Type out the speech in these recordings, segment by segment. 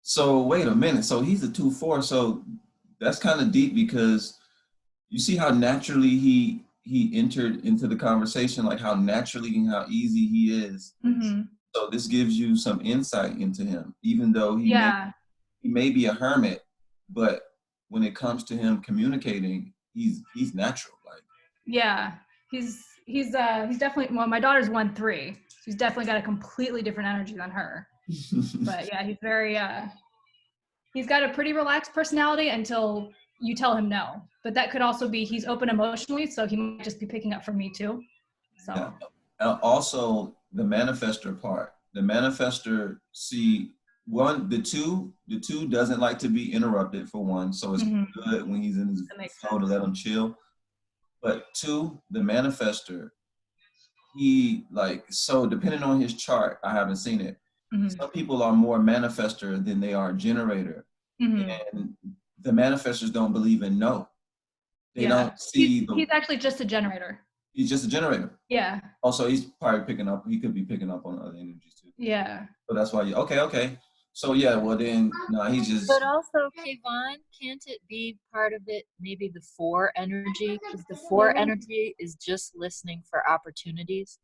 So wait a minute. So he's a 2-4. So that's kind of deep because you see how naturally he entered into the conversation, like how naturally and how easy he is. Hmm. So this gives you some insight into him, even though Yeah. he may be a hermit, but when it comes to him communicating, he's natural. Like Yeah. He's definitely, well, my daughter's 1-3. He's definitely got a completely different energy than her. But yeah, he's got a pretty relaxed personality until you tell him no. But that could also be he's open emotionally, so he might just be picking up from me too. yeah. So Also the manifester part. The manifester see one the two doesn't like to be interrupted for one, so it's mhm, good when he's in his that makes flow to sense. let him chill. But two, the manifester, he like so depending on his chart, I haven't seen it. Hmm. Some people are more manifester than they are generator, Hmm. and the manifestors don't believe in no. They Yeah, don't he's see the. he's actually just a generator. He's just a generator. Yeah, Also, he's probably picking up. He could be picking up on other energies too. yeah, So that's why you okay. So yeah, well then no, he's But just also, Kayvon, can't it be part of it, maybe the four energy? Because the four energy is just listening for opportunities.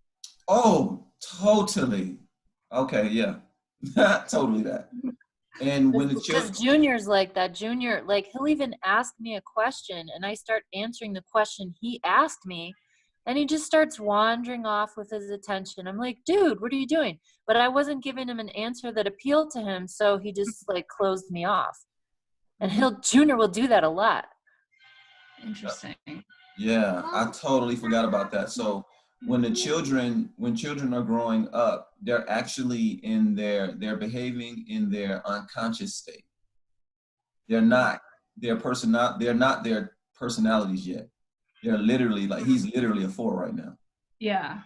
oh totally okay, yeah. Totally that. And when the Because children Junior's like that. Junior, like, he'll even ask me a question and I start answering the question he asked me. And he just starts wandering off with his attention. I'm like, dude, what are you doing? But I wasn't giving him an answer that appealed to him. So he just like closed me off. And Junior will do that a lot. interesting. yeah, I totally forgot about that. So when children are growing up, they're actually in they're behaving in their unconscious state. They're not they're not their personalities yet. They're literally like he's literally a 4 right now. Yeah.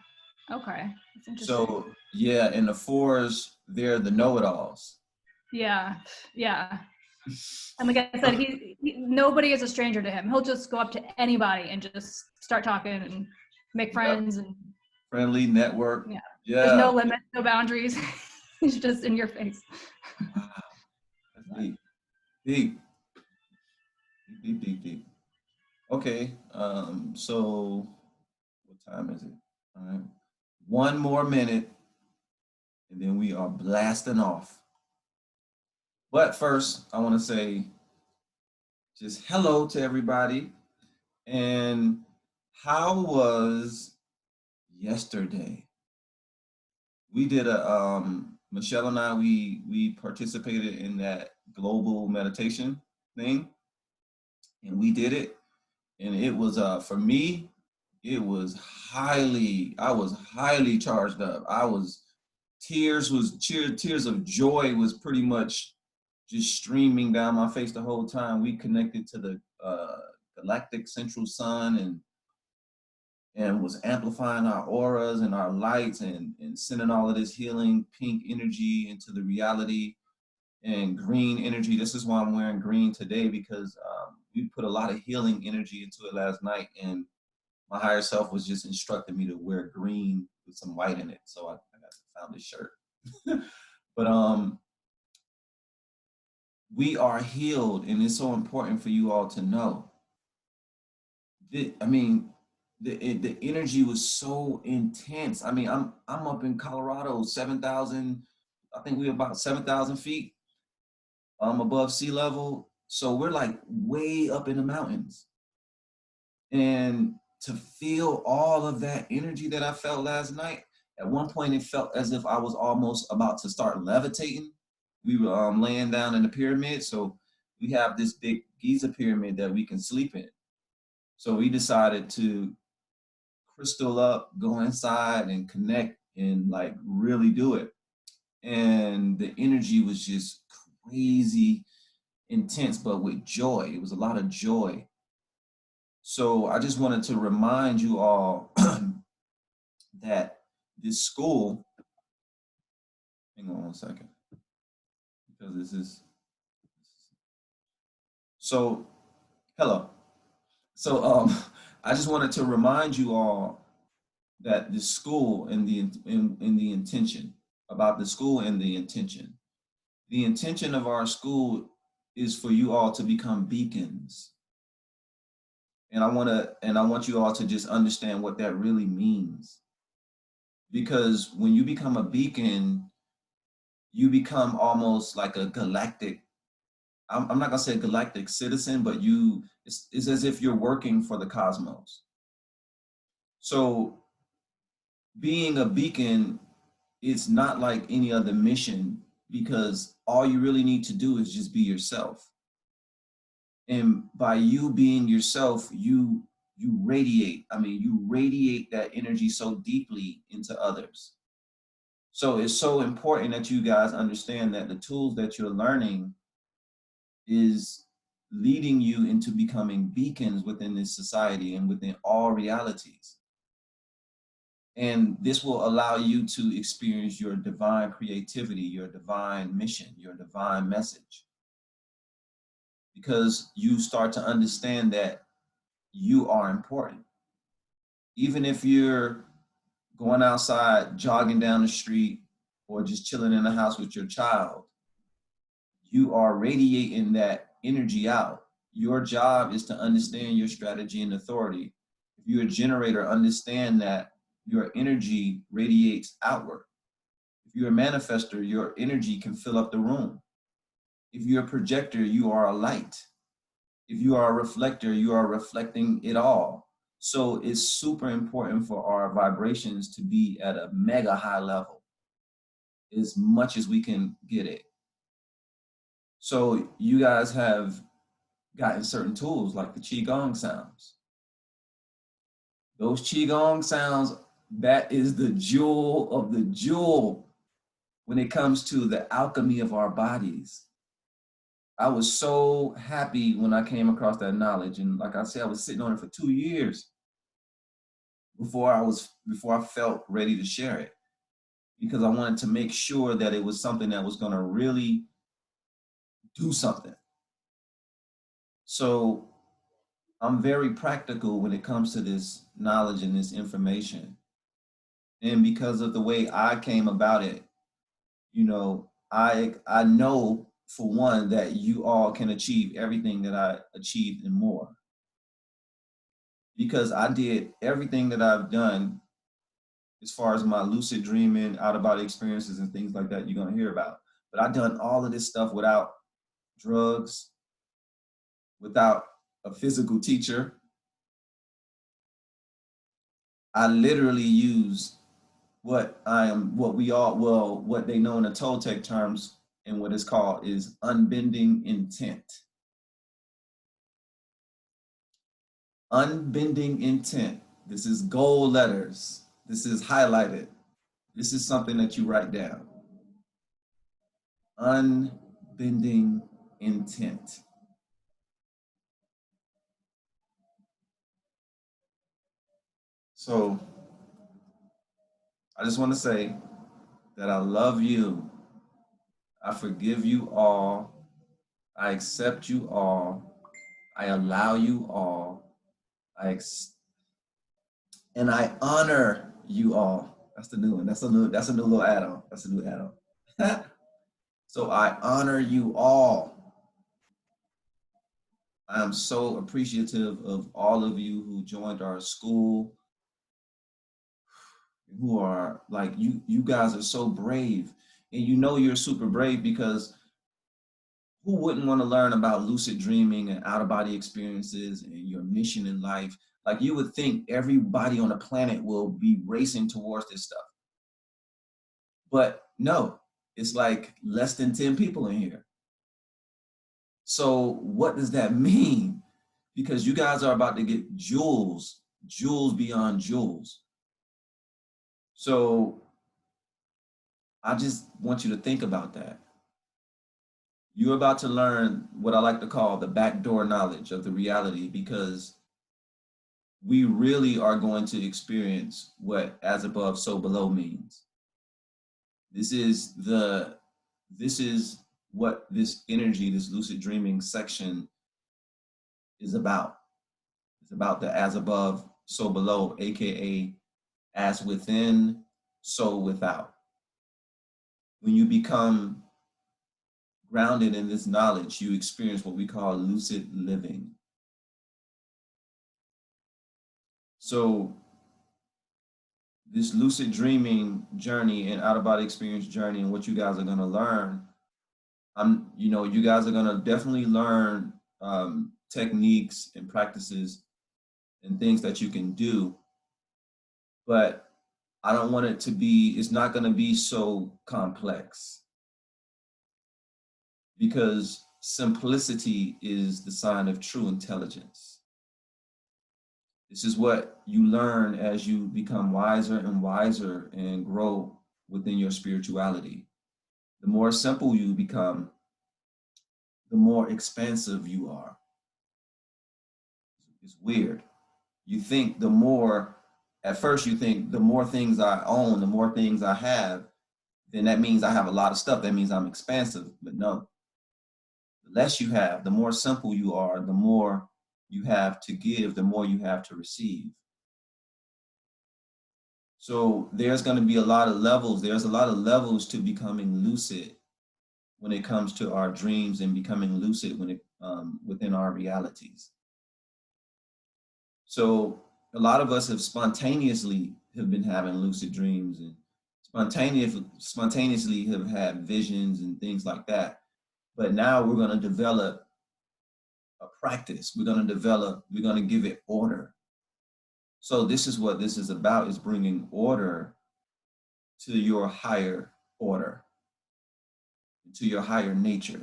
Okay, that's interesting. So yeah, and the 4s, they're the know-it-alls. Yeah, yeah. And like I said, nobody is a stranger to him. He'll just go up to anybody and just start talking and make Yep. friends, and Friendly network. yeah, there's Yeah. no limit, no boundaries. He's just in your face. Wow. That's deep. Deep. Deep. Okay. So what time is it? All right. One more minute and then we are blasting off. But first, I want to say just hello to everybody. And how was yesterday? We did a Michelle and I we participated in that global meditation thing and we did it and it was for me it was I was highly charged up. I was tears of joy was pretty much just streaming down my face the whole time. We connected to the galactic central sun and was amplifying our auras and our lights and sending all of this healing pink energy into the reality and green energy. This is why I'm wearing green today because we put a lot of healing energy into it last night, and my higher self was just instructing me to wear green with some white in it. So I found this shirt. But we are healed, and it's so important for you all to know. I mean, the energy was so intense. I mean, I'm up in Colorado, 7,000. I think we're about 7,000 feet above sea level. So we're like way up in the mountains. And to feel all of that energy that I felt last night, at one point it felt as if I was almost about to start levitating. We were laying down in the pyramid. So we have this big Giza pyramid that we can sleep in. So we decided to crystal up, go inside and connect and like really do it. And the energy was just crazy intense, but with joy. It was a lot of joy. So I just wanted to remind you all that this school, hang on one second, because this is, so hello. So I just wanted to remind you all that the school and in the intention, about the school and the intention. The intention of our school is for you all to become beacons. And I want you all to just understand what that really means. Because when you become a beacon, you become almost like a galactic, I'm not gonna say galactic citizen, but it's as if you're working for the cosmos. So being a beacon, it's not like any other mission, because all you really need to do is just be yourself. And by you being yourself, you radiate. I mean, you radiate that energy so deeply into others. So it's so important that you guys understand that the tools that you're learning is leading you into becoming beacons within this society and within all realities. And this will allow you to experience your divine creativity, your divine mission, your divine message. Because you start to understand that you are important. Even if you're going outside, jogging down the street, or just chilling in the house with your child, you are radiating that energy out. Your job is to understand your strategy and authority. If you're a generator, understand that your energy radiates outward. If you're a manifester, your energy can fill up the room. If you're a projector, you are a light. If you are a reflector, you are reflecting it all. So it's super important for our vibrations to be at a mega high level, as much as we can get it. So you guys have gotten certain tools like the Qigong sounds. Those Qigong sounds, that is the jewel of the jewel when it comes to the alchemy of our bodies. I was so happy when I came across that knowledge. And like I said, I was sitting on it for 2 years before I felt ready to share it, because I wanted to make sure that it was something that was going to really do something. So I'm very practical when it comes to this knowledge and this information. And because of the way I came about it, you know, I know, for one, that you all can achieve everything that I achieved and more. Because I did everything that I've done as far as my lucid dreaming, out of body experiences and things like that you're going to hear about. But I've done all of this stuff without drugs, without a physical teacher. I literally use what they know in the Toltec terms, and what is called is unbending intent. Unbending intent. This is gold letters. This is highlighted. This is something that you write down. Unbending intent. So I just want to say that I love you. I forgive you all. I accept you all. I allow you all. And I honor you all. That's the new one. That's a new little add-on. That's a new add-on. So I honor you all. I am so appreciative of all of you who joined our school, who are like, you guys are so brave. And you know you're super brave, because who wouldn't want to learn about lucid dreaming and out-of-body experiences and your mission in life? Like, you would think everybody on the planet will be racing towards this stuff. But no, it's like less than 10 people in here. So what does that mean? Because you guys are about to get jewels beyond jewels. So I just want you to think about that. You're about to learn what I like to call the backdoor knowledge of the reality, because we really are going to experience what as above, so below means. This is what this energy, this lucid dreaming section is about. It's about the as above, so below, AKA as within, so without. When you become grounded in this knowledge, you experience what we call lucid living. So this lucid dreaming journey and out of body experience journey and what you guys are going to learn, you guys are going to definitely learn techniques and practices and things that you can do, but I don't want it to be, it's not going to be so complex, because simplicity is the sign of true intelligence. This is what you learn as you become wiser and wiser and grow within your spirituality. The more simple you become, the more expansive you are. It's weird. You think at first you think the more things I own, the more things I have, then that means I have a lot of stuff. That means I'm expansive. But no, the less you have, the more simple you are, the more you have to give, the more you have to receive. So there's going to be a lot of levels. There's a lot of levels to becoming lucid when it comes to our dreams and becoming lucid within our realities. So a lot of us spontaneously have been having lucid dreams and spontaneously have had visions and things like that. But now we're going to develop a practice. We're going to give it order. So this is what this is about, is bringing order to your higher order, to your higher nature.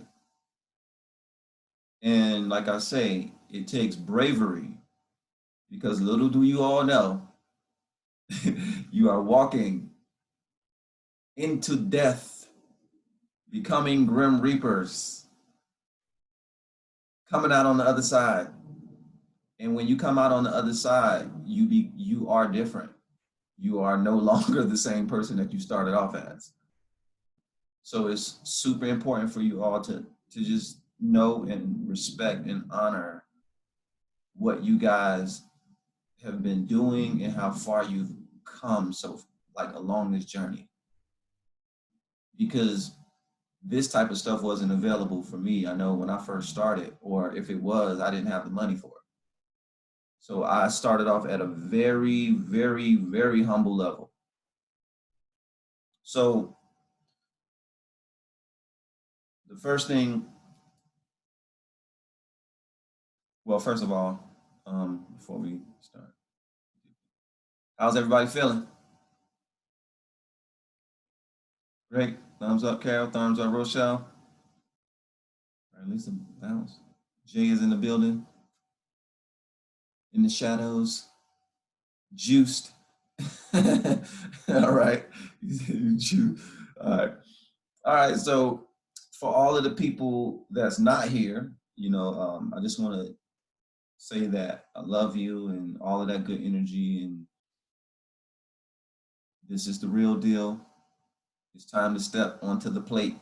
And like I say, it takes bravery, because little do you all know, you are walking into death, becoming grim reapers, coming out on the other side. And when you come out on the other side, you are different. You are no longer the same person that you started off as. So it's super important for you all to just know and respect and honor what you guys have been doing and how far you've come along this journey. Because this type of stuff wasn't available for me, I know, when I first started, or if it was, I didn't have the money for it. So I started off at a very, very, very humble level. So the first thing, well, first of all, before we start, how's everybody feeling? Great. Thumbs up, Carol. Thumbs up, Rochelle. Or at least a bounce. Jay is in the building. In the shadows. Juiced. All right. All right. All right. So for all of the people that's not here, I just want to say that I love you and all of that good energy. And this is the real deal. It's time to step onto the plate.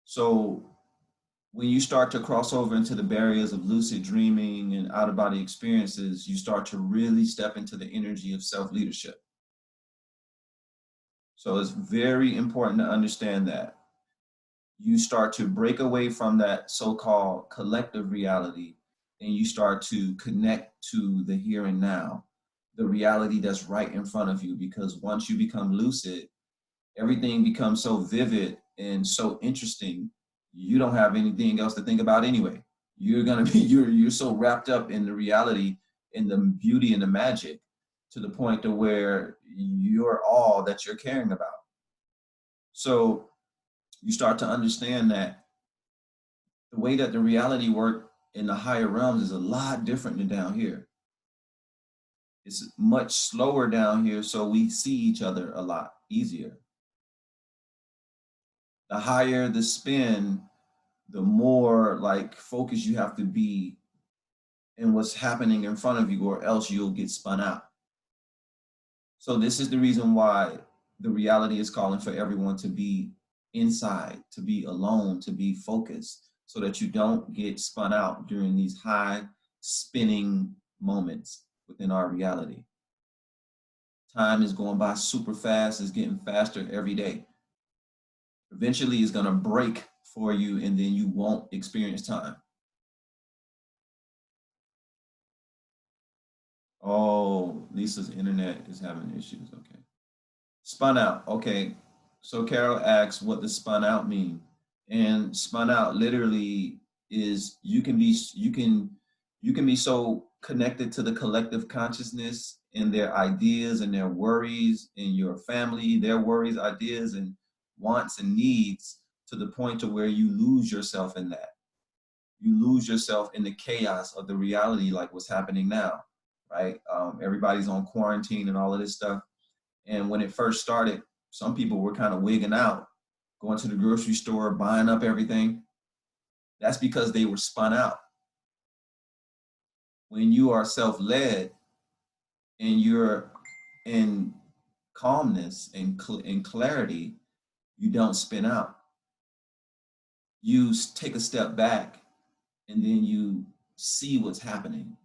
So when you start to cross over into the barriers of lucid dreaming and out-of-body experiences, you start to really step into the energy of self-leadership. So it's very important to understand that. You start to break away from that so-called collective reality, and you start to connect to the here and now, the reality that's right in front of you. Because once you become lucid, everything becomes so vivid and so interesting, you don't have anything else to think about anyway. You're so wrapped up in the reality, in the beauty and the magic, to the point to where you're all that you're caring about. So you start to understand that the way that the reality work in the higher realms is a lot different than down here. It's much slower down here, so we see each other a lot easier. The higher the spin, the more focused you have to be in what's happening in front of you, or else you'll get spun out. So this is the reason why the reality is calling for everyone to be inside, to be alone, to be focused, so that you don't get spun out during these high spinning moments within our reality. Time is going by super fast. It's getting faster every day. Eventually it's going to break for you, and then you won't experience time. Oh, Lisa's internet is having issues. Okay. Spun out. Okay. So Carol asks, what does spun out mean? And spun out literally is you can be so connected to the collective consciousness and their ideas and their worries and your family, their worries, ideas, and wants and needs, to the point to where you lose yourself in that. You lose yourself in the chaos of the reality, like what's happening now, right? Everybody's on quarantine and all of this stuff. And when it first started, some people were kind of wigging out, going to the grocery store, buying up everything. That's because they were spun out. When you are self-led and you're in calmness and in clarity, you don't spin out. You take a step back and then you see what's happening.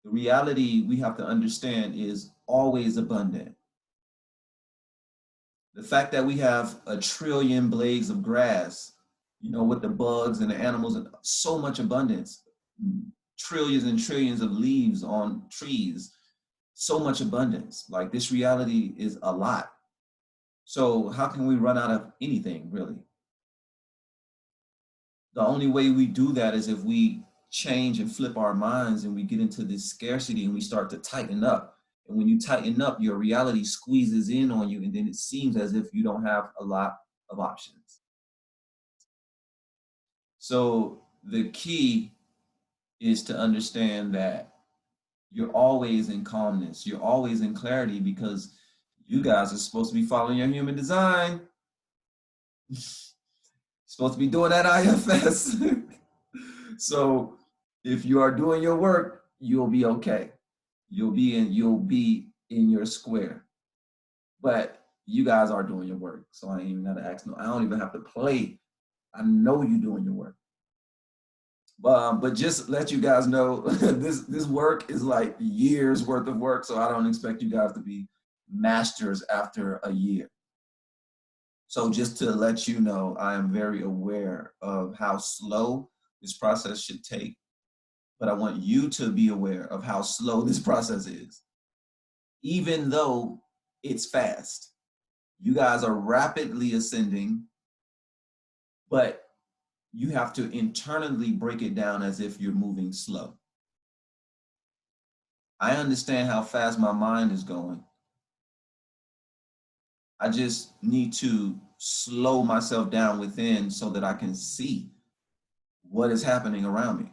The reality we have to understand is always abundant. The fact that we have 1 trillion blades of grass, you know, with the bugs and the animals, and so much abundance, trillions and trillions of leaves on trees, so much abundance. Like, this reality is a lot. So how can we run out of anything, really? The only way we do that is if we change and flip our minds and we get into this scarcity and we start to tighten up. And when you tighten up, your reality squeezes in on you, and then it seems as if you don't have a lot of options. So the key is to understand that you're always in calmness. You're always in clarity, because you guys are supposed to be following your human design. Supposed to be doing that IFS. So if you are doing your work, you'll be okay. You'll be in your square. But you guys are doing your work. So I ain't even gotta ask no, I don't even have to play. I know you're doing your work. But just let you guys know, this work is like years worth of work. So I don't expect you guys to be masters after a year. So just to let you know, I am very aware of how slow this process should take, but I want you to be aware of how slow this process is. Even though it's fast, you guys are rapidly ascending, but you have to internally break it down as if you're moving slow. I understand how fast my mind is going. I just need to slow myself down within so that I can see what is happening around me.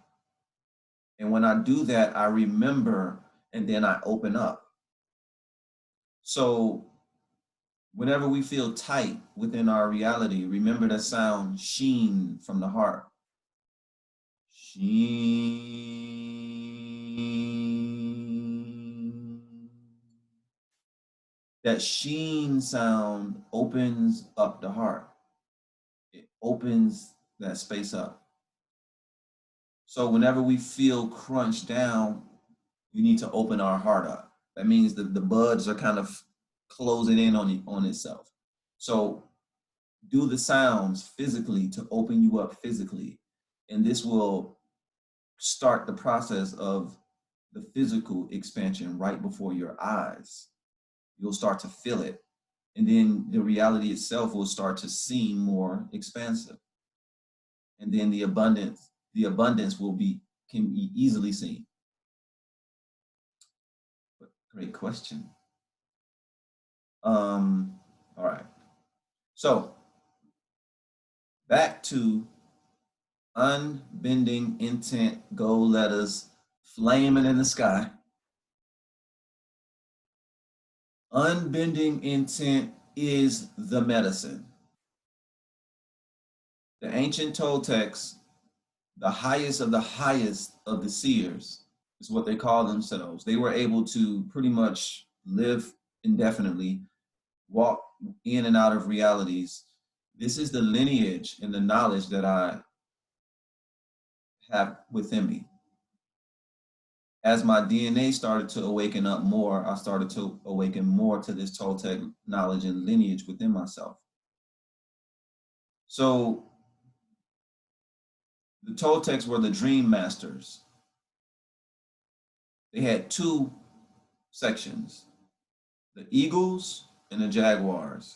And when I do that, I remember, and then I open up. So whenever we feel tight within our reality, remember the sound sheen from the heart. Sheen. That sheen sound opens up the heart. It opens that space up. So whenever we feel crunched down, we need to open our heart up. That means that the buds are kind of closing in on itself. So do the sounds physically to open you up physically. And this will start the process of the physical expansion right before your eyes. You'll start to feel it. And then the reality itself will start to seem more expansive. And then the abundance can be easily seen. Great question. All right. So back to unbending intent, gold letters flaming in the sky. Unbending intent is the medicine. The ancient Toltecs, the highest of the seers, is what they call themselves. They were able to pretty much live indefinitely, walk in and out of realities. This is the lineage and the knowledge that I have within me. As my DNA started to awaken up more, I started to awaken more to this Toltec knowledge and lineage within myself. So The Toltecs were the dream masters. They had two sections, the eagles and the jaguars.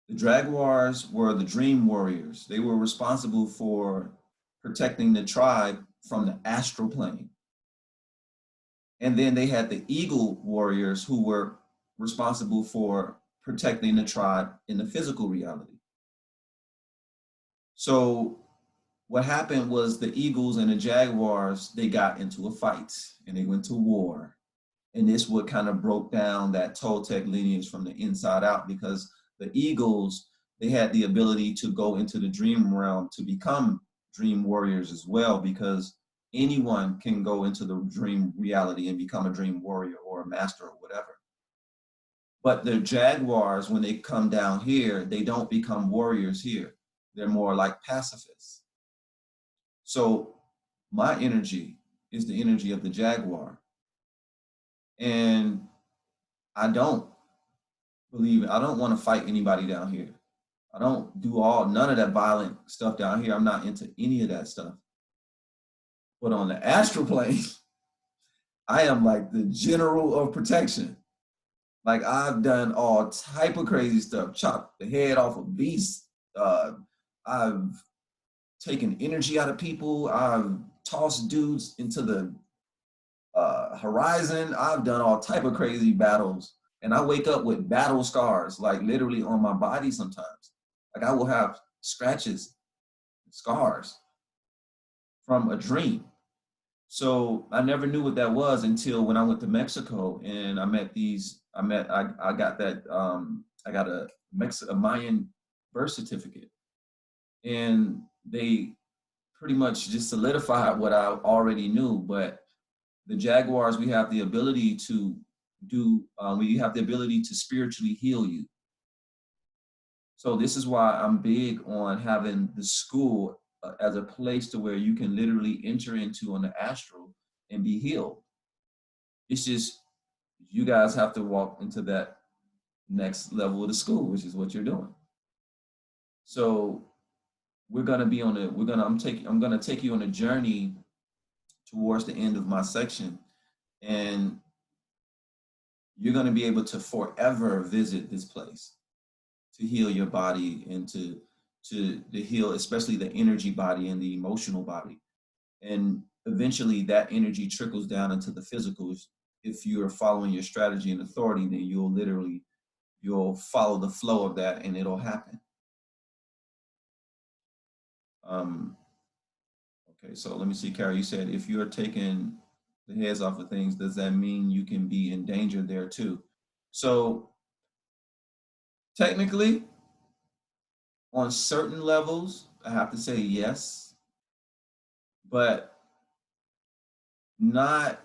The jaguars were the dream warriors. They were responsible for protecting the tribe from the astral plane. And then they had the eagle warriors who were responsible for protecting the tribe in the physical reality. So what happened was the eagles and the jaguars, they got into a fight and they went to war. And this what kind of broke down that Toltec lineage from the inside out, because the eagles, they had the ability to go into the dream realm to become dream warriors as well, because anyone can go into the dream reality and become a dream warrior or a master or whatever. But the jaguars, when they come down here, they don't become warriors here. They're more like pacifists. So my energy is the energy of the jaguar. And I don't believe it. I don't want to fight anybody down here. I don't do none of that violent stuff down here. I'm not into any of that stuff. But on the astral plane, I am like the general of protection. Like I've done all type of crazy stuff, chopped the head off of beasts. I've taken energy out of people. I've tossed dudes into the horizon. I've done all type of crazy battles, and I wake up with battle scars, like literally on my body sometimes. Like I will have scratches, scars from a dream. So I never knew what that was until when I went to Mexico and I got a Mayan birth certificate, and they pretty much just solidified what I already knew. But the jaguars, we have the ability to spiritually heal you. So this is why I'm big on having the school as a place to where you can literally enter into on the astral and be healed. It's just, you guys have to walk into that next level of the school, which is what you're doing. So I'm gonna take you on a journey towards the end of my section, and you're gonna be able to forever visit this place to heal your body and to heal, especially the energy body and the emotional body. And eventually that energy trickles down into the physical. If you're following your strategy and authority, then you'll follow the flow of that and it'll happen. Okay, so let me see, Carrie, you said if you're taking the heads off of things, does that mean you can be in danger there too? So technically, on certain levels, I have to say yes, but not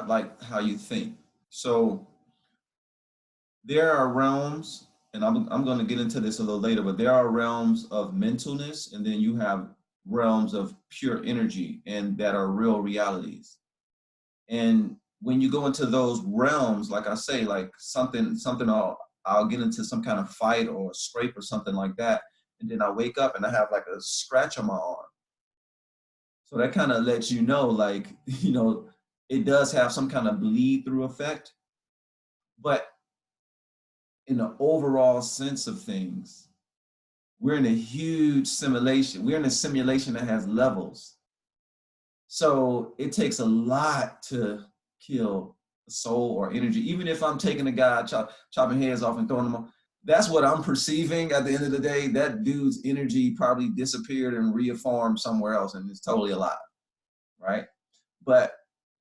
like how you think. So there are realms, and I'm going to get into this a little later, but there are realms of mentalness, and then you have realms of pure energy, and that are real realities. And when you go into those realms, like I say, like something I'll get into some kind of fight or a scrape or something like that, and then I wake up and I have like a scratch on my arm. So that kind of lets you know, like, it does have some kind of bleed through effect. But in the overall sense of things, we're in a huge simulation. We're in a simulation that has levels. So it takes a lot to kill a soul or energy. Even if I'm taking a guy, chopping heads off and throwing them off, that's what I'm perceiving at the end of the day. That dude's energy probably disappeared and reformed somewhere else and is totally alive, right? But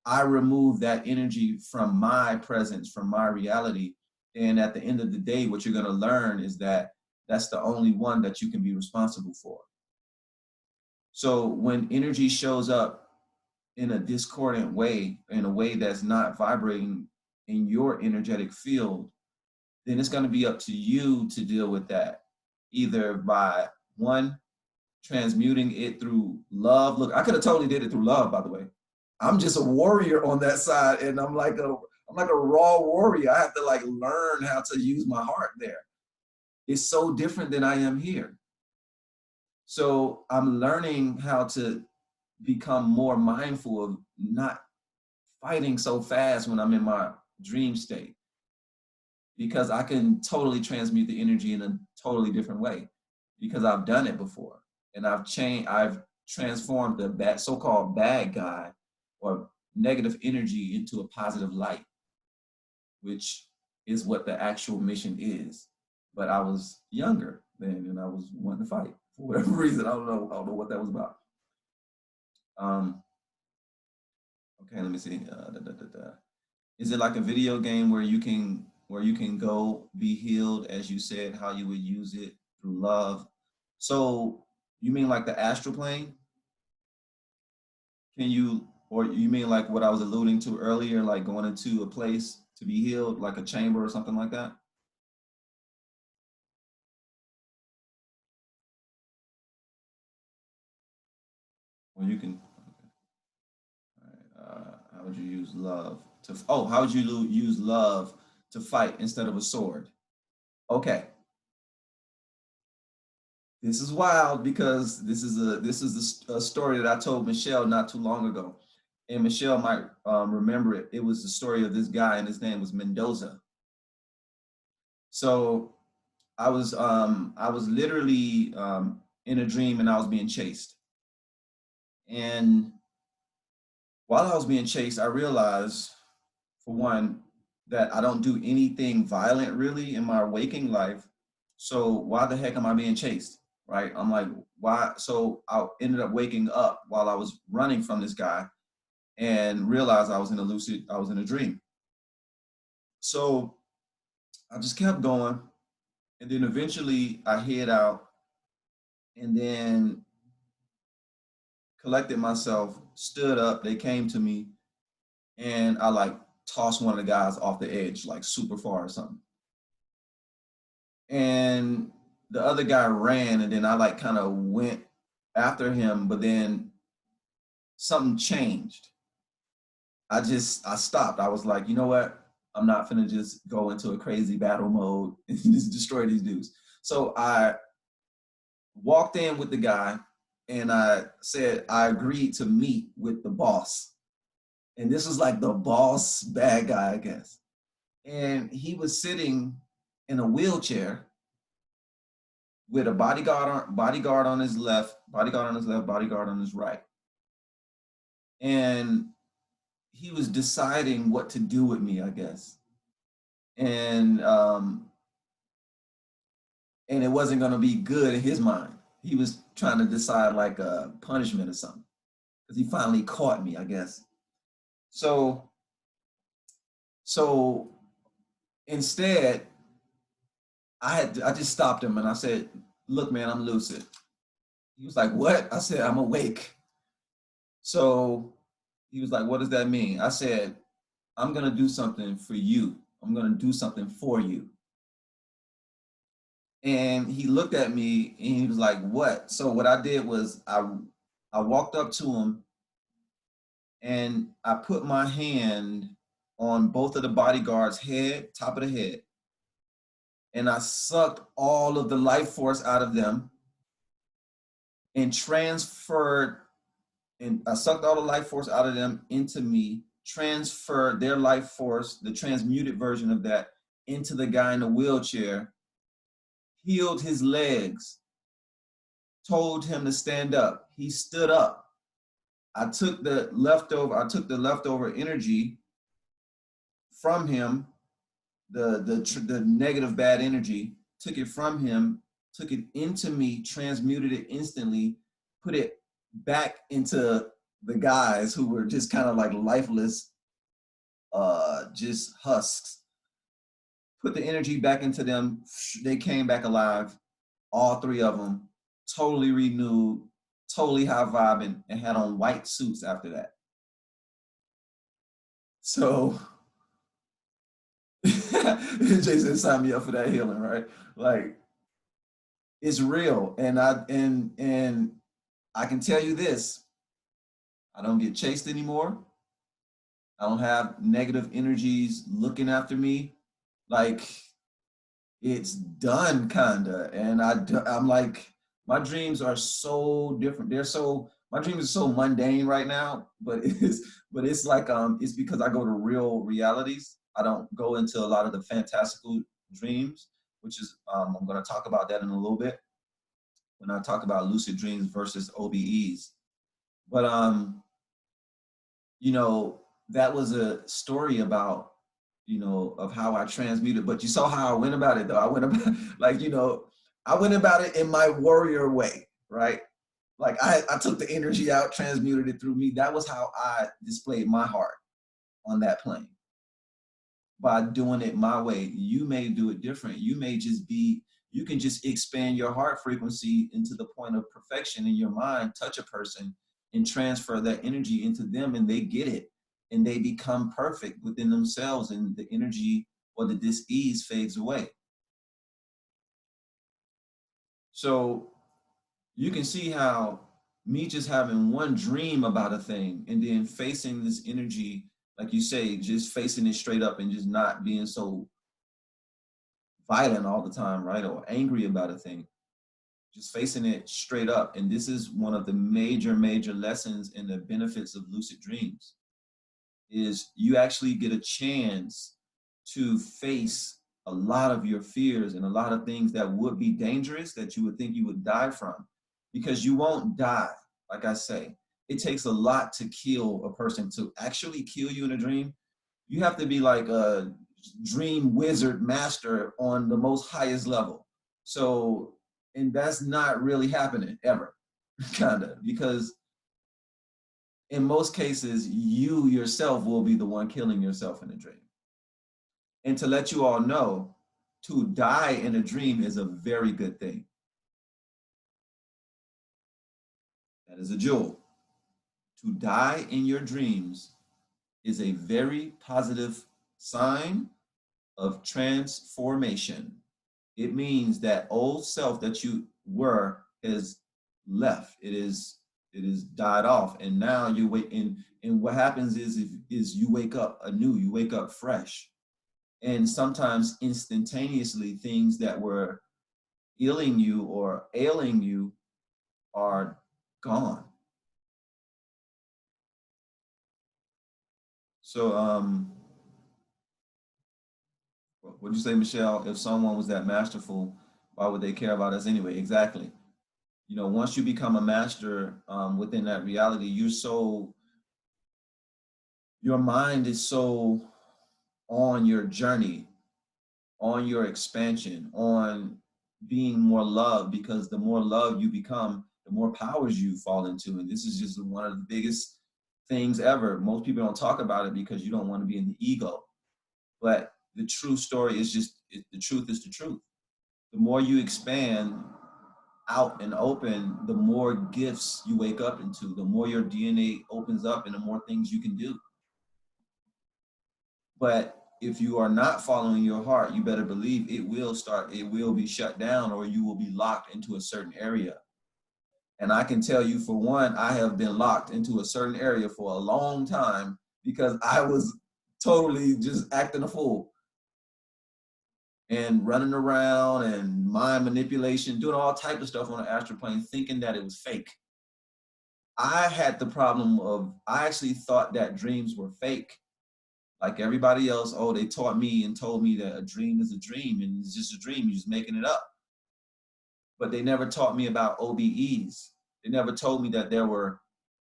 I remove that energy from my presence, from my reality. And at the end of the day, what you're going to learn is that that's the only one that you can be responsible for. So when energy shows up in a discordant way, in a way that's not vibrating in your energetic field, then it's going to be up to you to deal with that, either by one, transmuting it through love. Look, I could have totally did it through love, by the way. I'm just a warrior on that side, and I'm like a raw warrior. I have to like learn how to use my heart there. It's so different than I am here. So I'm learning how to become more mindful of not fighting so fast when I'm in my dream state, because I can totally transmute the energy in a totally different way because I've done it before. And I've transformed the so-called bad guy or negative energy into a positive light, which is what the actual mission is. But I was younger then and I was wanting to fight for whatever reason. I don't know what that was about. Um, okay, let me see. Is it like a video game where you can go be healed, as you said, how you would use it through love? So you mean like the astral plane? Can you, or you mean like what I was alluding to earlier, like going into a place to be healed, like a chamber or something like that? Or you can, how would you use love to, oh, how would you use love to fight instead of a sword? Okay, this is wild because a story that I told Michelle not too long ago, and Michelle might remember it. It was the story of this guy, and his name was Mendoza. So I was literally in a dream, and I was being chased. And while I was being chased, I realized, for one, that I don't do anything violent really in my waking life. So why the heck am I being chased? Right? I'm like, why? So I ended up waking up while I was running from this guy and realized I was in a dream. So I just kept going. And then eventually I hid out and then collected myself, stood up. They came to me and I like tossed one of the guys off the edge, like super far or something. And the other guy ran and then I like kind of went after him, but then something changed. I stopped. I was like, you know what? I'm not gonna just go into a crazy battle mode and just destroy these dudes. So I walked in with the guy and I said I agreed to meet with the boss. And this was like the boss bad guy, I guess. And he was sitting in a wheelchair with a bodyguard on his left, bodyguard on his right. And he was deciding what to do with me, I guess. And and it wasn't going to be good in his mind. He was trying to decide like a punishment or something because he finally caught me, I guess. So so instead, I just stopped him and I said, "Look, man, I'm lucid." He was like, "What?" I said, "I'm awake." So he was like, "What does that mean?" I said, "I'm gonna do something for you. I'm gonna do something for you." And he looked at me and he was like, "What?" So what I did was I walked up to him and I put my hand on both of the bodyguards' head, top of the head, and I sucked all of the life force out of them and transferred, and I sucked all the life force out of them into me, transferred their life force, the transmuted version of that, into the guy in the wheelchair, healed his legs, told him to stand up. He stood up. I took the leftover energy from him, the negative bad energy, took it from him, took it into me, transmuted it instantly, put it back into the guys who were just kind of like lifeless, just husks. Put the energy back into them. They came back alive, all three of them, totally renewed, totally high vibing, and had on white suits after that. So Jason signed me up for that healing, right? Like it's real. And I can tell you this, I don't get chased anymore. I don't have negative energies looking after me. Like it's done kinda. And I'm like My dreams are so different. My dreams are so mundane right now, but it's like it's because I go to real realities. I don't go into a lot of the fantastical dreams, which is I'm going to talk about that in a little bit when I talk about lucid dreams versus OBEs. But you know, that was a story about, you know, of how I transmuted. But you saw how I went about it, though. I went about like, you know, I went about it in my warrior way, right? Like I took the energy out, transmuted it through me. That was how I displayed my heart on that plane, by doing it my way. You may do it different. You may just be, you can just expand your heart frequency into the point of perfection in your mind, touch a person and transfer that energy into them, and they get it and they become perfect within themselves, and the energy or the dis-ease fades away. So you can see how me just having one dream about a thing and then facing this energy, like you say, just facing it straight up and just not being so violent all the time, right? Or angry about a thing, just facing it straight up. And this is one of the major lessons in the benefits of lucid dreams, is you actually get a chance to face a lot of your fears and a lot of things that would be dangerous that you would think you would die from, because you won't die. Like I say, it takes a lot to kill a person. To actually kill you in a dream, you have to be like a dream wizard master on the most highest level. So, and that's not really happening ever, kind of, because in most cases, you yourself will be the one killing yourself in a dream. And to let you all know, to die in a dream is a very good thing. That is a jewel. To die in your dreams is a very positive sign of transformation. It means that old self that you were is left. It is died off, and now you wait. And what happens is you wake up anew. You wake up fresh, and sometimes instantaneously, things that were ailing you are gone. So what would you say, Michelle? If someone was that masterful, why would they care about us anyway? Exactly. You know, once you become a master within that reality, your mind is so on your journey, on your expansion, on being more loved, because the more love you become, the more powers you fall into. And this is just one of the biggest things ever. Most people don't talk about it because you don't want to be in the ego. But the true story is just, the truth is the truth. The more you expand out and open, the more gifts you wake up into, the more your DNA opens up and the more things you can do. But if you are not following your heart, you better believe it will be shut down, or you will be locked into a certain area. And I can tell you, for one, I have been locked into a certain area for a long time because I was totally just acting a fool and running around and mind manipulation, doing all type of stuff on an astral plane, thinking that it was fake. I had the problem of, I actually thought that dreams were fake. Like everybody else, oh, they taught me and told me that a dream is a dream and it's just a dream, you're just making it up. But they never taught me about OBEs. They never told me that there were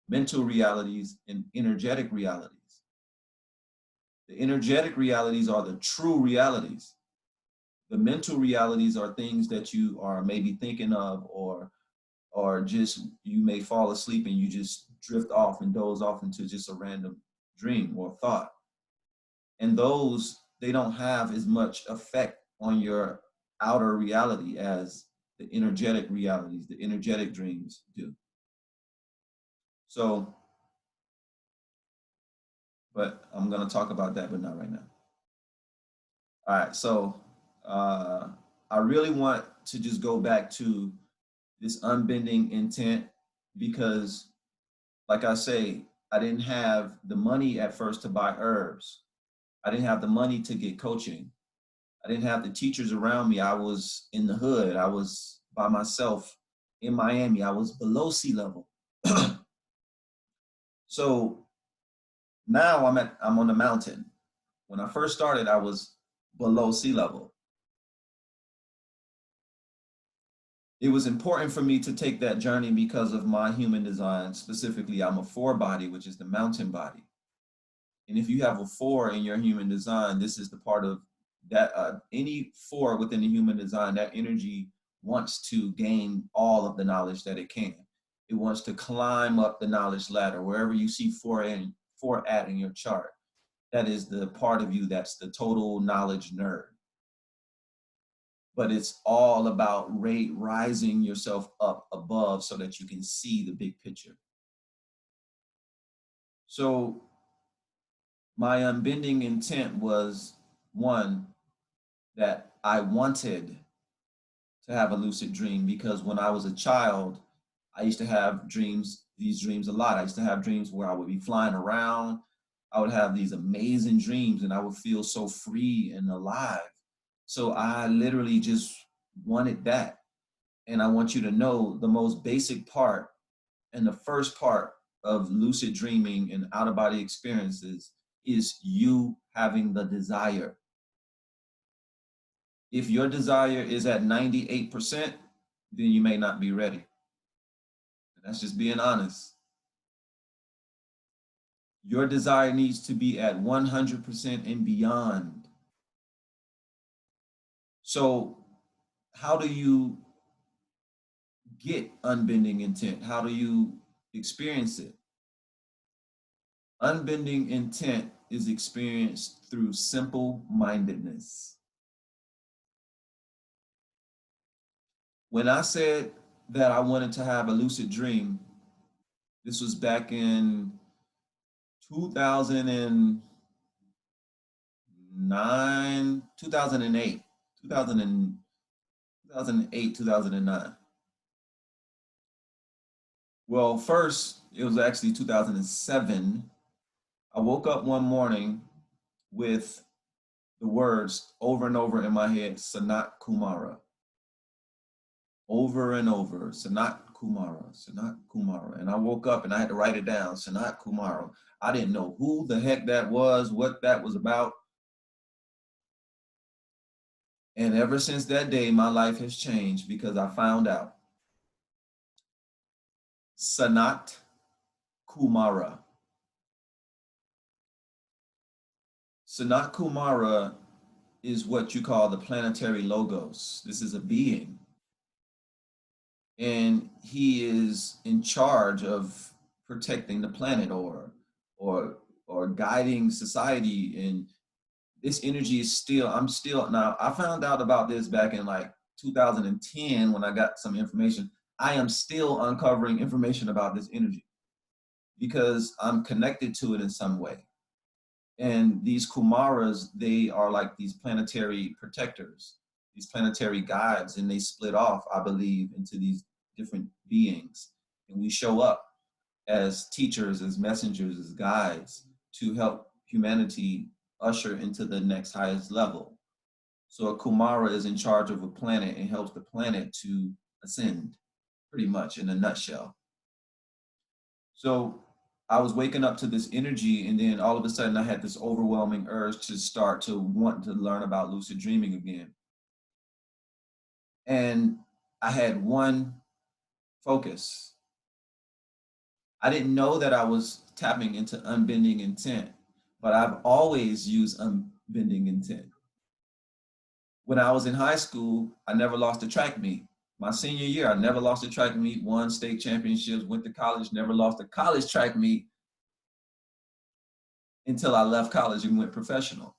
mental realities and energetic realities. The energetic realities are the true realities. The mental realities are things that you are maybe thinking of, or just you may fall asleep and you just drift off and doze off into just a random dream or thought. And those, they don't have as much effect on your outer reality as the energetic realities, the energetic dreams do. So, but I'm going to talk about that, but not right now. All right, so I really want to just go back to this unbending intent, because like I say, I didn't have the money at first to buy herbs. I didn't have the money to get coaching. I didn't have the teachers around me. I was in the hood. I was by myself in Miami. I was below sea level. So now I'm on the mountain. When I first started, I was below sea level. It was important for me to take that journey because of my human design. Specifically, I'm a 4 body, which is the mountain body. And if you have a 4 in your human design, this is the part of that any 4 within the human design, that energy wants to gain all of the knowledge that it can. It wants to climb up the knowledge ladder. Wherever you see 4 at in your chart, that is the part of you that's the total knowledge nerd. But it's all about rising yourself up above so that you can see the big picture. So my unbending intent was, one, that I wanted to have a lucid dream, because when I was a child, I used to have these dreams a lot. I used to have dreams where I would be flying around. I would have these amazing dreams and I would feel so free and alive. So I literally just wanted that. And I want you to know the most basic part and the first part of lucid dreaming and out of body experiences is you having the desire. If your desire is at 98%, then you may not be ready. And that's just being honest. Your desire needs to be at 100% and beyond. So, how do you get unbending intent? How do you experience it? Unbending intent is experienced through simple mindedness. When I said that I wanted to have a lucid dream, this was back in 2009, 2008, 2008, 2009. Well, first, it was actually 2007. I woke up one morning with the words over and over in my head, Sanat Kumara. Over and over, Sanat Kumara, Sanat Kumara. And I woke up and I had to write it down, Sanat Kumara. I didn't know who the heck that was, what that was about. And ever since that day, my life has changed because I found out Sanat Kumara. Sanat Kumara is what you call the planetary logos. This is a being. And he is in charge of protecting the planet or guiding society. And this energy is now I found out about this back in like 2010 when I got some information. I am still uncovering information about this energy because I'm connected to it in some way. And these Kumaras, they are like these planetary protectors, these planetary guides, and they split off, I believe, into these different beings. And we show up as teachers, as messengers, as guides to help humanity usher into the next highest level. So a Kumara is in charge of a planet and helps the planet to ascend, pretty much in a nutshell. So I was waking up to this energy, and then all of a sudden I had this overwhelming urge to start to want to learn about lucid dreaming again. And I had one focus. I didn't know that I was tapping into unbending intent, but I've always used unbending intent. When I was in high school, I never lost a track meet. My senior year, I never lost a track meet, won state championships, went to college, never lost a college track meet until I left college and went professional.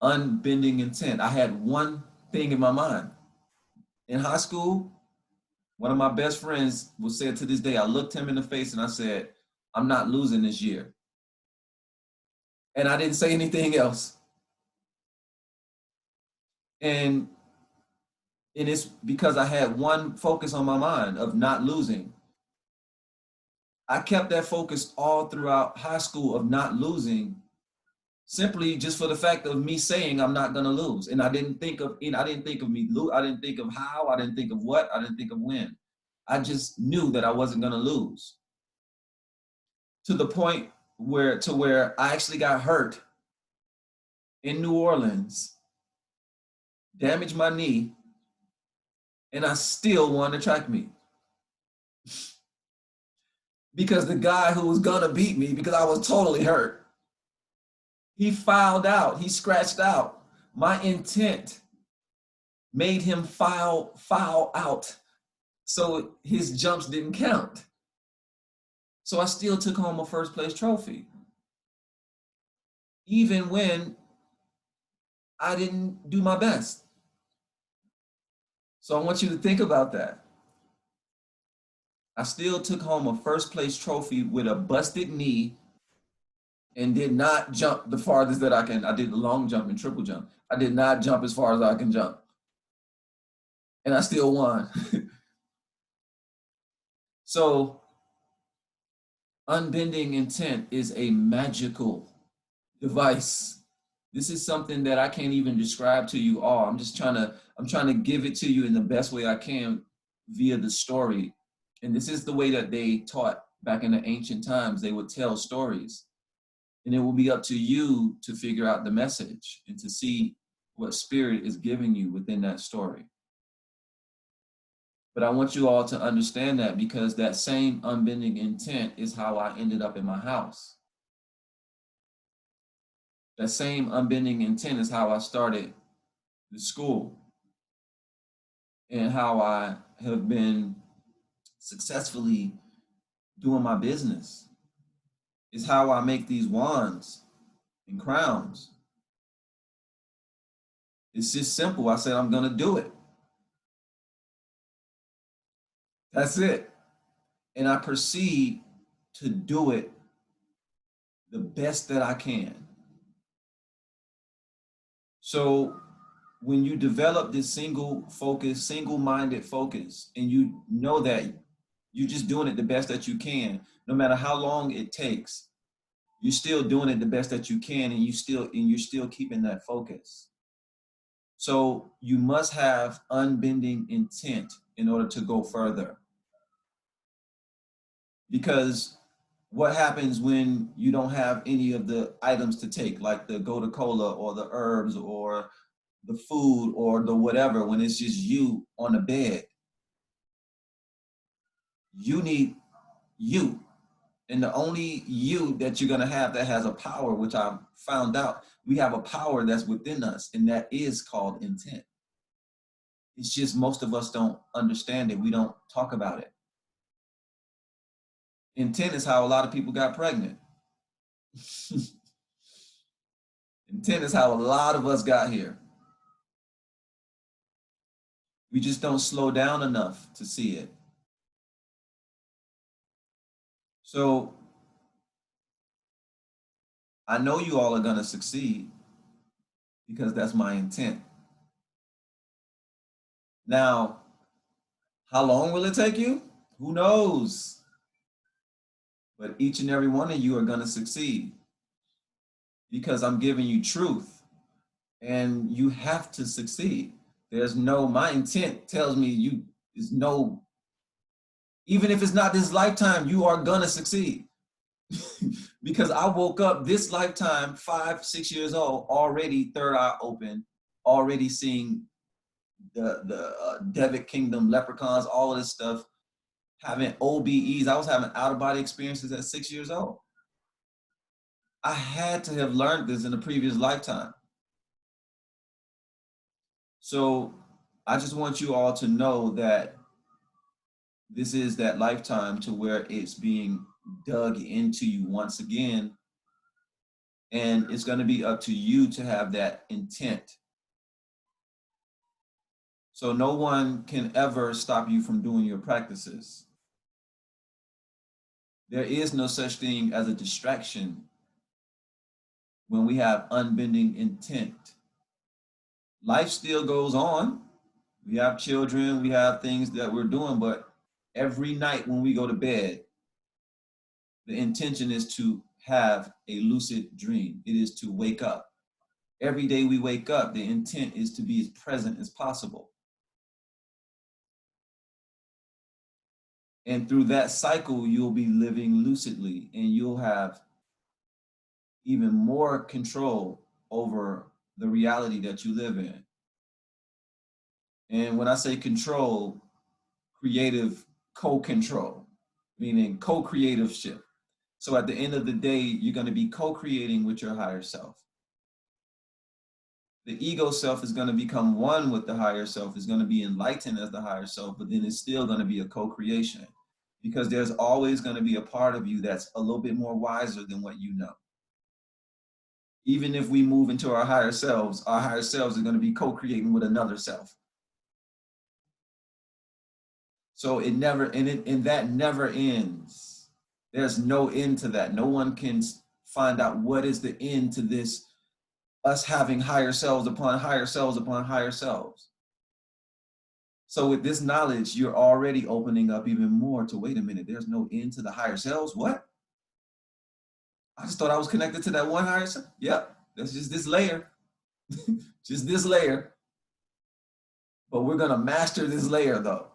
Unbending intent. I had one thing in my mind. In high school, one of my best friends will say to this day, I looked him in the face and I said, I'm not losing this year. And I didn't say anything else. And it's because I had one focus on my mind of not losing. I kept that focus all throughout high school of not losing. simply just for the fact of me saying I'm not going to lose. And I didn't think of, I didn't think of me, I didn't think of how, I didn't think of what, I didn't think of when. I just knew that I wasn't going to lose. To the point where I actually got hurt in New Orleans, damaged my knee, and I still won the track meet. Because the guy who was gonna beat me, because I was totally hurt, he fouled out, he scratched out. My intent made him foul out, so his jumps didn't count. So I still took home a first place trophy, even when I didn't do my best. So I want you to think about that. I still took home a first place trophy with a busted knee and did not jump the farthest that I can. I did the long jump and triple jump. I did not jump as far as I can jump. And I still won. So unbending intent is a magical device. This is something that I can't even describe to you all. I'm trying to give it to you in the best way I can via the story. And this is the way that they taught back in the ancient times. They would tell stories. And it will be up to you to figure out the message and to see what spirit is giving you within that story. But I want you all to understand that, because that same unbending intent is how I ended up in my house. That same unbending intent is how I started the school and how I have been successfully doing my business. Is how I make these wands and crowns. It's just simple. I said, I'm going to do it. That's it. And I proceed to do it the best that I can. So when you develop this single focus, single-minded focus, and you know that you're just doing it the best that you can, no matter how long it takes, you're still doing it the best that you can, and you're still keeping that focus. So you must have unbending intent in order to go further. Because what happens when you don't have any of the items to take, like the Coca-Cola or the herbs or the food or the whatever, when it's just you on a bed? You need you. And the only you that you're going to have that has a power, which I found out, we have a power that's within us, and that is called intent. It's just most of us don't understand it. We don't talk about it. Intent is how a lot of people got pregnant. Intent is how a lot of us got here. We just don't slow down enough to see it. So I know you all are going to succeed because that's my intent. Now, how long will it take you? Who knows? But each and every one of you are going to succeed because I'm giving you truth, and you have to succeed. My intent tells me even if it's not this lifetime, you are going to succeed. Because I woke up this lifetime, 5, 6 years old, already third eye open, already seeing the Devic Kingdom, leprechauns, all of this stuff, having OBEs. I was having out-of-body experiences at 6 years old. I had to have learned this in a previous lifetime. So I just want you all to know that this is that lifetime to where it's being dug into you once again. And it's going to be up to you to have that intent. So no one can ever stop you from doing your practices. There is no such thing as a distraction when we have unbending intent. Life still goes on. We have children, we have things that we're doing, but every night when we go to bed, the intention is to have a lucid dream. It is to wake up. Every day we wake up, the intent is to be as present as possible. And through that cycle, you'll be living lucidly, and you'll have even more control over the reality that you live in. And when I say control, creative co-control, meaning co-creativeship. So at the end of the day, you're going to be co-creating with your higher self. The ego self is going to become one with the higher self, is going to be enlightened as the higher self, but then it's still going to be a co-creation, because there's always going to be a part of you that's a little bit more wiser than what you know. Even if we move into our higher selves are going to be co-creating with another self. So it never, and that never ends. There's no end to that. No one can find out what is the end to this, us having higher selves upon higher selves upon higher selves. So with this knowledge, you're already opening up even more to, wait a minute, there's no end to the higher selves? What? I just thought I was connected to that one higher self. Yep, that's just this layer, just this layer. But we're gonna master this layer though.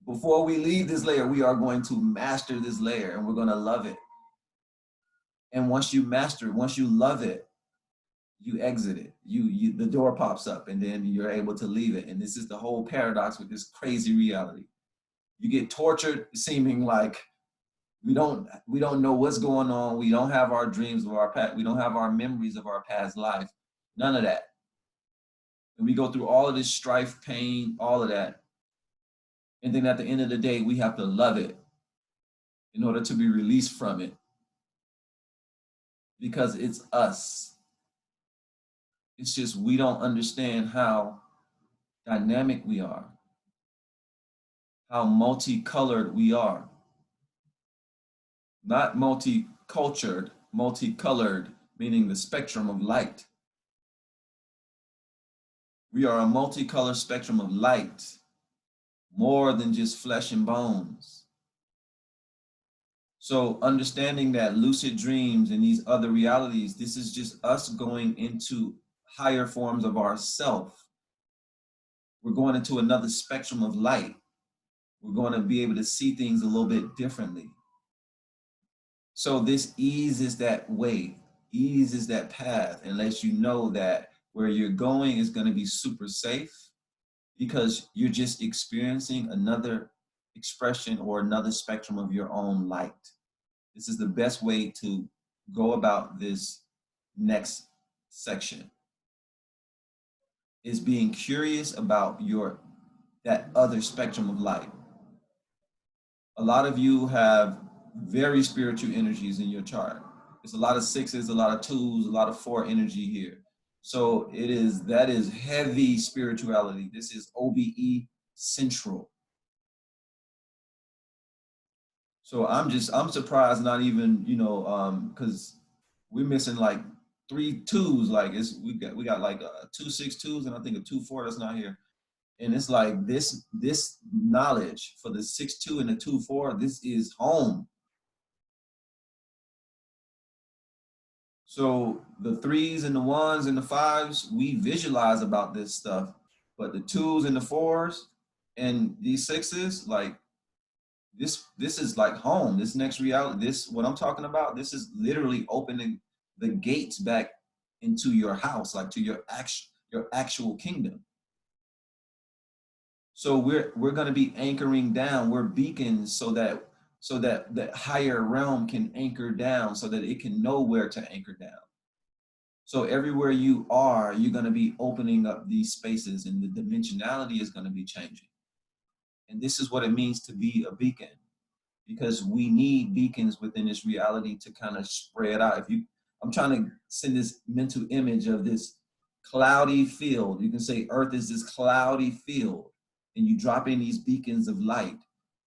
Before we leave this layer, we are going to master this layer, and we're gonna love it. And once you master it, once you love it, you exit it. The door pops up, and then you're able to leave it. And this is the whole paradox with this crazy reality. You get tortured, seeming like we don't know what's going on. We don't have our dreams of our past. We don't have our memories of our past life. None of that. And we go through all of this strife, pain, all of that. And then at the end of the day, we have to love it in order to be released from it. Because it's us. It's just we don't understand how dynamic we are, how multicolored we are. Not multicultured, multicolored, meaning the spectrum of light. We are a multicolored spectrum of light, more than just flesh and bones. So understanding that lucid dreams and these other realities, this is just us going into higher forms of ourself. We're going into another spectrum of light. We're going to be able to see things a little bit differently. So this eases that way, eases that path, and lets you know that where you're going is going to be super safe, because you're just experiencing another expression or another spectrum of your own light. This is the best way to go about this next section, is being curious about that other spectrum of light. A lot of you have very spiritual energies in your chart. There's a lot of 6s, a lot of 2s, a lot of 4 energy here. So that is heavy spirituality. This is OBE central. So I'm surprised, not even, because we're missing like 3 2s. Like we got like 2 6 2s, and I think a 2 4 that's not here. And it's like this knowledge for the 6 2 and the 2 4, this is home. So the 3s and the 1s and the 5s, we visualize about this stuff, but the 2s and the 4s and these 6s, like this is like home. This next reality, what I'm talking about, this is literally opening the gates back into your house, like to your actual kingdom. So we're going to be anchoring down. We're beacons so that that higher realm can anchor down, so that it can know where to anchor down. So everywhere you are, you're going to be opening up these spaces, and the dimensionality is going to be changing. And this is what it means to be a beacon, because we need beacons within this reality to kind of spread out. I'm trying to send this mental image of this cloudy field. You can say Earth is this cloudy field, and you drop in these beacons of light.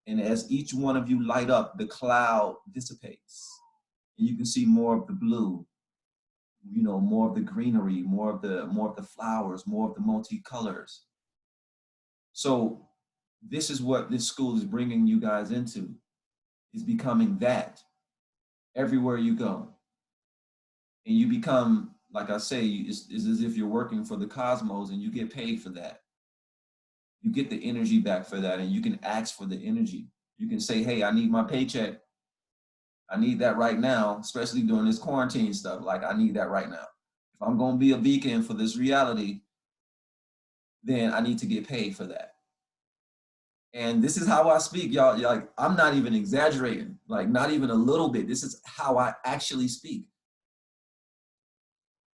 And as each one of you light up, the cloud dissipates. And you can see more of the blue, more of the greenery, more of the flowers, more of the multicolors. So this is what this school is bringing you guys into, is becoming that everywhere you go. and you become, like I say, it's as if you're working for the cosmos and you get paid for that. You get the energy back for that, and you can ask for the energy. You can say, hey, I need my paycheck. I need that right now, especially during this quarantine stuff. Like, I need that right now. If I'm going to be a beacon for this reality, then I need to get paid for that. And this is how I speak, y'all. Like, I'm not even exaggerating, like, not even a little bit. This is how I actually speak.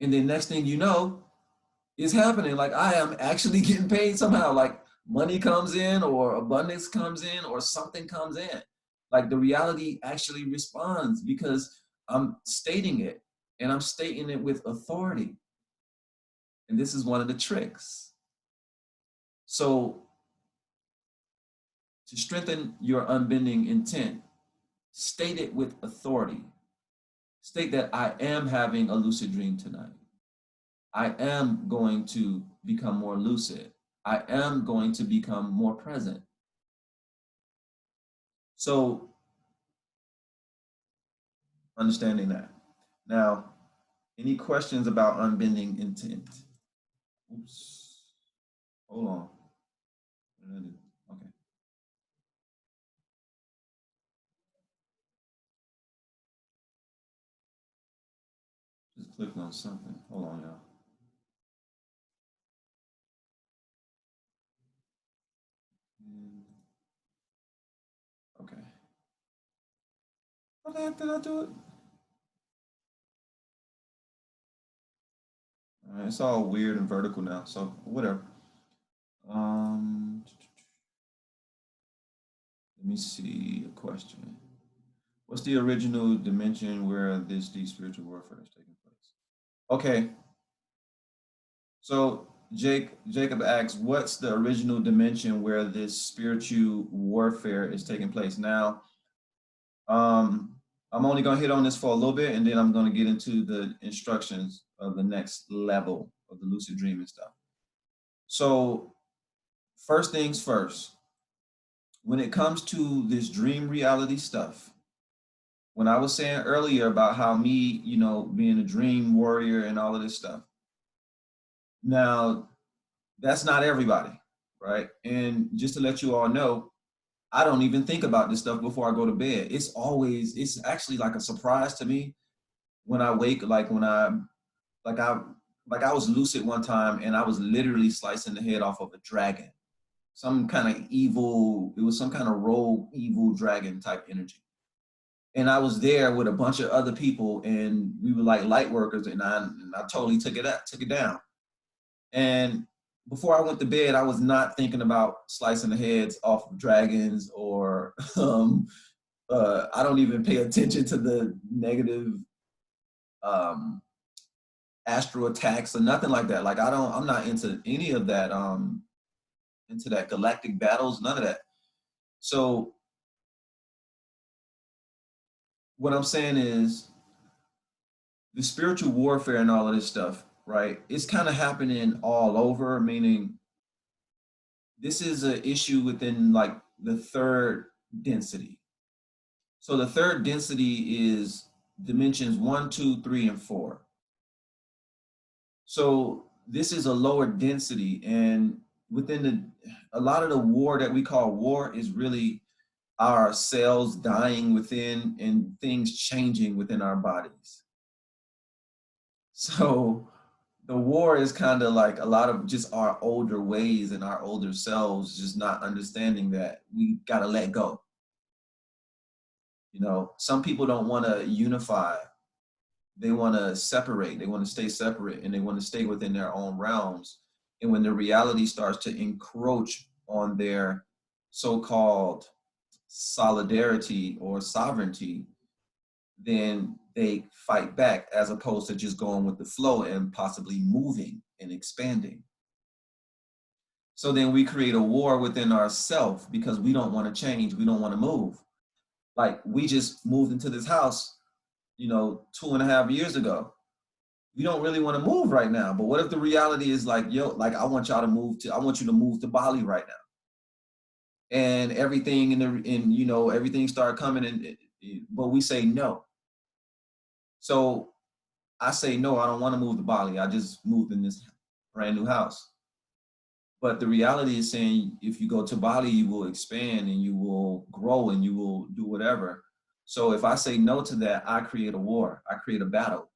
And then next thing you know, it's happening. Like, I am actually getting paid somehow. Like, money comes in, or abundance comes in, or something comes in. Like, the reality actually responds because I'm stating it, and I'm stating it with authority. And this is one of the tricks. So, to strengthen your unbending intent, state it with authority. State that I am having a lucid dream tonight. I am going to become more lucid. I am going to become more present. So, understanding that. Now, any questions about unbending intent? Oops. Hold on. Okay. Just clicked on something. Hold on, y'all. Okay. How the heck did I do it? All right, it's all weird and vertical now, so whatever. Let me see a question. What's the original dimension where this deep spiritual warfare is taking place? Okay. So Jacob asks, what's the original dimension where this spiritual warfare is taking place? Now, I'm only going to hit on this for a little bit, and then I'm going to get into the instructions of the next level of the lucid dreaming stuff. So, first things first, when it comes to this dream reality stuff, when I was saying earlier about how me, being a dream warrior and all of this stuff, now that's not everybody, right? And just to let you all know, I don't even think about this stuff before I go to bed. It's actually like a surprise to me when I wake, like I was lucid one time and I was literally slicing the head off of a dragon. Some kind of evil, it was some kind of rogue evil dragon type energy. And I was there with a bunch of other people, and we were like light workers, and I totally took it down. And before I went to bed, I was not thinking about slicing the heads off of dragons, or I don't even pay attention to the negative astral attacks or nothing like that. Like, I'm not into any of that, into that galactic battles, none of that. So what I'm saying is, the spiritual warfare and all of this stuff, right? It's kind of happening all over, meaning this is an issue within like the third density. So the third density is dimensions 1, 2, 3, and 4. So this is a lower density, and within a lot of the war that we call war is really our cells dying within and things changing within our bodies. So the war is kind of like a lot of just our older ways and our older selves just not understanding that we got to let go. Some people don't want to unify. They want to separate. They want to stay separate, and they want to stay within their own realms. And when the reality starts to encroach on their so-called solidarity or sovereignty, then they fight back, as opposed to just going with the flow and possibly moving and expanding. So then we create a war within ourselves because we don't want to change. We don't want to move. Like, we just moved into this house, 2.5 years ago. We don't really want to move right now. But what if the reality is like, I want you to move to Bali right now. And everything everything started coming in, but we say no. So I say, no, I don't want to move to Bali. I just moved in this brand new house. But the reality is saying, if you go to Bali, you will expand and you will grow and you will do whatever. So if I say no to that, I create a war. I create a battle.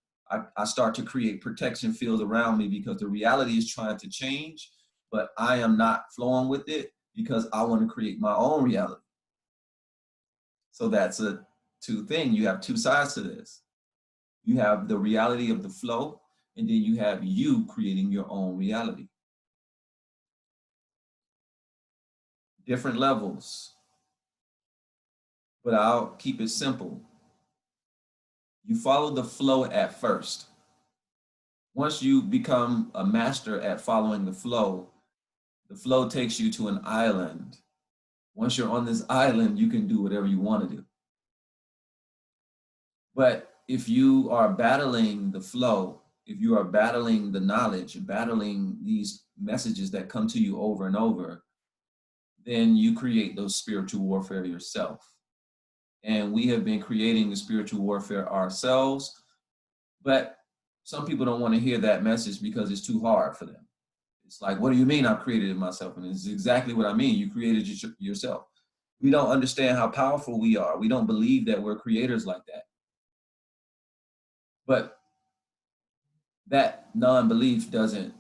I start to create protection fields around me because the reality is trying to change, but I am not flowing with it because I want to create my own reality. So that's a two thing. You have two sides to this. You have the reality of the flow, and then you have you creating your own reality. Different levels, but I'll keep it simple. You follow the flow at first. Once you become a master at following the flow takes you to an island. Once you're on this island, you can do whatever you want to do. But if you are battling the flow, if you are battling the knowledge, battling these messages that come to you over and over, then you create those spiritual warfare yourself. And we have been creating the spiritual warfare ourselves, but some people don't want to hear that message because it's too hard for them. It's like, what do you mean I've created it myself? And it's exactly what I mean. You created it yourself. We don't understand how powerful we are. We don't believe that we're creators like that. But that non-belief doesn't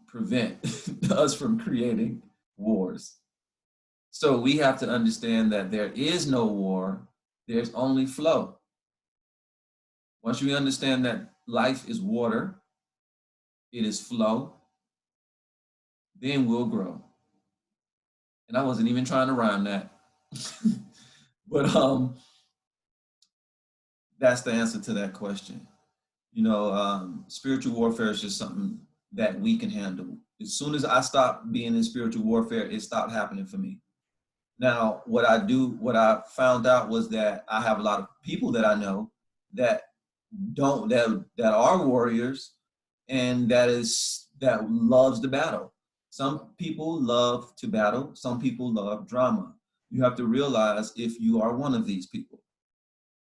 prevent us from creating wars. So we have to understand that there is no war, there's only flow. Once you understand that life is water, it is flow, then we'll grow. And I wasn't even trying to rhyme that. But that's the answer to that question. You know, spiritual warfare is just something that we can handle. As soon as I stopped being in spiritual warfare, it stopped happening for me. Now, what I found out was that I have a lot of people that I know that are warriors and that loves the battle. Some people love to battle, some people love drama. You have to realize if you are one of these people.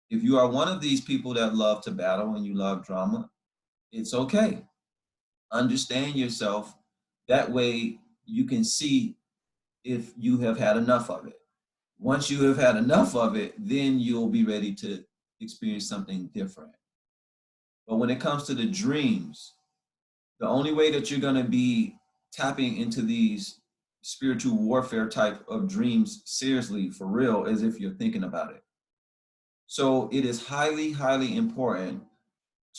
If you are one of these people that love to battle and you love drama, it's okay. Understand yourself. That way you can see if you have had enough of it. Once you have had enough of it, then you'll be ready to experience something different. But when it comes to the dreams, the only way that you're going to be tapping into these spiritual warfare type of dreams seriously, for real, is if you're thinking about it. So it is highly, highly important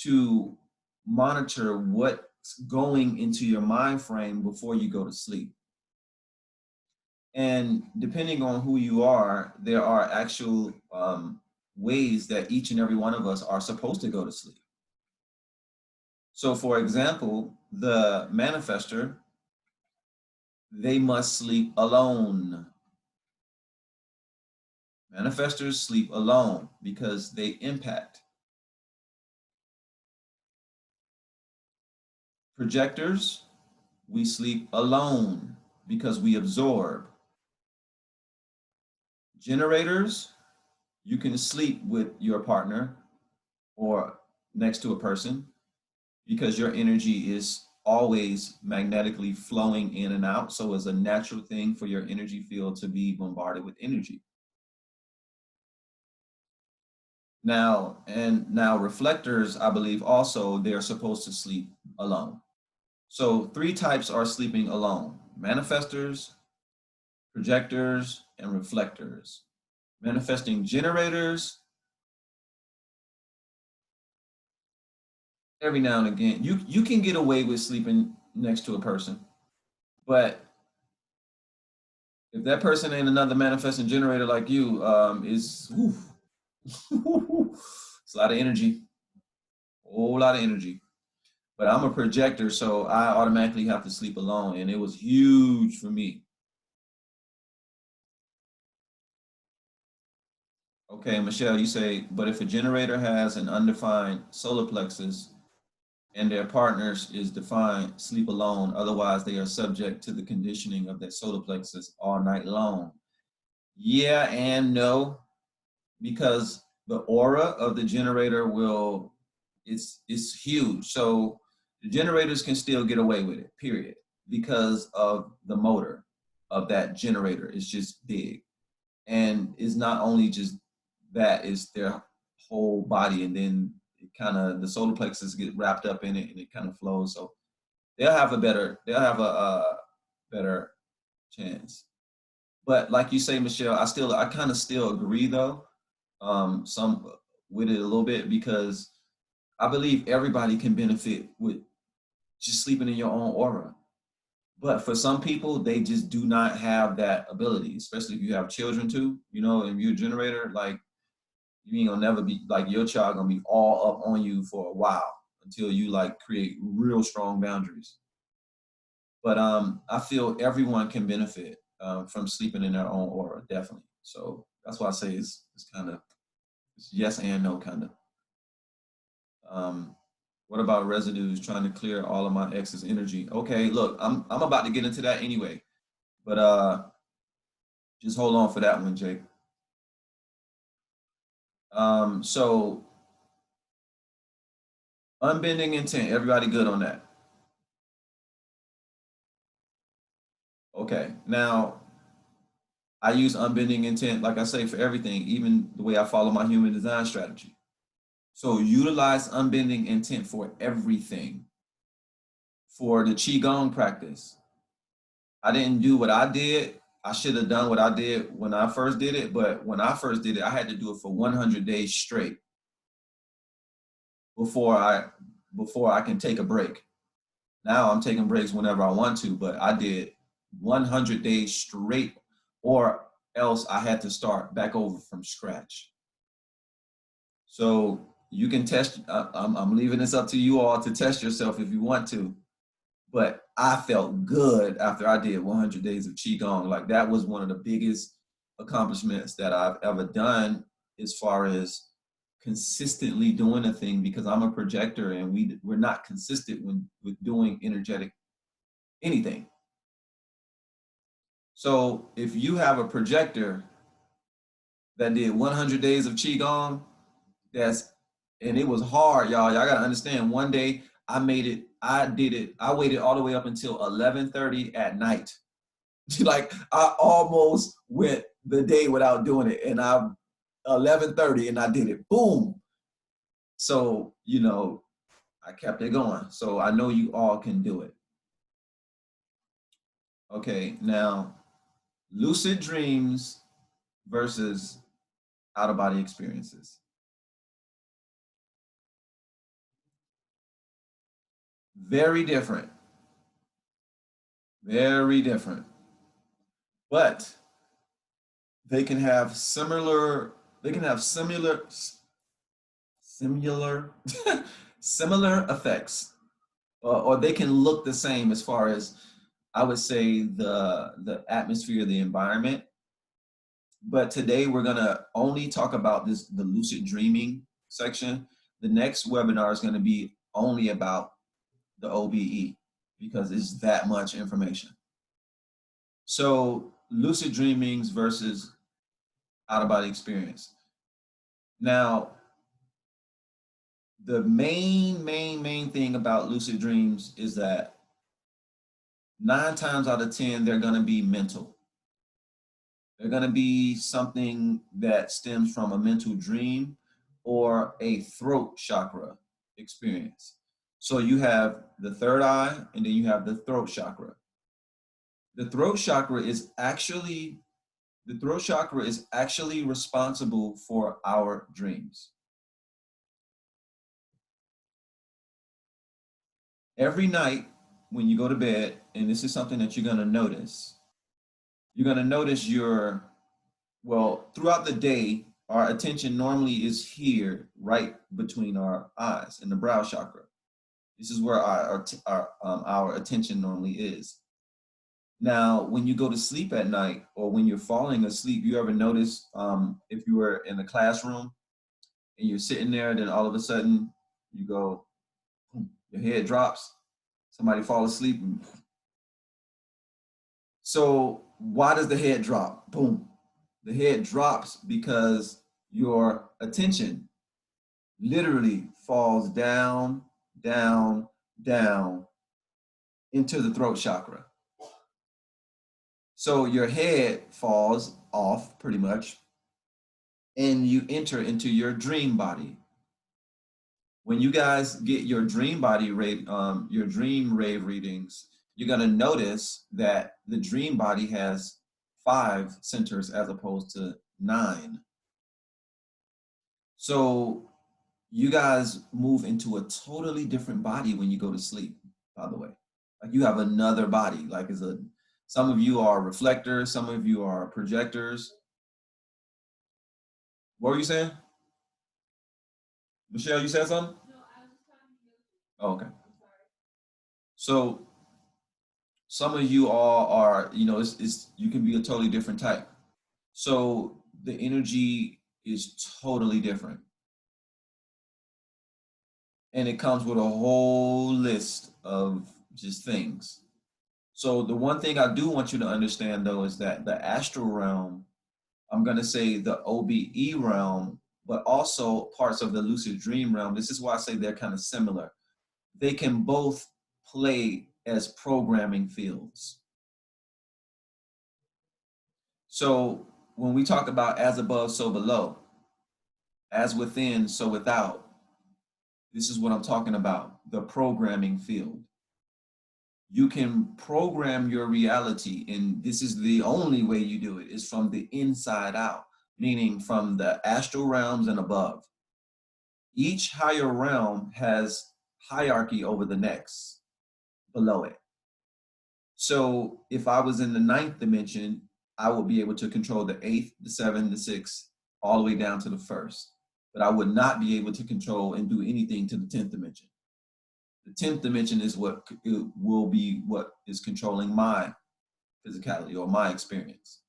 to monitor what's going into your mind frame before you go to sleep. And depending on who you are, there are actual ways that each and every one of us are supposed to go to sleep. So for example, the manifester, they must sleep alone. Manifestors sleep alone because they impact. Projectors, we sleep alone because we absorb. Generators, you can sleep with your partner or next to a person because your energy is always magnetically flowing in and out. So it's a natural thing for your energy field to be bombarded with energy. Now reflectors, I believe also they're supposed to sleep alone. So 3 types are sleeping alone: manifestors, projectors, and reflectors. Manifesting generators, every now and again, you can get away with sleeping next to a person, but if that person ain't another manifesting generator like you, it's a lot of energy, a whole lot of energy. But I'm a projector, so I automatically have to sleep alone, and it was huge for me. Okay, Michelle, you say, but if a generator has an undefined solar plexus and their partners is defined, sleep alone, otherwise they are subject to the conditioning of that solar plexus all night long. Yeah and no, because the aura of the generator will it's huge. So the generators can still get away with it, period, because of the motor of that generator is just big. And it's not only just that, it's their whole body, and then it kind of, the solar plexus get wrapped up in it and it kind of flows. So they'll have a better chance. But like you say, Michelle, I kind of still agree though, some with it a little bit, because I believe everybody can benefit with just sleeping in your own aura. But for some people, they just do not have that ability, especially if you have children too, you know, and you're a generator, like you ain't gonna never be, like your child gonna be all up on you for a while until you like create real strong boundaries. But I feel everyone can benefit from sleeping in their own aura, definitely. So that's why I say it's kind of, it's yes and no kind of. What about residues? Trying to clear all of my excess energy. Okay, look, I'm about to get into that anyway, but just hold on for that one, Jake. So unbending intent. Everybody good on that? Okay. Now I use unbending intent, like I say, for everything, even the way I follow my human design strategy. So utilize unbending intent for everything. For the Qigong practice, I didn't do what I did. I should have done what I did when I first did it, but when I first did it, I had to do it for 100 days straight before I can take a break. Now I'm taking breaks whenever I want to, but I did 100 days straight, or else I had to start back over from scratch. So you can test. I'm leaving this up to you all to test yourself if you want to. But I felt good after I did 100 days of Qigong. Like that was one of the biggest accomplishments that I've ever done as far as consistently doing a thing, because I'm a projector and we're not consistent with doing energetic anything. So if you have a projector that did 100 days of Qigong, and it was hard, y'all. Y'all gotta understand, one day I waited all the way up until 11:30 at night. Like I almost went the day without doing it, and I 11:30 and I did it. Boom. So, you know, I kept it going. So I know you all can do it. Okay, now lucid dreams versus out of body experiences. Very different. Very different. But they can have similar similar similar effects, or they can look the same as far as, I would say, the atmosphere, the environment. But today we're gonna only talk about the lucid dreaming section. The next webinar is gonna be only about the OBE, because it's that much information. So lucid dreamings versus out of body experience. Now, the main thing about lucid dreams is that 9 times out of 10, they're gonna be mental. They're gonna be something that stems from a mental dream or a throat chakra experience. So you have the third eye, and then you have the throat chakra. The throat chakra is actually responsible for our dreams. Every night when you go to bed, and this is something that you're gonna notice, throughout the day, our attention normally is here, right between our eyes in the brow chakra. This is where our attention normally is. Now, when you go to sleep at night, or when you're falling asleep, you ever notice, if you were in the classroom and you're sitting there, then all of a sudden you go, your head drops, somebody fall asleep. So why does the head drop? Boom. The head drops because your attention literally falls down, down, down into the throat chakra. So your head falls off pretty much, and you enter into your dream body. When you guys get your dream body rave, your dream rave readings, you're gonna notice that the dream body has 5 centers as opposed to 9. So you guys move into a totally different body when you go to sleep, by the way. Like you have another body, like some of you are reflectors, some of you are projectors. What were you saying? Michelle, you said something? Oh, okay. So some of you all are, it's you can be a totally different type. So the energy is totally different. And it comes with a whole list of just things. So the one thing I do want you to understand though is that the astral realm, I'm going to say the OBE realm, but also parts of the lucid dream realm. This is why I say they're kind of similar. They can both play as programming fields. So when we talk about as above, so below, as within, so without, this is what I'm talking about, the programming field. You can program your reality, and this is the only way you do it, is from the inside out, meaning from the astral realms and above. Each higher realm has hierarchy over the next below it. So if I was in the 9th dimension, I would be able to control the 8th, the 7th, the 6th, all the way down to the 1st. But I would not be able to control and do anything to the 10th dimension. The 10th dimension is what will be what is controlling my physicality or my experience.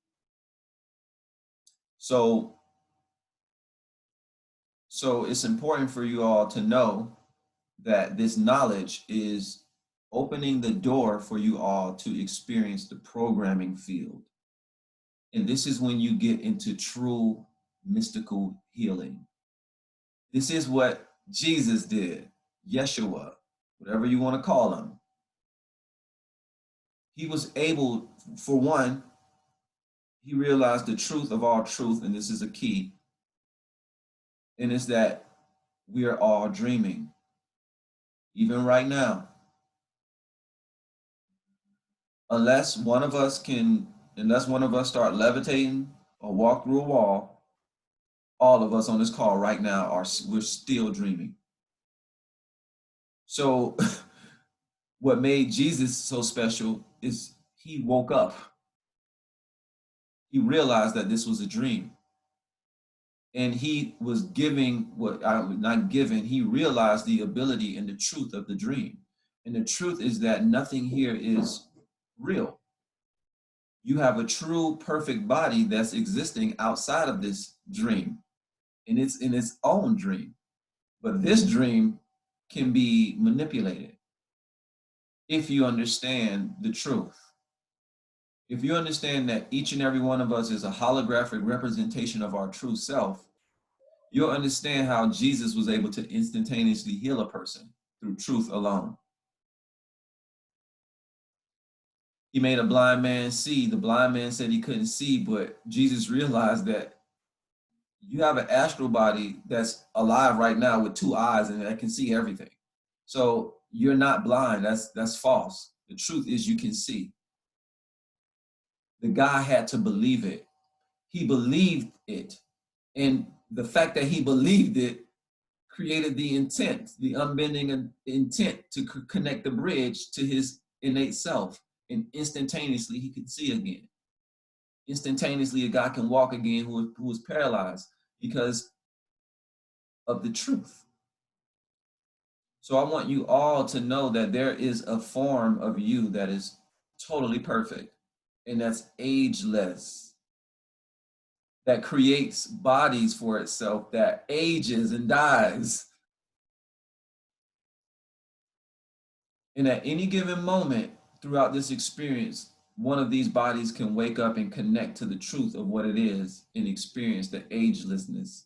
So it's important for you all to know that this knowledge is opening the door for you all to experience the programming field. And this is when you get into true mystical healing. This is what Jesus did, Yeshua, whatever you want to call him. He was able, for one, he realized the truth of all truth, and this is a key, and it's that we are all dreaming, even right now. Unless one of us start levitating or walk through a wall, all of us on this call right now we're still dreaming. So what made Jesus so special is he woke up. He realized that this was a dream. And he was giving he realized the ability and the truth of the dream. And the truth is that nothing here is real. You have a true perfect body that's existing outside of this dream, and it's in its own dream. But this dream can be manipulated if you understand the truth. If you understand that each and every one of us is a holographic representation of our true self, you'll understand how Jesus was able to instantaneously heal a person through truth alone. He made a blind man see. The blind man said he couldn't see, but Jesus realized that you have an astral body that's alive right now with 2 eyes and that can see everything. So you're not blind. That's false. The truth is you can see. The guy had to believe it. He believed it. And the fact that he believed it created the intent, the unbending intent to connect the bridge to his innate self. And instantaneously, he could see again. Instantaneously, a guy can walk again who was paralyzed because of the truth. So I want you all to know that there is a form of you that is totally perfect and that's ageless, that creates bodies for itself, that ages and dies. And at any given moment throughout this experience, one of these bodies can wake up and connect to the truth of what it is and experience the agelessness.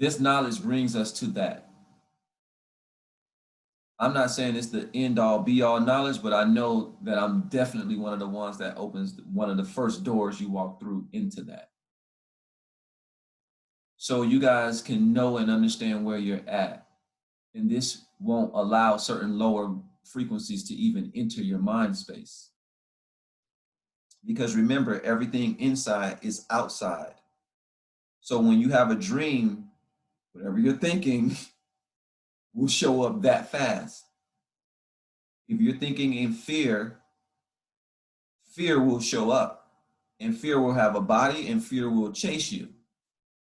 This knowledge brings us to that. I'm not saying it's the end all be all knowledge, but I know that I'm definitely one of the ones that opens one of the first doors you walk through into that. So you guys can know and understand where you're at. And this won't allow certain lower frequencies to even enter your mind space. Because remember, everything inside is outside. So when you have a dream, whatever you're thinking will show up that fast. If you're thinking in fear, fear will show up, and fear will have a body, and fear will chase you.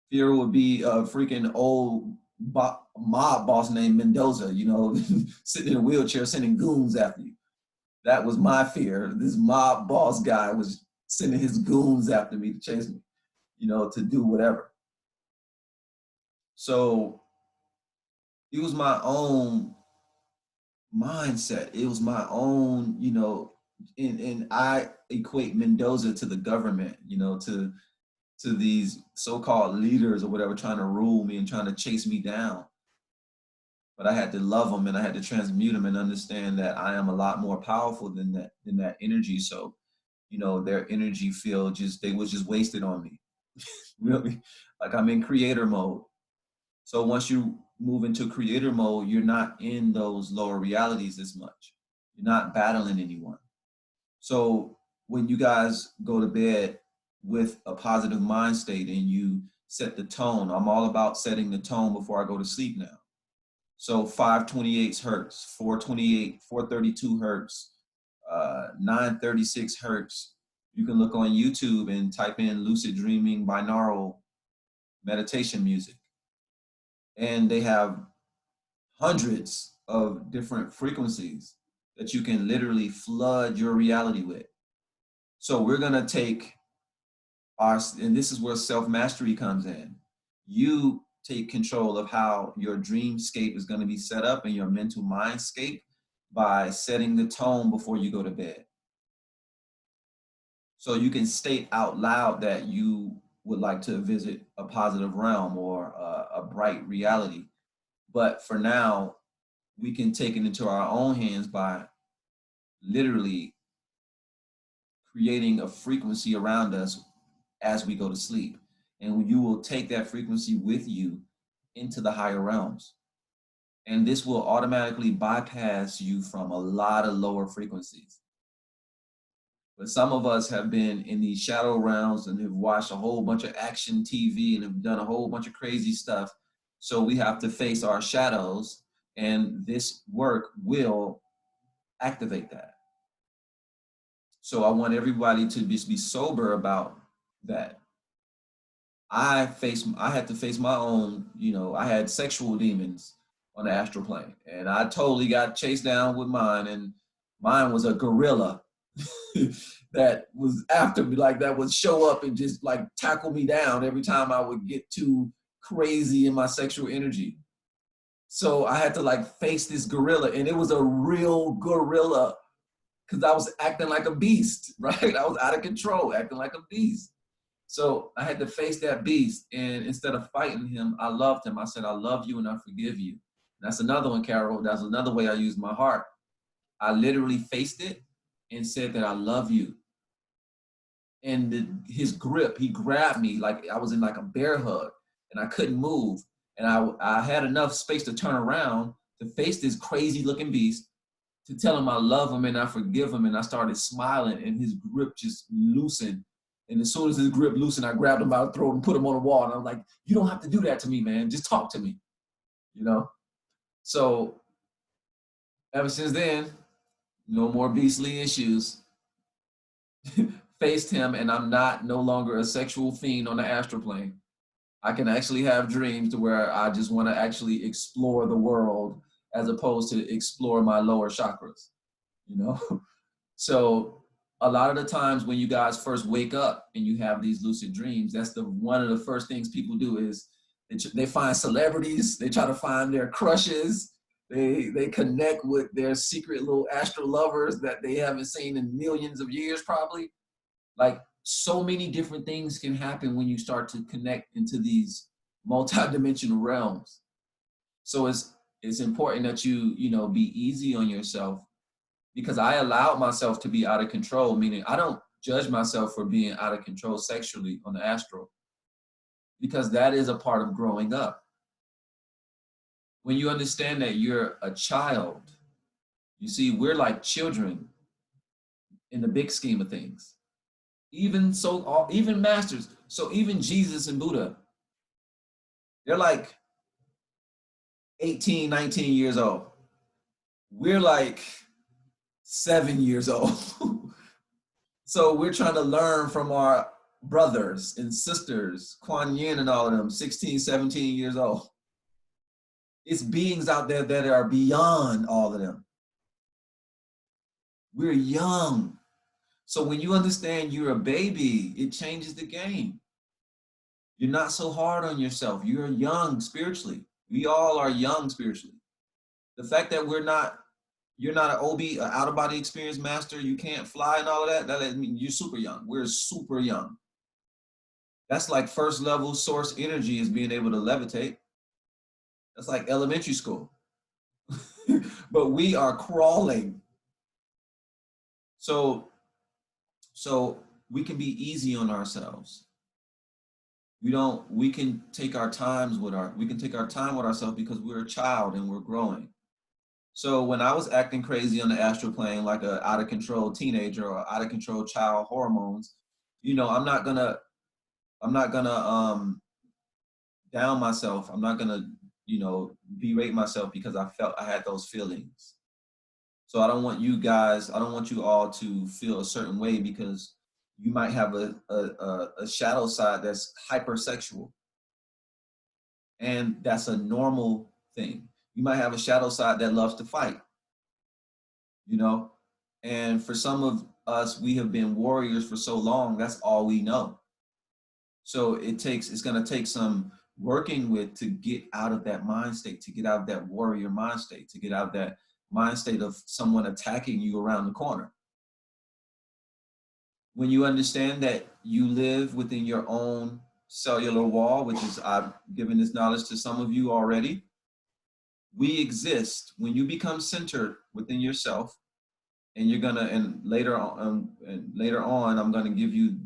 Fear will be a freaking old mob boss named Mendoza, you know, sitting in a wheelchair sending goons after you. That was my fear. This mob boss guy was sending his goons after me to chase me, you know, to do whatever. So it was my own mindset. It was my own, you know, and I equate Mendoza to the government, you know, to these so-called leaders or whatever trying to rule me and trying to chase me down. But I had to love them and I had to transmute them and understand that I am a lot more powerful than that energy. So, you know, their energy field they was just wasted on me. Really, like I'm in creator mode. So once you move into creator mode, you're not in those lower realities as much. You're not battling anyone. So when you guys go to bed with a positive mind state and you set the tone, I'm all about setting the tone before I go to sleep now. So 528 hertz, 428, 432 hertz, 936 hertz. You can look on YouTube and type in lucid dreaming binaural meditation music. And they have hundreds of different frequencies that you can literally flood your reality with. So we're going to take and this is where self-mastery comes in. You take control of how your dreamscape is going to be set up and your mental mindscape by setting the tone before you go to bed. So you can state out loud that you would like to visit a positive realm or a bright reality. But for now, we can take it into our own hands by literally creating a frequency around us as we go to sleep. And you will take that frequency with you into the higher realms. And this will automatically bypass you from a lot of lower frequencies. But some of us have been in these shadow realms and have watched a whole bunch of action TV and have done a whole bunch of crazy stuff. So we have to face our shadows, and this work will activate that. So I want everybody to just be sober about that. I had to face my own, you know, I had sexual demons on the astral plane, and I totally got chased down with mine, and mine was a gorilla that was after me, like that would show up and just like tackle me down every time I would get too crazy in my sexual energy. So I had to like face this gorilla, and it was a real gorilla because I was acting like a beast, right? I was out of control, acting like a beast. So I had to face that beast, and instead of fighting him, I loved him. I said, I love you and I forgive you. And that's another one, Carol. That's another way I use my heart. I literally faced it and said that I love you. And his grip, he grabbed me like I was in like a bear hug, and I couldn't move. And I had enough space to turn around to face this crazy looking beast, to tell him I love him and I forgive him. And I started smiling, and his grip just loosened. And as soon as his grip loosened, I grabbed him by the throat and put him on the wall. And I was like, you don't have to do that to me, man. Just talk to me, you know? So ever since then, no more beastly issues. Faced him, and I'm no longer a sexual fiend on the astral plane. I can actually have dreams to where I just want to actually explore the world as opposed to explore my lower chakras, you know? So a lot of the times when you guys first wake up and you have these lucid dreams, that's one of the first things people do is they find celebrities, they try to find their crushes, they connect with their secret little astral lovers that they haven't seen in millions of years probably. Like so many different things can happen when you start to connect into these multidimensional realms. So it's important that you, be easy on yourself, because I allowed myself to be out of control, meaning I don't judge myself for being out of control sexually on the astral, because that is a part of growing up. When you understand that you're a child, you see, we're like children in the big scheme of things. Even so, even masters. So even Jesus and Buddha, they're like 18, 19 years old. We're like 7 years old. So we're trying to learn from our brothers and sisters, Kuan Yin and all of them, 16, 17 years old. It's beings out there that are beyond all of them. We're young. So when you understand you're a baby, it changes the game. You're not so hard on yourself. You're young spiritually. We all are young spiritually. The fact that you're not an OB, an out of body experience master, you can't fly and all of that means you're super young. We're super young. That's like first level source energy is being able to levitate. That's like elementary school. But we are crawling. So we can be easy on ourselves. We can take our time with ourselves, because we're a child and we're growing. So when I was acting crazy on the astral plane, like a out of control teenager or out of control child, hormones, I'm not gonna down myself. I'm not gonna, berate myself because I felt I had those feelings. So I don't want you all to feel a certain way, because you might have a shadow side that's hypersexual. And that's a normal thing. You might have a shadow side that loves to fight, and for some of us, we have been warriors for so long, that's all we know. So it's going to take some working with to get out of that mind state, to get out of that warrior mind state, to get out of that mind state of someone attacking you around the corner. When you understand that you live within your own cellular wall, which is, I've given this knowledge to some of you already, we exist. When you become centered within yourself, and later on, I'm gonna give you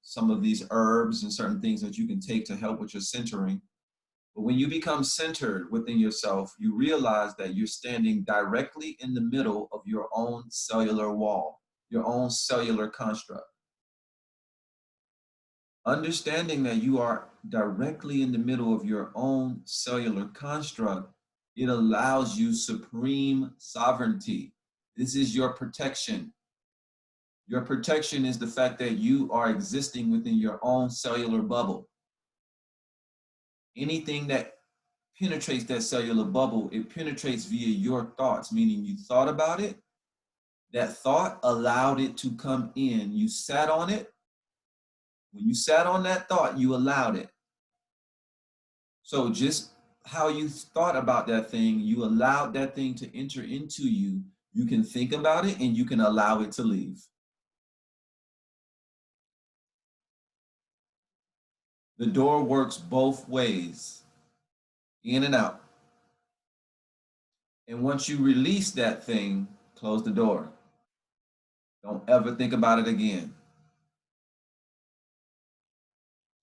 some of these herbs and certain things that you can take to help with your centering. But when you become centered within yourself, you realize that you're standing directly in the middle of your own cellular wall, your own cellular construct. Understanding that you are directly in the middle of your own cellular construct, it allows you supreme sovereignty. This is your protection. Your protection is the fact that you are existing within your own cellular bubble. Anything that penetrates that cellular bubble, it penetrates via your thoughts, meaning you thought about it, that thought allowed it to come in. You sat on it. When you sat on that thought, you allowed it. So just how you thought about that thing, you allowed that thing to enter into you. You can think about it and you can allow it to leave. The door works both ways, in and out. And once you release that thing, close the door. Don't ever think about it again.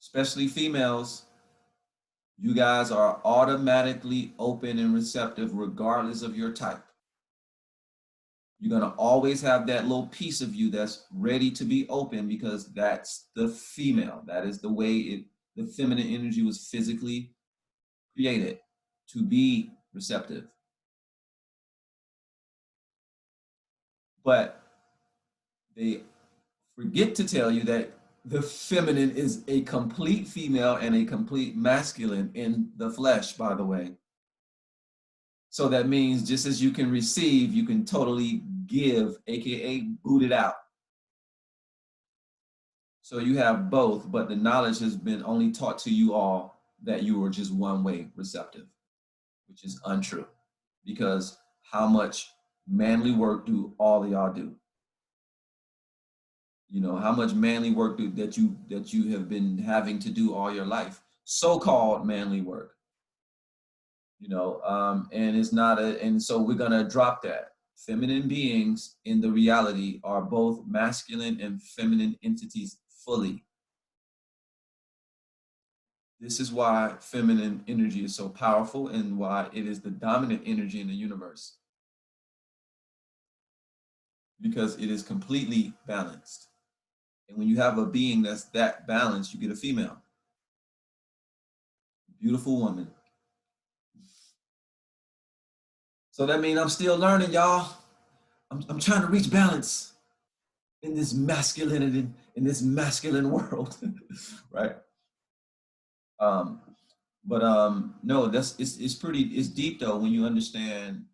Especially females, you guys are automatically open and receptive regardless of your type. You're gonna always have that little piece of you that's ready to be open, because that's the female. That is the way the feminine energy was physically created, to be receptive. But they forget to tell you that the feminine is a complete female and a complete masculine in the flesh, by the way. So that means just as you can receive, you can totally give, AKA boot it out. So you have both, but the knowledge has been only taught to you all that you were just one way receptive, which is untrue. Because how much manly work do all of y'all do? How much manly work that you have been having to do all your life. so-called manly work, and it's not and so we're gonna drop that. Feminine beings in the reality are both masculine and feminine entities fully. This is why feminine energy is so powerful and why it is the dominant energy in the universe. Because it is completely balanced. And when you have a being that's that balanced, you get a female. Beautiful woman. So that means I'm still learning, y'all. I'm trying to reach balance in this masculinity, in this masculine world, right? No, it's pretty, it's deep though when you understand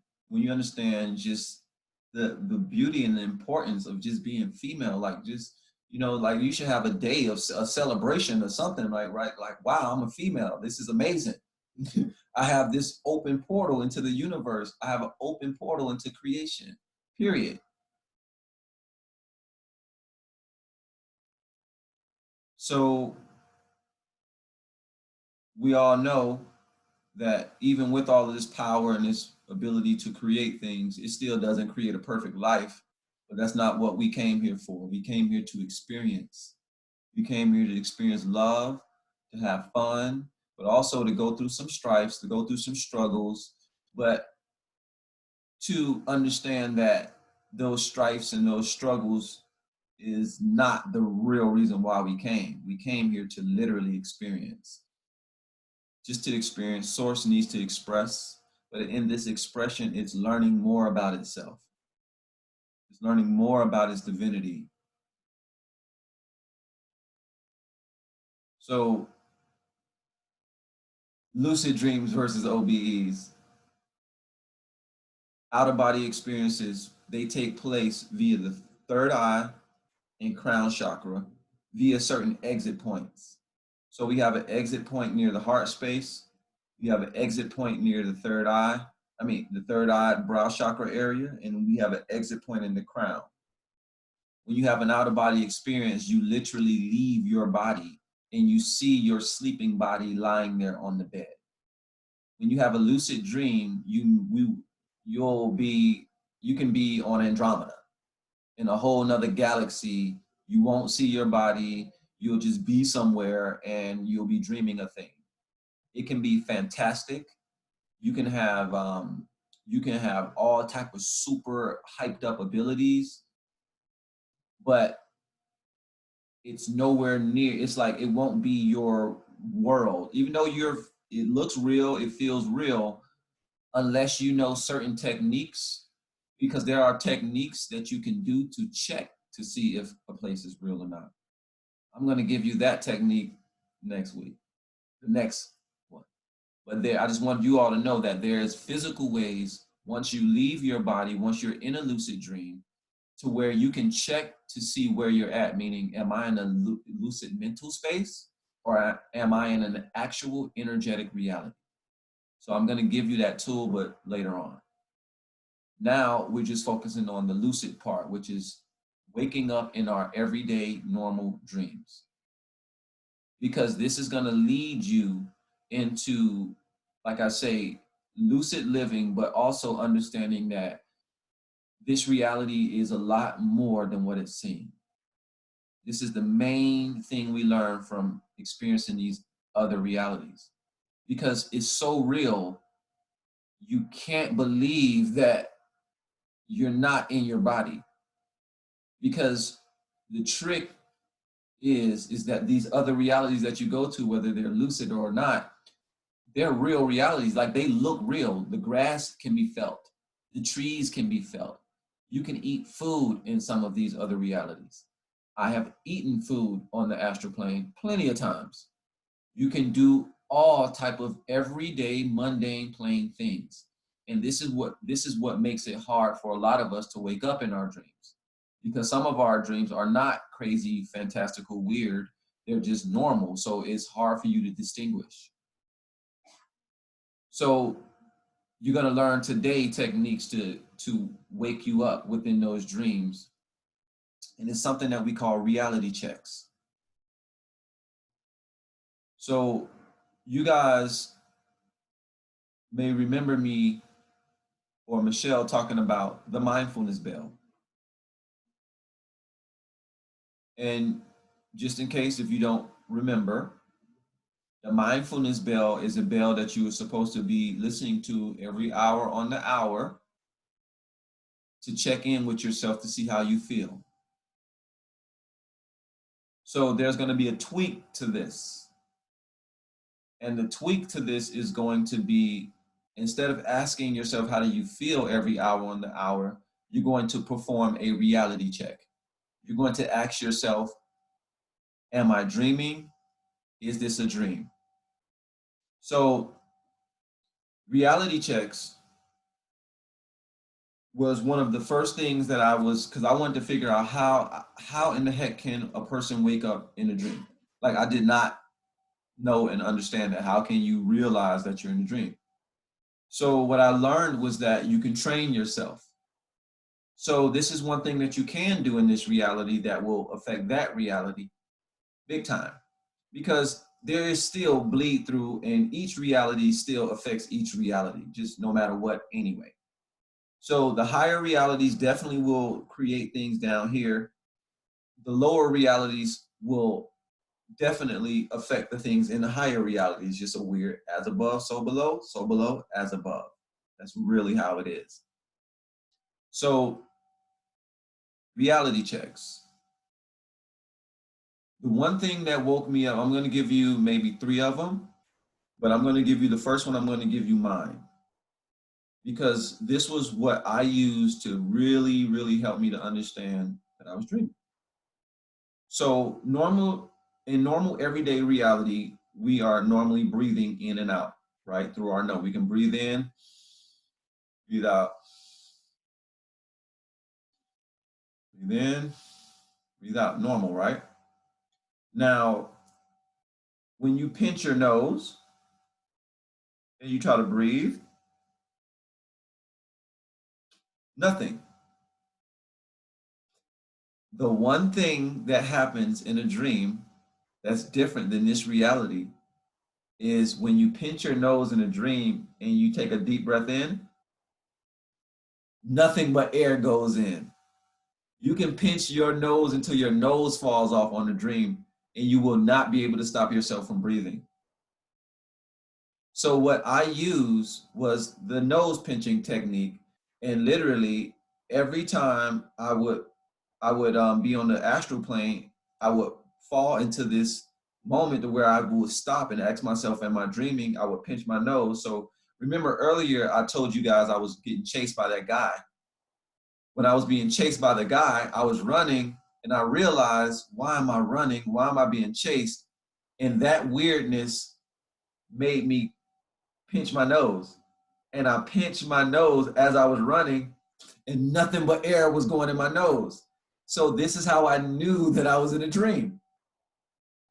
just the beauty and the importance of just being female. Like just, like you should have a day of a celebration or something, like, right? Like, wow, I'm a female. This is amazing. I have this open portal into the universe. I have an open portal into creation, period. So we all know that even with all of this power and this ability to create things, it still doesn't create a perfect life. But that's not what we came here for. We came here to experience. We came here to experience love, to have fun, but also to go through some strifes, to go through some struggles, but to understand that those strifes and those struggles is not the real reason why we came. We came here to literally experience. Just to experience. Source needs to express, but in this expression, it's learning more about itself. It's learning more about its divinity. So, lucid dreams versus OBEs. Out-of-body experiences, they take place via the third eye and crown chakra via certain exit points. So we have an exit point near the heart space. We have an exit point near the third eye. The third eye brow chakra area, and we have an exit point in the crown. When you have an out-of-body experience, you literally leave your body and you see your sleeping body lying there on the bed. When you have a lucid dream, you can be on Andromeda in a whole nother galaxy. You won't see your body. You'll just be somewhere and you'll be dreaming a thing. It can be fantastic. You can have all type of super hyped up abilities, but it's nowhere near. It's like it won't be your world, even though it looks real, it feels real, unless you know certain techniques, because there are techniques that you can do to check to see if a place is real or not. I'm going to give you that technique next week, the next one. But I just want you all to know that there's physical ways once you leave your body, once you're in a lucid dream, to where you can check to see where you're at, meaning, am I in a lucid mental space or am I in an actual energetic reality? So I'm going to give you that tool, but later on. Now we're just focusing on the lucid part, which is waking up in our everyday normal dreams. Because this is going to lead you into, like I say, lucid living, but also understanding that this reality is a lot more than what it seems. This is the main thing we learn from experiencing these other realities. Because it's so real, you can't believe that you're not in your body. Because the trick is that these other realities that you go to, whether they're lucid or not, they're real realities. Like, they look real. The grass can be felt. The trees can be felt. You can eat food in some of these other realities. I have eaten food on the astral plane plenty of times. You can do all type of everyday mundane plain things. And this is what makes it hard for a lot of us to wake up in our dreams. Because some of our dreams are not crazy, fantastical, weird. They're just normal. So it's hard for you to distinguish. So you're going to learn today techniques to wake you up within those dreams. And it's something that we call reality checks. So you guys may remember me or Michelle talking about the mindfulness bell. And just in case if you don't remember, the mindfulness bell is a bell that you are supposed to be listening to every hour on the hour to check in with yourself to see how you feel. So there's going to be a tweak to this. And the tweak to this is going to be, instead of asking yourself, how do you feel every hour on the hour, you're going to perform a reality check. You're going to ask yourself, am I dreaming? Is this a dream? So reality checks was one of the first things that I was, because I wanted to figure out how in the heck can a person wake up in a dream? Like I did not know and understand that. How can you realize that you're in a dream? So what I learned was that you can train yourself. So this is one thing that you can do in this reality that will affect that reality big time, because there is still bleed through and each reality still affects each reality, just no matter what anyway. So the higher realities definitely will create things down here. The lower realities will definitely affect the things in the higher realities. Just a weird as above, so below, as above. That's really how it is. So reality checks. The one thing that woke me up, I'm going to give you maybe 3 of them, but I'm going to give you the first one, I'm going to give you mine. Because this was what I used to really, really help me to understand that I was dreaming. So in normal everyday reality, we are normally breathing in and out, right? Through our nose. We can breathe in, breathe out. Breathe in, breathe out. Normal, right? Now, when you pinch your nose and you try to breathe, nothing. The one thing that happens in a dream that's different than this reality is when you pinch your nose in a dream and you take a deep breath in, nothing but air goes in. You can pinch your nose until your nose falls off on a dream and you will not be able to stop yourself from breathing. So what I used was the nose pinching technique, and literally every time I would be on the astral plane, I would fall into this moment to where I would stop and ask myself, am I dreaming? I would pinch my nose. So remember earlier I told you guys I was getting chased by that guy. When I was being chased by the guy, I was running and I realized, why am I running? Why am I being chased? And that weirdness made me pinch my nose. And I pinched my nose as I was running and nothing but air was going in my nose. So this is how I knew that I was in a dream,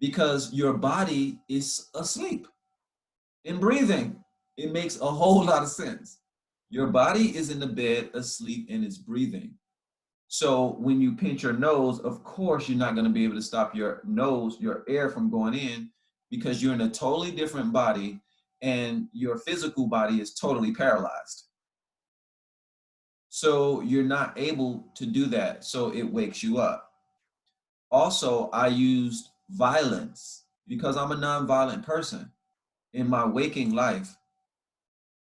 because your body is asleep and breathing. It makes a whole lot of sense. Your body is in the bed asleep and it's breathing. So when you pinch your nose, of course, you're not going to be able to stop your nose, your air from going in, because you're in a totally different body and your physical body is totally paralyzed. So you're not able to do that. So it wakes you up. Also, I used violence because I'm a nonviolent person. In my waking life,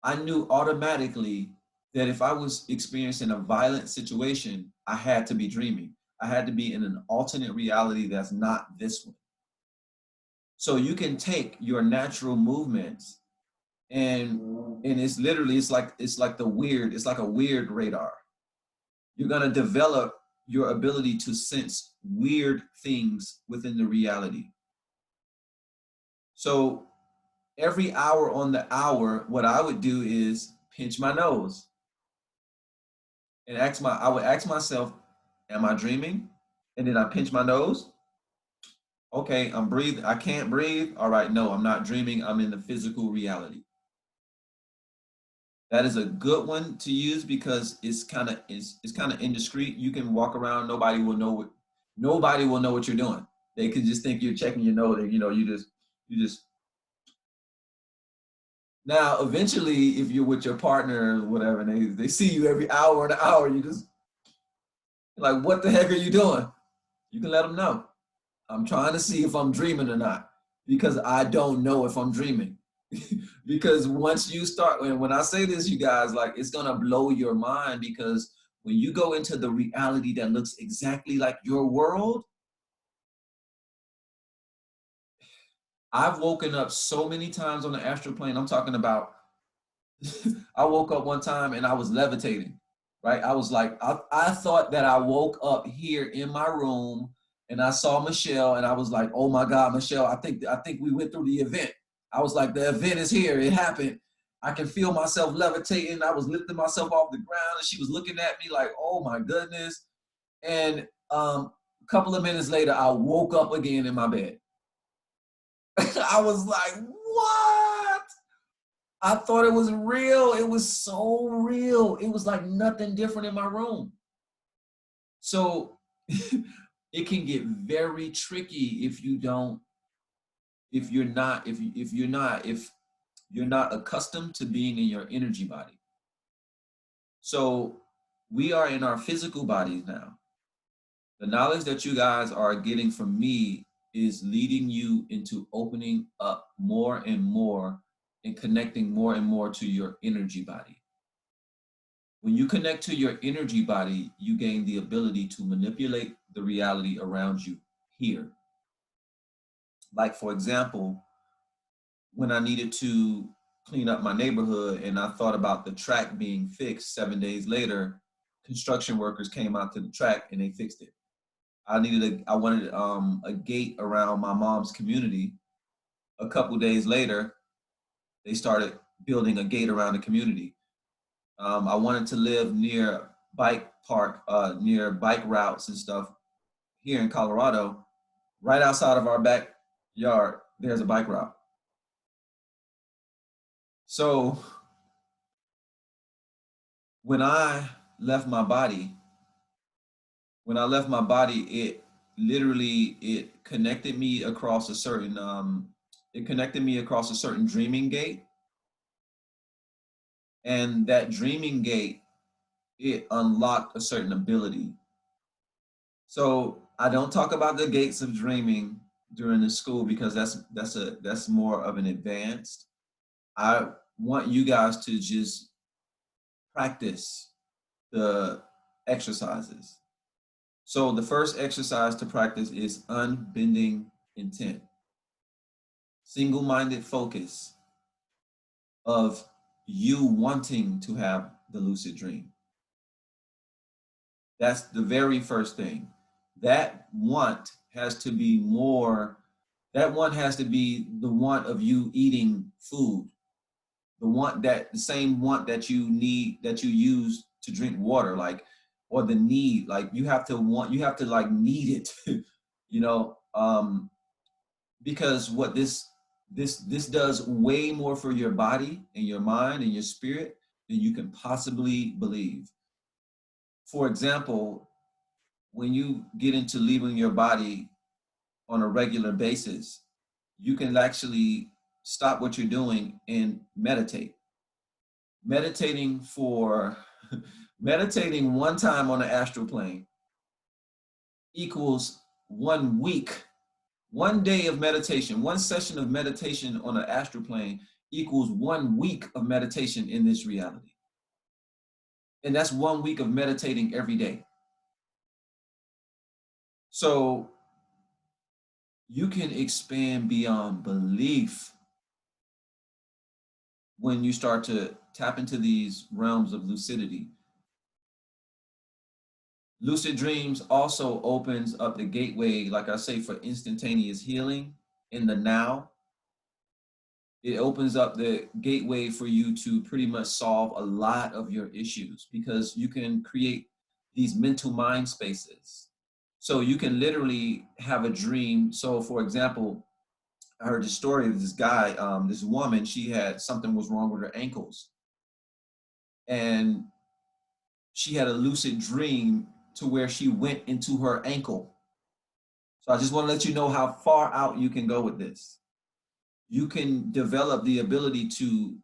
I knew automatically that if I was experiencing a violent situation, I had to be dreaming. I had to be in an alternate reality that's not this one. So you can take your natural movements and it's literally it's like it's like a weird radar. You're going to develop your ability to sense weird things within the reality. So every hour on the hour, what I would do is pinch my nose and I would ask myself, am I dreaming? And then I pinch my nose. Okay, I'm breathing. I can't breathe. All right, no, I'm not dreaming. I'm in the physical reality. That is a good one to use because it's kind of indiscreet. You can walk around, nobody will know what you're doing. They could just think you're checking your nose, and you just Now, eventually, if you're with your partner or whatever, and they see you every hour and an hour, you just like, what the heck are you doing? You can let them know. I'm trying to see if I'm dreaming or not, because I don't know if I'm dreaming. Because once you start, when I say this, you guys, like, it's gonna blow your mind, because when you go into the reality that looks exactly like your world, I've woken up so many times on the astral plane. I'm talking about, I woke up one time and I was levitating, right? I was like, I thought that I woke up here in my room and I saw Michelle and I was like, oh my God, Michelle, I think we went through the event. I was like, the event is here. It happened. I can feel myself levitating. I was lifting myself off the ground and she was looking at me like, oh my goodness. And a couple of minutes later, I woke up again in my bed. I was like, what? I thought it was real. It was so real. It was like nothing different in my room. So it can get very tricky if you don't, if you're not accustomed to being in your energy body. So we are in our physical bodies now. The knowledge that you guys are getting from me is leading you into opening up more and more and connecting more and more to your energy body. When you connect to your energy body, you gain the ability to manipulate the reality around you here. Like, for example, when I needed to clean up my neighborhood and I thought about the track being fixed, 7 days later, construction workers came out to the track and they fixed it. I wanted a gate around my mom's community. A couple days later, they started building a gate around the community. I wanted to live near near bike routes and stuff here in Colorado. Right outside of our backyard, there's a bike route. So when I left my body, it literally it connected me across a certain dreaming gate, and that dreaming gate, it unlocked a certain ability. So I don't talk about the gates of dreaming during the school because that's more of an advanced. I want you guys to just practice the exercises. So the first exercise to practice is unbending intent, single-minded focus of you wanting to have the lucid dream. That's the very first thing. That want has to be more, that want has to be the want of you eating food, the same want that you need, that you use to drink water, like, or the need, like you have to like need it, you know, because what this does way more for your body and your mind and your spirit than you can possibly believe. For example, when you get into leaving your body on a regular basis, you can actually stop what you're doing and meditate. Meditating for meditating one time on the astral plane equals 1 week. One day of meditation, one session of meditation on the astral plane equals 1 week of meditation in this reality. And that's 1 week of meditating every day. So you can expand beyond belief when you start to tap into these realms of lucidity. Lucid dreams also opens up the gateway, like I say, for instantaneous healing in the now. It opens up the gateway for you to pretty much solve a lot of your issues because you can create these mental mind spaces. So you can literally have a dream. So for example, I heard the story of this guy, this woman, something was wrong with her ankles. And she had a lucid dream to where she went into her ankle. So I just want to let you know how far out you can go with this. You can develop the ability to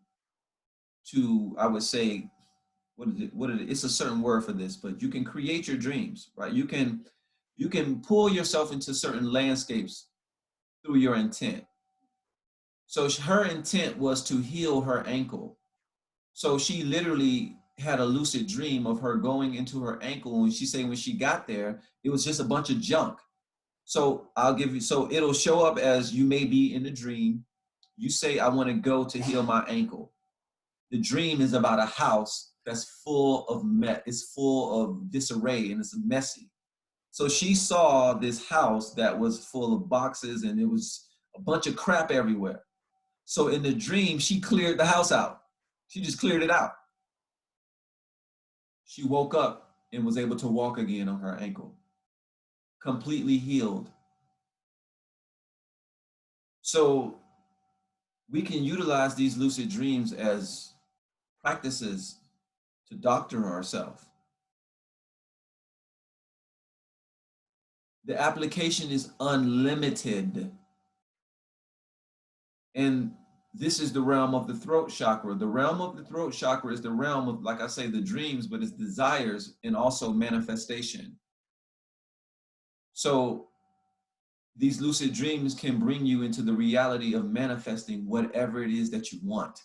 to, I would say, it's a certain word for this, but you can create your dreams, right? You can pull yourself into certain landscapes through your intent. So her intent was to heal her ankle. So she literally had a lucid dream of her going into her ankle, and she said when she got there, it was just a bunch of junk. So so it'll show up as you may be in a dream. You say, I want to go to heal my ankle. The dream is about a house that's full of it's full of disarray and it's messy. So she saw this house that was full of boxes and it was a bunch of crap everywhere. So in the dream, she cleared the house out. She just cleared it out. She woke up and was able to walk again on her ankle, completely healed. So we can utilize these lucid dreams as practices to doctor ourselves. The application is unlimited. And this is the realm of the throat chakra. The realm of the throat chakra is the realm of, like I say, the dreams, but it's desires and also manifestation. So these lucid dreams can bring you into the reality of manifesting whatever it is that you want.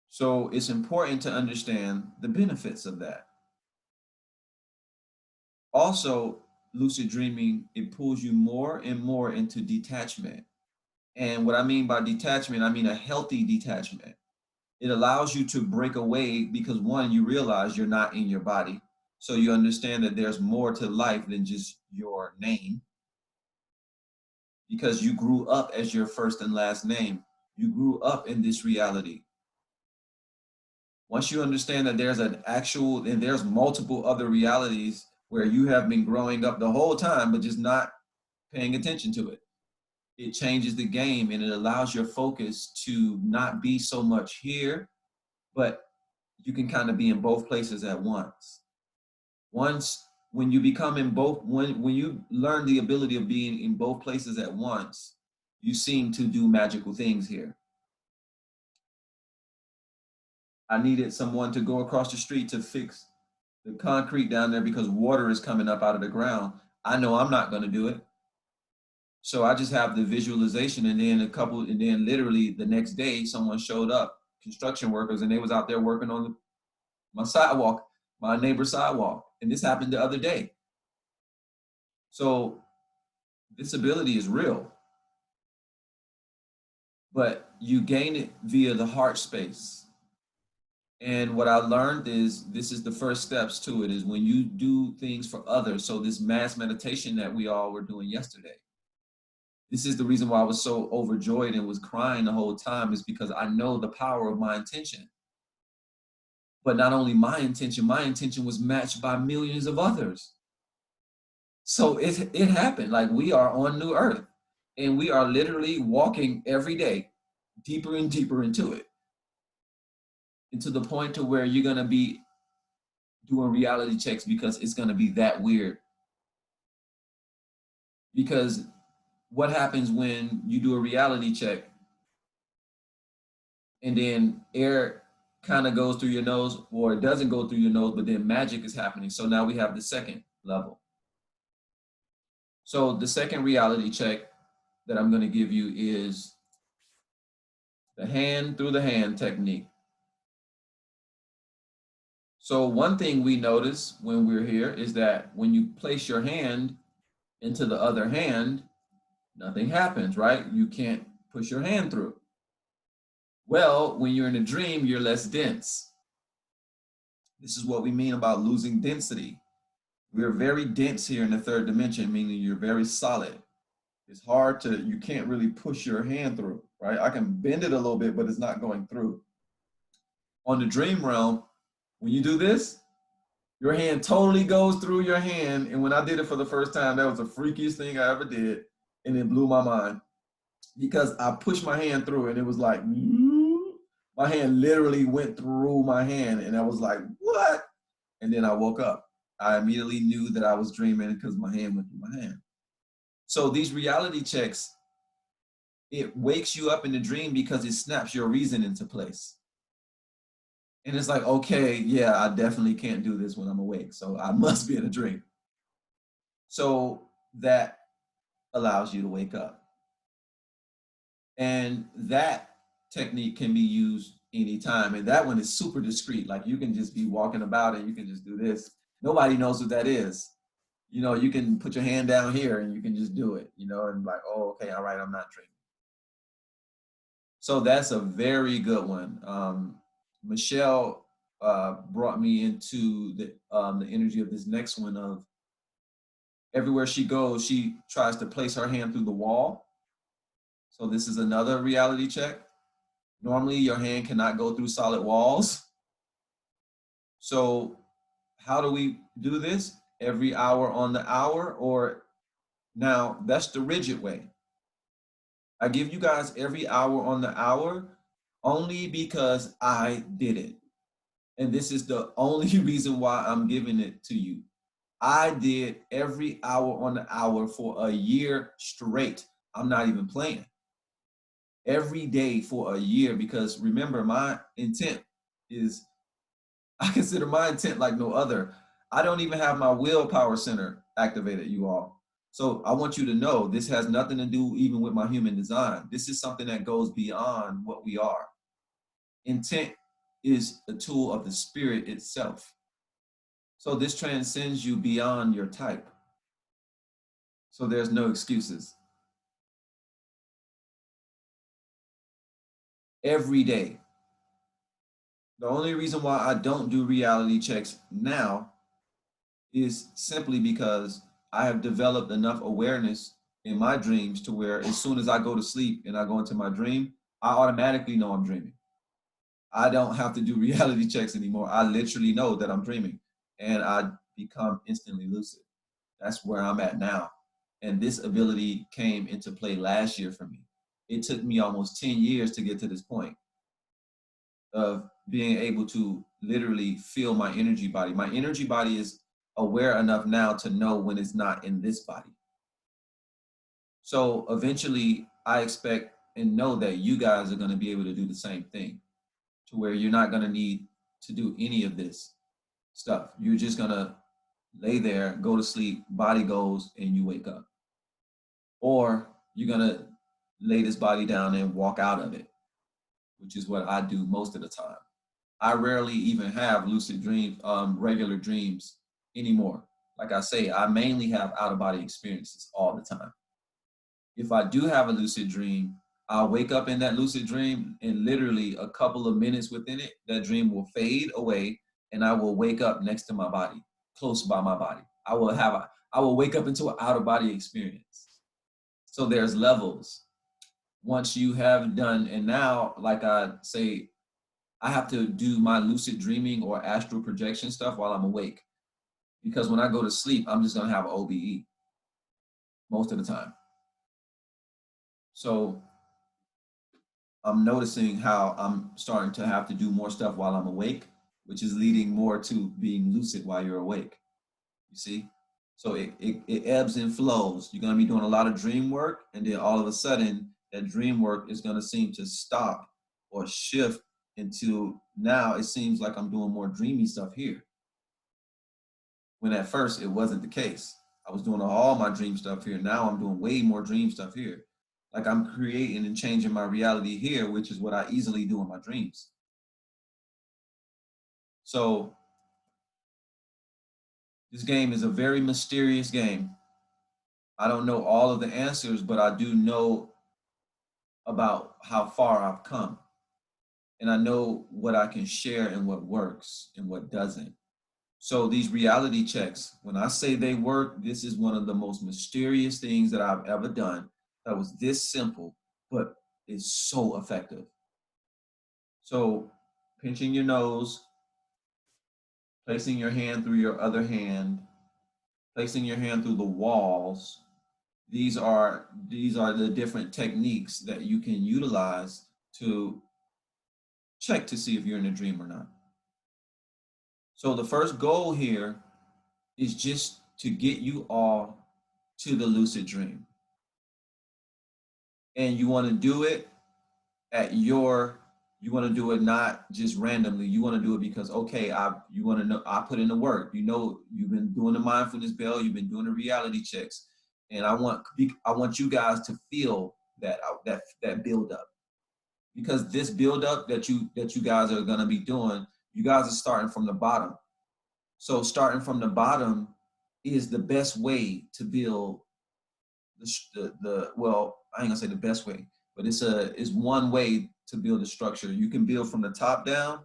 So it's important to understand the benefits of that. Also, lucid dreaming, it pulls you more and more into detachment. And what I mean by detachment, I mean a healthy detachment. It allows you to break away because one, you realize you're not in your body. So you understand that there's more to life than just your name, because you grew up as your first and last name. You grew up in this reality. Once you understand that there's multiple other realities where you have been growing up the whole time, but just not paying attention to it, it changes the game and it allows your focus to not be so much here, but you can kind of be in both places at once. When you become in both, when you learn the ability of being in both places at once, you seem to do magical things here. I needed someone to go across the street to fix the concrete down there because water is coming up out of the ground. I know I'm not going to do it. So I just have the visualization, and then literally the next day someone showed up, construction workers, and they was out there working on my sidewalk, my neighbor's sidewalk. And this happened the other day. So this ability is real, but you gain it via the heart space. And what I learned is this is the first steps to it, is when you do things for others. So this mass meditation that we all were doing yesterday, this is the reason why I was so overjoyed and was crying the whole time, is because I know the power of my intention. But not only my intention was matched by millions of others. So it happened. Like, we are on new earth and we are literally walking every day deeper and deeper into it. And to the point to where you're going to be doing reality checks because it's going to be that weird. Because what happens when you do a reality check and then air kind of goes through your nose, or it doesn't go through your nose, but then magic is happening. So now we have the second level. So the second reality check that I'm going to give you is the hand through the hand technique. So one thing we notice when we're here is that when you place your hand into the other hand, nothing happens, right? You can't push your hand through. Well, when you're in a dream, you're less dense. This is what we mean about losing density. We're very dense here in the third dimension, meaning you're very solid. It's hard you can't really push your hand through, right? I can bend it a little bit, but it's not going through. On the dream realm, when you do this, your hand totally goes through your hand. And when I did it for the first time, that was the freakiest thing I ever did. And it blew my mind because I pushed my hand through and it was like, my hand literally went through my hand. And I was like, what? And then I woke up. I immediately knew that I was dreaming because my hand went through my hand. So these reality checks, it wakes you up in the dream because it snaps your reason into place. And it's like, okay, yeah, I definitely can't do this when I'm awake. So I must be in a dream. So that allows you to wake up. And that technique can be used anytime. And that one is super discreet. Like you can just be walking about and you can just do this. Nobody knows what that is. You know, you can put your hand down here and you can just do it, you know, and like, oh, okay, all right, I'm not dreaming. So that's a very good one. Michelle brought me into the energy of this next one of everywhere she goes, she tries to place her hand through the wall. So this is another reality check. Normally your hand cannot go through solid walls. So how do we do this? Every hour on the hour, or now that's the rigid way. I give you guys every hour on the hour only because I did it. And this is the only reason why I'm giving it to you. I did every hour on the hour for a year straight. I'm not even playing. Every day for a year, because remember, my intent is, I consider my intent like no other. I don't even have my willpower center activated, you all. So I want you to know this has nothing to do even with my human design. This is something that goes beyond what we are. Intent is a tool of the spirit itself. So this transcends you beyond your type. So there's no excuses. Every day. The only reason why I don't do reality checks now is simply because I have developed enough awareness in my dreams to where as soon as I go to sleep and I go into my dream, I automatically know I'm dreaming. I don't have to do reality checks anymore. I literally know that I'm dreaming and I become instantly lucid. That's where I'm at now. And this ability came into play last year for me. It took me almost 10 years to get to this point of being able to literally feel my energy body. My energy body is aware enough now to know when it's not in this body. So eventually, I expect and know that you guys are going to be able to do the same thing to where you're not going to need to do any of this stuff. You're just going to lay there, go to sleep, body goes, and you wake up. Or you're going to lay this body down and walk out of it, which is what I do most of the time. I rarely even have lucid dreams, regular dreams anymore. Like I say, I mainly have out of body experiences all the time. If I do have a lucid dream, I'll wake up in that lucid dream and literally a couple of minutes within it, that dream will fade away and I will wake up next to my body, close by my body. I will wake up into an out of body experience. So there's levels. Once you have done, and now, like I say, I have to do my lucid dreaming or astral projection stuff while I'm awake. Because when I go to sleep, I'm just gonna have an OBE most of the time. So I'm noticing how I'm starting to have to do more stuff while I'm awake, which is leading more to being lucid while you're awake. You see? So it ebbs and flows. You're gonna be doing a lot of dream work, and then all of a sudden, that dream work is gonna seem to stop or shift into now it seems like I'm doing more dreamy stuff here. When at first it wasn't the case. I was doing all my dream stuff here. Now I'm doing way more dream stuff here. Like I'm creating and changing my reality here, which is what I easily do in my dreams. So this game is a very mysterious game. I don't know all of the answers, but I do know about how far I've come. And I know what I can share and what works and what doesn't. So these reality checks, when I say they work, this is one of the most mysterious things that I've ever done that was this simple, but is so effective. So pinching your nose, placing your hand through your other hand, placing your hand through the walls. These are the different techniques that you can utilize to check to see if you're in a dream or not. So the first goal here is just to get you all to the lucid dream. and you want to do it at your, you want to do it not just randomly. You want to do it because, okay, you want to know, I put in the work. You know, you've been doing the mindfulness bell, you've been doing the reality checks, and I want you guys to feel that build up, because this build up that you guys are going to be doing, you guys are starting from the bottom. So starting from the bottom is the best way to build the well, I ain't gonna say the best way, but it's one way to build a structure. You can build from the top down,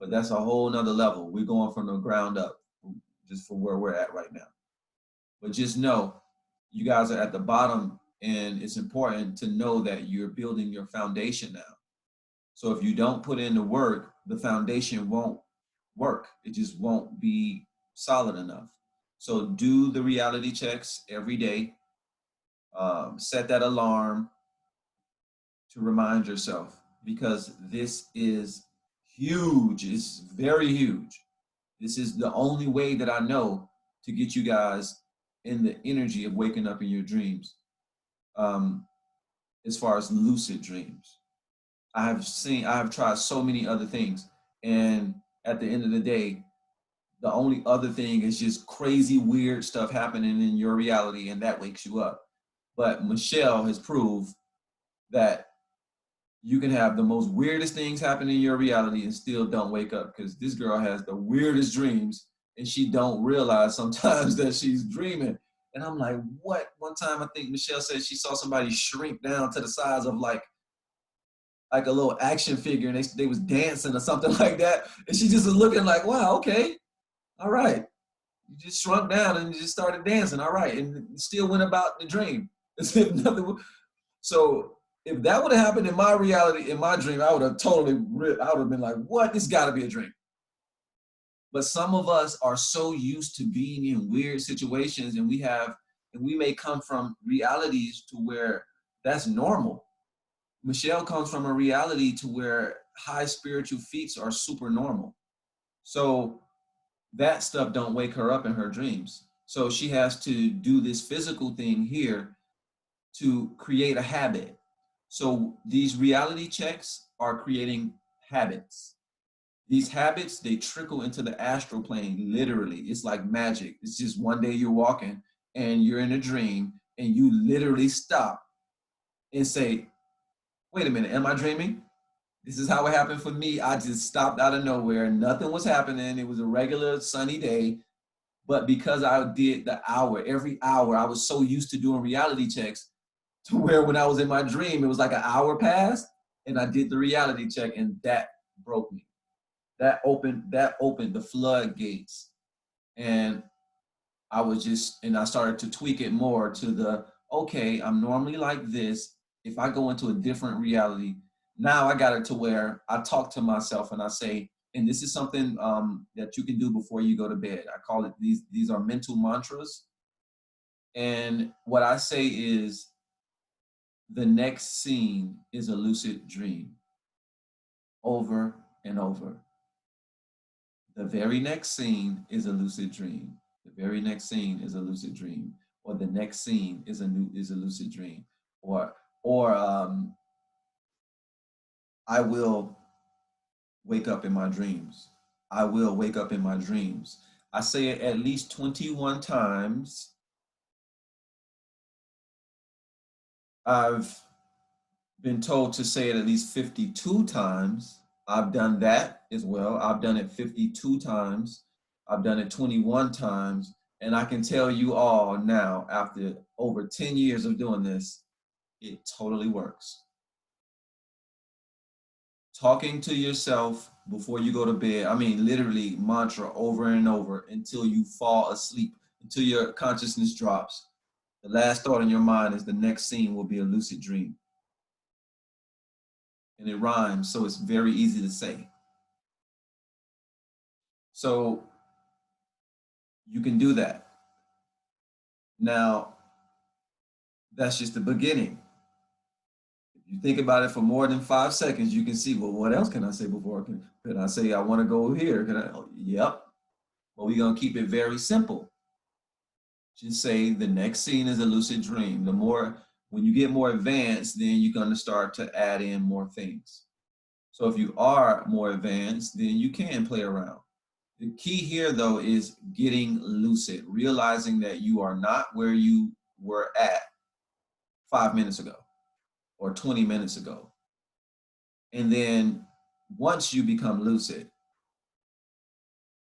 but that's a whole nother level. We're going from the ground up, just for where we're at right now. But just know, you guys are at the bottom, and it's important to know that you're building your foundation now. So if you don't put in the work, the foundation won't work. It just won't be solid enough. So do the reality checks every day. Set that alarm to remind yourself, because this is huge. It's very huge. This is the only way that I know to get you guys in the energy of waking up in your dreams. As far as lucid dreams, I have tried so many other things, and at the end of the day, the only other thing is just crazy, weird stuff happening in your reality, and that wakes you up. But Michelle has proved that you can have the most weirdest things happen in your reality and still don't wake up, because this girl has the weirdest dreams and she don't realize sometimes that she's dreaming. And I'm like, what? One time I think Michelle said she saw somebody shrink down to the size of like a little action figure, and they was dancing or something like that. And she just was looking like, wow, okay, all right. You just shrunk down and you just started dancing, all right, and still went about the dream. As if nothing. So if that would have happened in my reality, in my dream, I would have been like, what? This got to be a dream. But some of us are so used to being in weird situations, and we may come from realities to where that's normal. Michelle comes from a reality to where high spiritual feats are super normal. So that stuff don't wake her up in her dreams. So she has to do this physical thing here to create a habit. So these reality checks are creating habits. These habits, they trickle into the astral plane, literally. It's like magic. It's just one day you're walking and you're in a dream and you literally stop and say, wait a minute, am I dreaming? This is how it happened for me. I just stopped out of nowhere. Nothing was happening. It was a regular sunny day. But because I did the hour, every hour, I was so used to doing reality checks to where when I was in my dream, it was like an hour passed and I did the reality check, and that broke me. That opened the floodgates. And I started to tweak it more to okay, I'm normally like this. If I go into a different reality, now I got it to where I talk to myself and I say, and this is something that you can do before you go to bed. I call it, these are mental mantras. And what I say is, the next scene is a lucid dream, over and over. The very next scene is a lucid dream. The very next scene is a lucid dream, or the next scene is a lucid dream, or I will wake up in my dreams. I will wake up in my dreams. I say it at least 21 times. I've been told to say it at least 52 times. I've done that as well. I've done it 52 times. I've done it 21 times. And I can tell you all now, after over 10 years of doing this, it totally works. Talking to yourself before you go to bed, I mean, literally mantra over and over until you fall asleep, until your consciousness drops. The last thought in your mind is the next scene will be a lucid dream. And it rhymes, so it's very easy to say. So you can do that. Now, that's just the beginning. If you think about it for more than 5 seconds, you can see, well, what else can I say before? Can I say I want to go here? Yep. Well, we're going to keep it very simple. Just say the next scene is a lucid dream. The more When you get more advanced, then you're going to start to add in more things. So if you are more advanced, then you can play around. The key here, though, is getting lucid, realizing that you are not where you were at 5 minutes ago or 20 minutes ago. And then once you become lucid,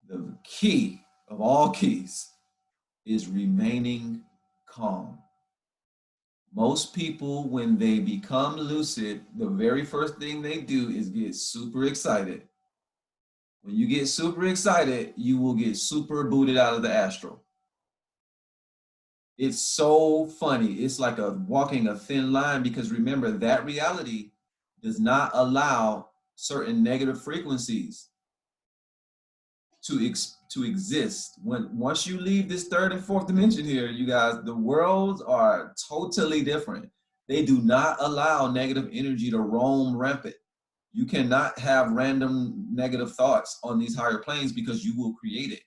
the key of all keys is remaining calm. Most people, when they become lucid, the very first thing they do is get super excited. When you get super excited, you will get super booted out of the astral. It's so funny. It's like walking a thin line, because remember, that reality does not allow certain negative frequencies to exist. Once you leave this third and fourth dimension here, you guys, the worlds are totally different. They do not allow negative energy to roam rampant. You cannot have random negative thoughts on these higher planes, because you will create it.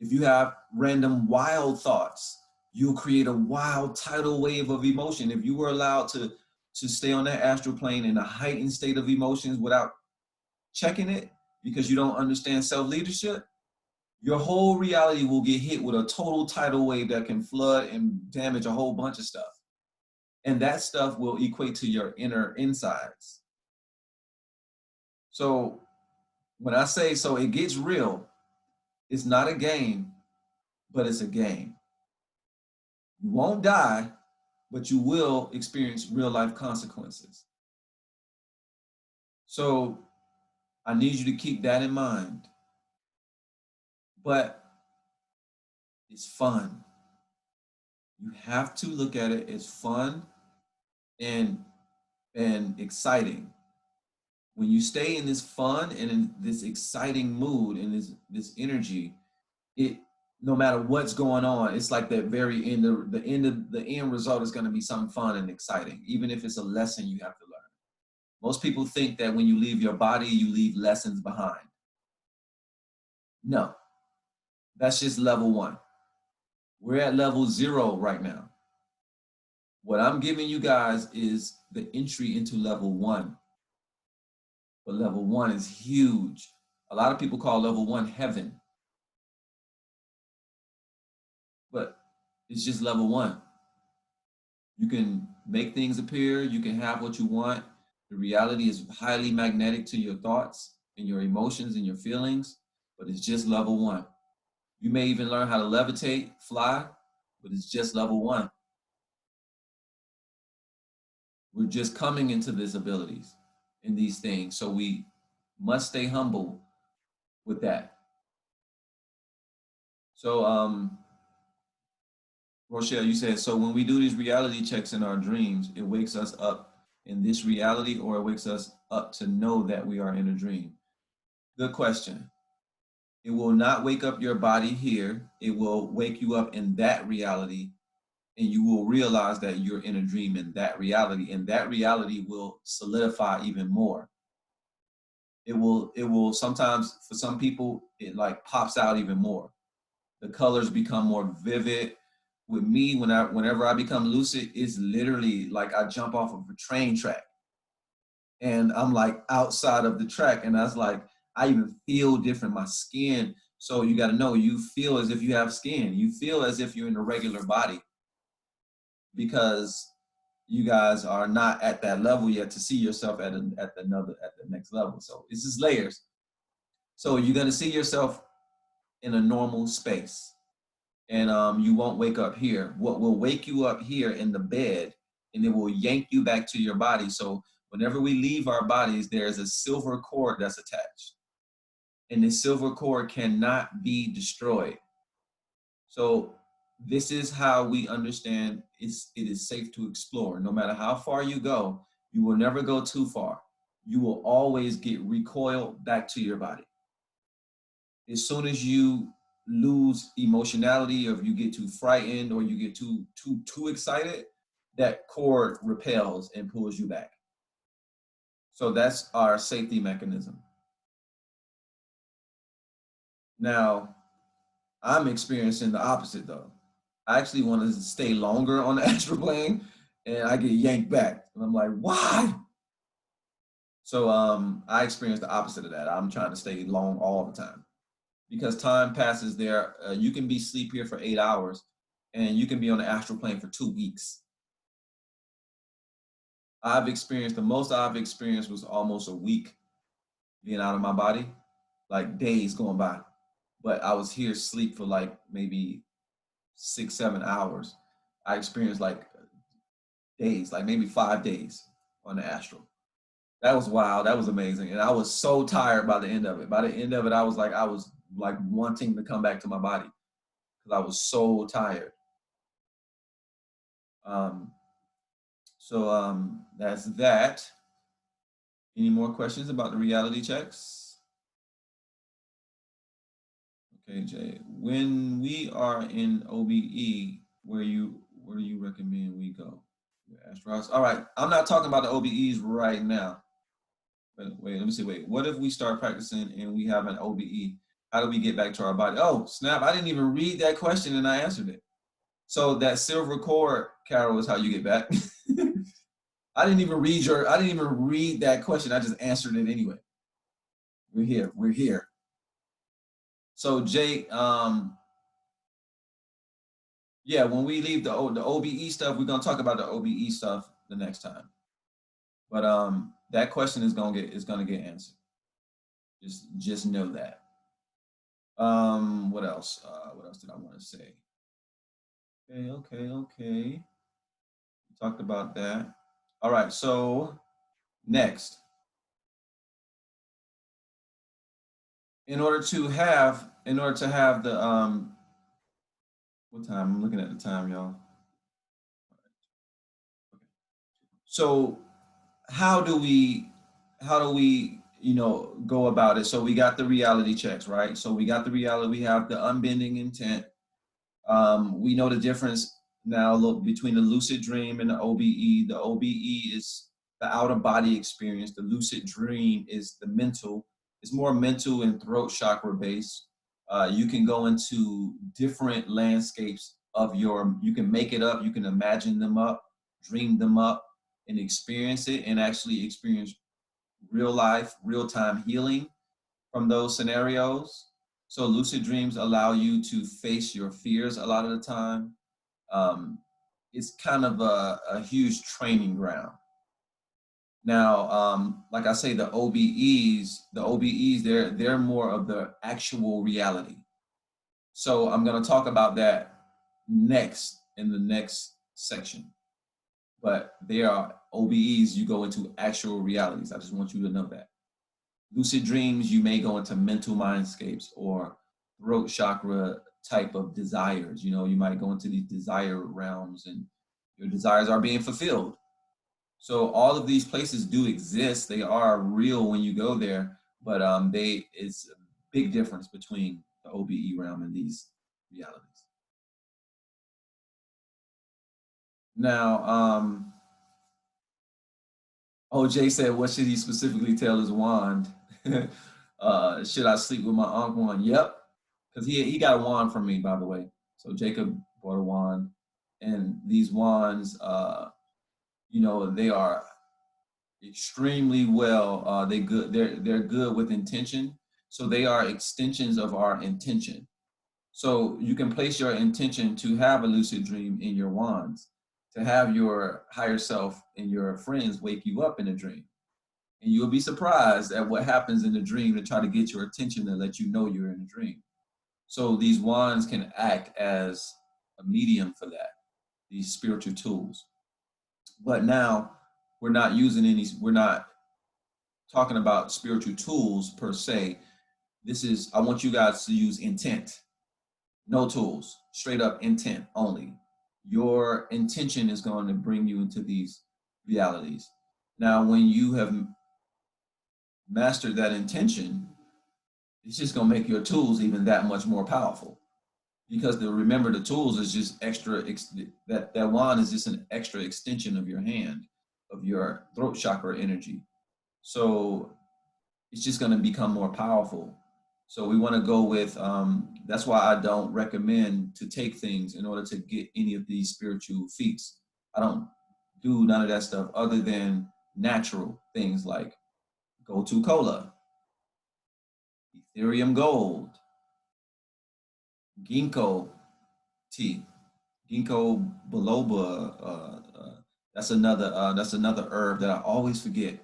If you have random wild thoughts, you'll create a wild tidal wave of emotion. If you were allowed to stay on that astral plane in a heightened state of emotions without checking it, because you don't understand self-leadership, your whole reality will get hit with a total tidal wave that can flood and damage a whole bunch of stuff. And that stuff will equate to your inner insides. So when I say, so it gets real, it's not a game, but it's a game. You won't die, but you will experience real life consequences. So I need you to keep that in mind. But it's fun. You have to look at it as fun and exciting. When you stay in this fun and in this exciting mood and this energy, it, no matter what's going on, it's like that very end, the end result is going to be something fun and exciting, even if it's a lesson you have to learn. Most people think that when you leave your body, you leave lessons behind. No, that's just level 1. We're at level 0 right now. What I'm giving you guys is the entry into level 1. But level 1 is huge. A lot of people call level 1 heaven. But it's just level 1. You can make things appear. You can have what you want. The reality is highly magnetic to your thoughts and your emotions and your feelings, but it's just level 1. You may even learn how to levitate, fly, but it's just level 1. We're just coming into these abilities and these things. So we must stay humble with that. So, Rochelle, you said, so when we do these reality checks in our dreams, it wakes us up in this reality, or it wakes us up to know that we are in a dream? Good question. It will not wake up your body here. It will wake you up in that reality, and you will realize that you're in a dream in that reality, and that reality will solidify even more. It will sometimes, for some people, it like pops out even more. The colors become more vivid. With me, whenever I become lucid, it's literally like I jump off of a train track and I'm like outside of the track, and that's like, I even feel different, my skin. So you got to know, you feel as if you have skin. You feel as if you're in a regular body, because you guys are not at that level yet to see yourself at the next level. So it's just layers. So you're going to see yourself in a normal space, and you won't wake up here. What will wake you up here in the bed, and it will yank you back to your body. So whenever we leave our bodies, there's a silver cord that's attached, and the silver cord cannot be destroyed. So this is how we understand it is safe to explore. No matter how far you go, you will never go too far. You will always get recoiled back to your body. As soon as you lose emotionality, or if you get too frightened, or you get too excited, that cord repels and pulls you back. So that's our safety mechanism. Now, I'm experiencing the opposite though. I actually want to stay longer on the astral plane, and I get yanked back. And I'm like, why? So I experience the opposite of that. I'm trying to stay long all the time because time passes there. You can be asleep here for 8 hours, and you can be on the astral plane for 2 weeks. I've experienced, the most I've experienced was almost a week being out of my body, like days going by. But I was here sleep for like maybe 6, 7 hours. I experienced like days, like maybe 5 days on the astral. That was wild. That was amazing. And I was so tired by the end of it. By the end of it, I was like wanting to come back to my body because I was so tired. Um, that's that. Any more questions about the reality checks? Okay, Jay. When we are in OBE, where do you recommend we go? Astros. All right. I'm not talking about the OBEs right now. But wait, let me see. Wait, what if we start practicing and we have an OBE? How do we get back to our body? Oh, snap. I didn't even read that question and I answered it. So that silver cord, Carol, is how you get back. I didn't even read that question. I just answered it anyway. We're here. We're here. So Jake, yeah, when we leave the OBE stuff, we're gonna talk about the OBE stuff the next time. But that question is gonna get answered. Just know that. What else? What else did I want to say? Okay. We talked about that. All right, so next. In order to have the what time? I'm looking at the time, y'all. So how do we go about it? So we got the reality checks, right? So we got the reality, we have the unbending intent. We know the difference now between the lucid dream and the OBE. The OBE is the out of body experience. The lucid dream is the mental. It's more mental and throat chakra based. You can go into different landscapes you can make it up, you can imagine them up, dream them up, and experience it, and actually experience real life, real time healing from those scenarios. So lucid dreams allow you to face your fears a lot of the time. It's kind of a huge training ground. Now, like I say, the OBEs, they're more of the actual reality. So I'm going to talk about that next in the next section. But they are OBEs, you go into actual realities. I just want you to know that. Lucid dreams, you may go into mental mindscapes or throat chakra type of desires. You might go into these desire realms and your desires are being fulfilled. So all of these places do exist. They are real when you go there, but it's a big difference between the OBE realm and these realities. Now, OJ said, what should he specifically tell his wand? Should I sleep with my Ankh wand? Yep. Because he got a wand from me, by the way. So Jacob bought a wand. And these wands, they are extremely well, they're good with intention. So they are extensions of our intention. So you can place your intention to have a lucid dream in your wands, to have your higher self and your friends wake you up in a dream. And you'll be surprised at what happens in the dream to try to get your attention and let you know you're in a dream. So these wands can act as a medium for that, these spiritual tools. But now we're not talking about spiritual tools per se. I want you guys to use intent. No tools, straight up intent only. Your intention is going to bring you into these realities. Now, when you have mastered that intention, it's just going to make your tools even that much more powerful. Because remember, the tools is just extra, that wand is just an extra extension of your hand, of your throat chakra energy. So it's just going to become more powerful. So we want to go with That's why I don't recommend to take things in order to get any of these spiritual feats. I don't do none of that stuff other than natural things like go-to cola, Ethereum gold, ginkgo tea, ginkgo biloba. That's another herb that I always forget,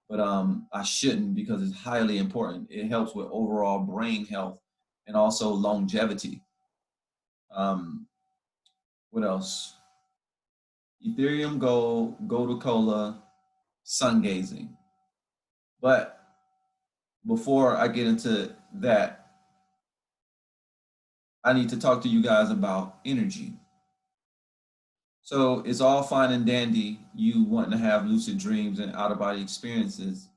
but I shouldn't because it's highly important. It helps with overall brain health and also longevity. Um, what else? Ethereum gold, gold cola, sun gazing. But before I get into that, I need to talk to you guys about energy. So it's all fine and dandy, you wanting to have lucid dreams and out of body experiences.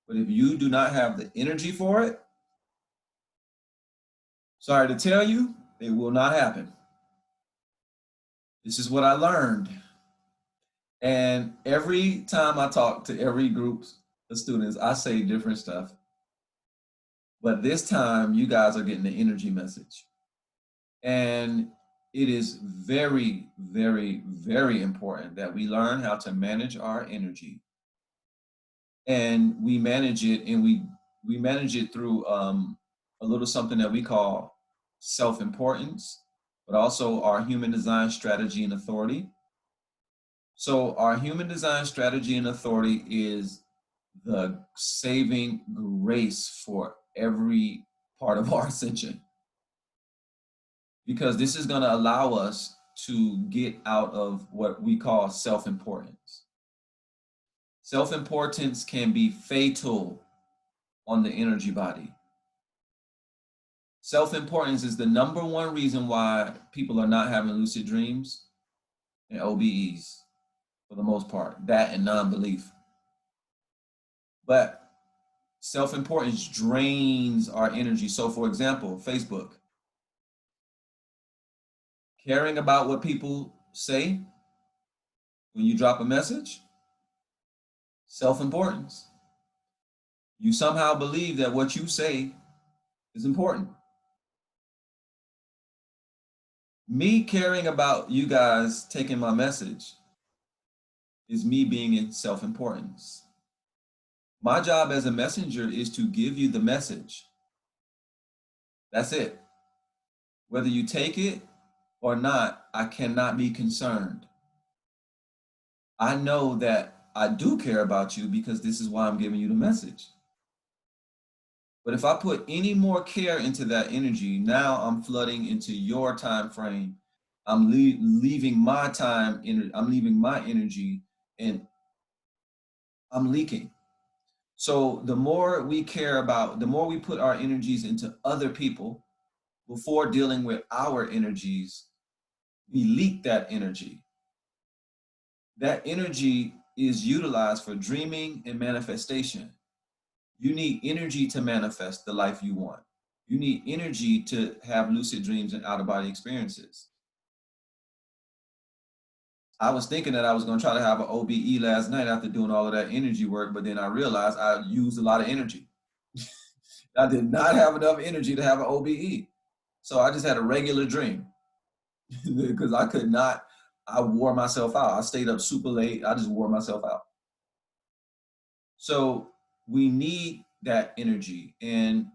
But if you do not have the energy for it, sorry to tell you, it will not happen. This is what I learned. And every time I talk to every group of students, I say different stuff. But this time, you guys are getting the energy message. And it is very, very, very important that we learn how to manage our energy. And we manage it, and we manage it through a little something that we call self-importance, but also our human design strategy and authority. So our human design strategy and authority is the saving grace for every part of our ascension, because this is going to allow us to get out of what we call self-importance. Self-importance can be fatal on the energy body. Self-importance is the number one reason why people are not having lucid dreams and OBEs for the most part, that and non-belief. But self-importance drains our energy. So for example, Facebook, caring about what people say when you drop a message, self-importance. You somehow believe that what you say is important. Me caring about you guys taking my message is me being in self-importance. My job as a messenger is to give you the message. That's it. Whether you take it or not, I cannot be concerned. I know that I do care about you because this is why I'm giving you the message. But if I put any more care into that energy, now I'm flooding into your time frame. I'm leaving my time, I'm leaving my energy, and I'm leaking. So the more we care about, the more we put our energies into other people before dealing with our energies, we leak that energy. That energy is utilized for dreaming and manifestation. You need energy to manifest the life you want. You need energy to have lucid dreams and out of body experiences. I was thinking that I was going to try to have an OBE last night after doing all of that energy work, but then I realized I used a lot of energy. I did not have enough energy to have an OBE. So I just had a regular dream because I could not, I wore myself out. I stayed up super late. I just wore myself out. So we need that energy, and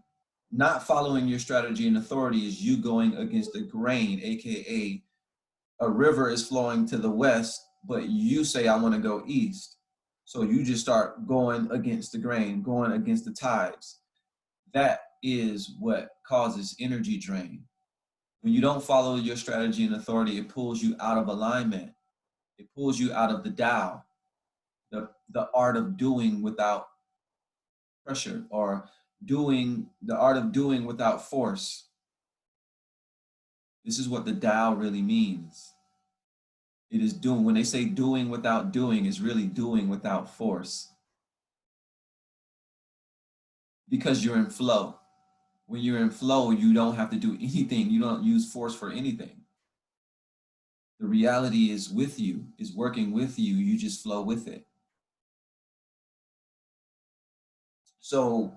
not following your strategy and authority is you going against the grain, AKA a river is flowing to the west, but you say, I want to go east. So you just start going against the grain, going against the tides. That is what causes energy drain. When you don't follow your strategy and authority, it pulls you out of alignment. It pulls you out of the Tao, the art of doing without pressure, or doing the art of doing without force. This is what the Tao really means. It is doing, when they say doing without doing, is really doing without force. Because you're in flow. When you're in flow, you don't have to do anything. You don't use force for anything. The reality is with you, is working with you. You just flow with it. So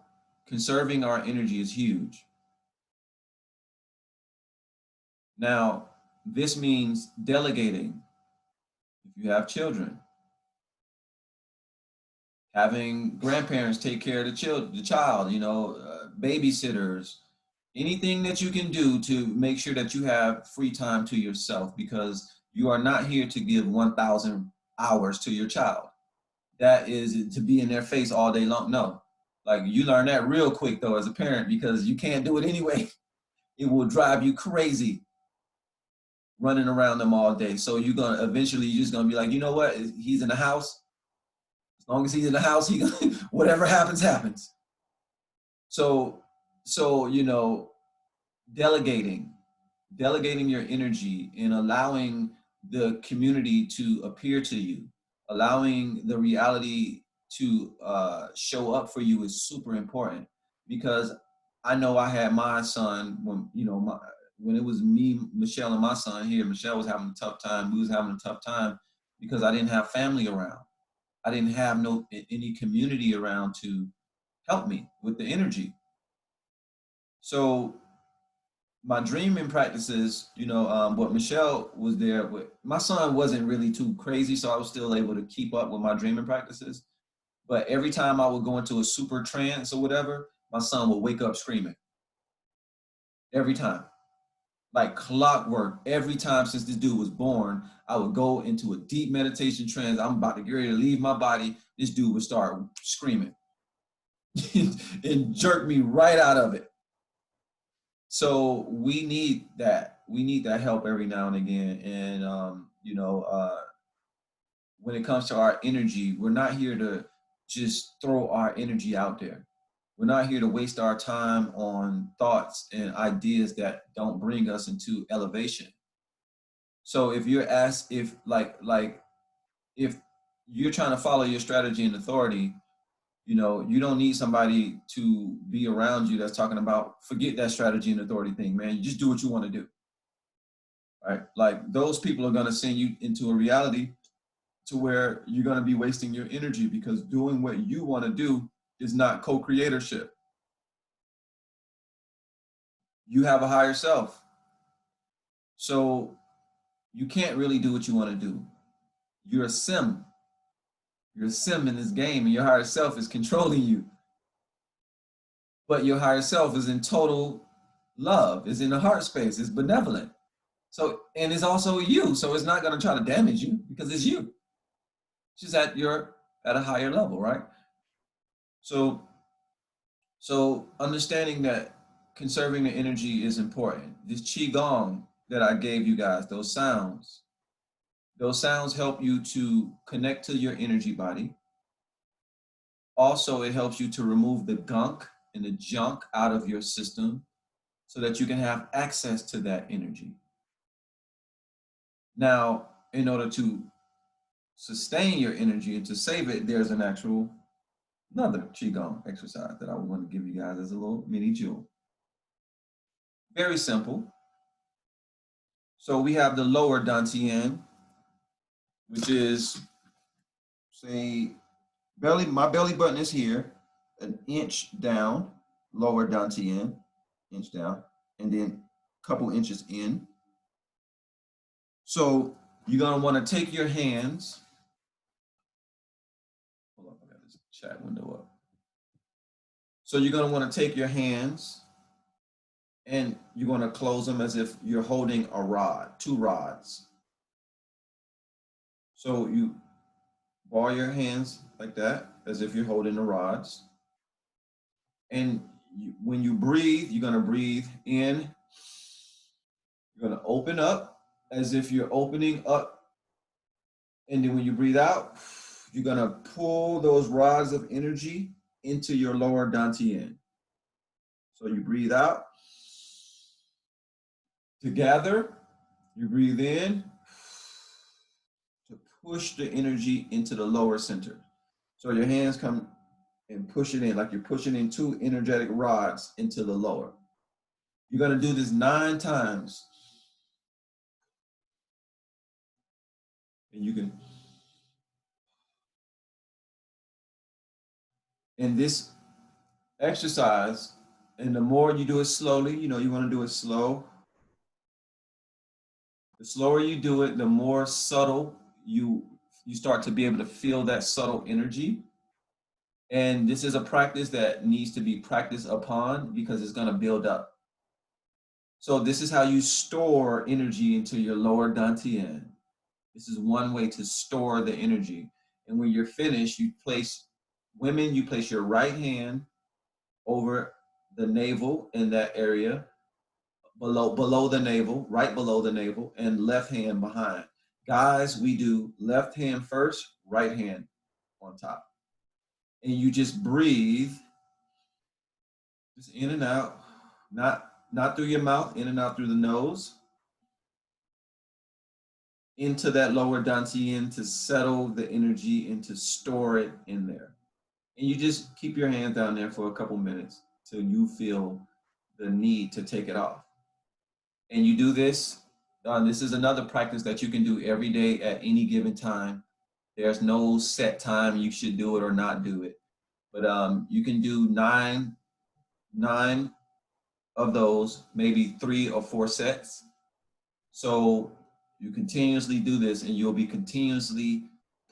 conserving our energy is huge. Now, this means delegating. If you have children, having grandparents take care of the child, babysitters, anything that you can do to make sure that you have free time to yourself, because you are not here to give 1,000 hours to your child. That is to be in their face all day long. No, like you learn that real quick though as a parent, because you can't do it anyway. It will drive you crazy running around them all day. So you're gonna eventually you're just gonna be like, you know what? He's in the house. As long as he's in the house, he whatever happens, happens. So delegating, delegating your energy and allowing the community to appear to you, allowing the reality to show up for you is super important. Because I know I had my son when when it was me, Michelle, and my son here. Michelle was having a tough time. We was having a tough time because I didn't have family around. I didn't have any community around to help me with the energy. So my dreaming practices, what Michelle was there with. My son wasn't really too crazy, so I was still able to keep up with my dreaming practices. But every time I would go into a super trance or whatever, my son would wake up screaming. Every time, like clockwork. Every time since this dude was born, I would go into a deep meditation trance. I'm about to get ready to leave my body. This dude would start screaming and jerk me right out of it. So we need that. We need that help every now and again. And when it comes to our energy, we're not here to just throw our energy out there. We're not here to waste our time on thoughts and ideas that don't bring us into elevation. So if you're asked, if you're trying to follow your strategy and authority, you don't need somebody to be around you that's talking about forget that strategy and authority thing, man. You just do what you want to do. Right? Like those people are going to send you into a reality to where you're going to be wasting your energy, because doing what you want to do is not co-creatorship. You have a higher self. So you can't really do what you want to do. You're a sim. You're a sim in this game, and your higher self is controlling you. But your higher self is in total love, is in the heart space, is benevolent. So, and it's also you. So it's not going to try to damage you because it's you. It's just at a higher level, right? So, understanding that conserving the energy is important. This qigong that I gave you guys, those sounds help you to connect to your energy body. Also, it helps you to remove the gunk and the junk out of your system so that you can have access to that energy. Now, in order to sustain your energy and to save it, there's another qigong exercise that I want to give you guys as a little mini jewel. Very simple. So we have the lower dantian, which is, say, my belly button is here, an inch down, lower dantian, inch down, and then a couple inches in. So you're gonna want to take your hands. Hold on, I got this chat window up. So you're gonna want to take your hands and you're gonna close them as if you're holding a rod, two rods. So you ball your hands like that, as if you're holding the rods. And when you breathe, you're gonna breathe in. You're gonna open up as if you're opening up. And then when you breathe out, you're gonna pull those rods of energy into your lower dantian. So you breathe out to gather, you breathe in to push the energy into the lower center. So your hands come and push it in, like you're pushing in two energetic rods into the lower. You're gonna do this 9 times. And you can, in this exercise, and the more you do it slowly, you wanna do it slow. The slower you do it, the more subtle you start to be able to feel that subtle energy. And this is a practice that needs to be practiced upon because it's going to build up. So this is how you store energy into your lower dantian. This is one way to store the energy. And when you're finished, you place your right hand over the navel in that area, below the navel, right below the navel, and left hand behind. Guys, we do left hand first, right hand on top. And you just breathe, just in and out, not through your mouth, in and out through the nose, into that lower dantian to settle the energy and to store it in there. And you just keep your hand down there for a couple minutes till you feel the need to take it off. And you do this. This is another practice that you can do every day at any given time. There's no set time you should do it or not do it. But you can do nine of those, maybe 3 or 4 sets. So you continuously do this and you'll be continuously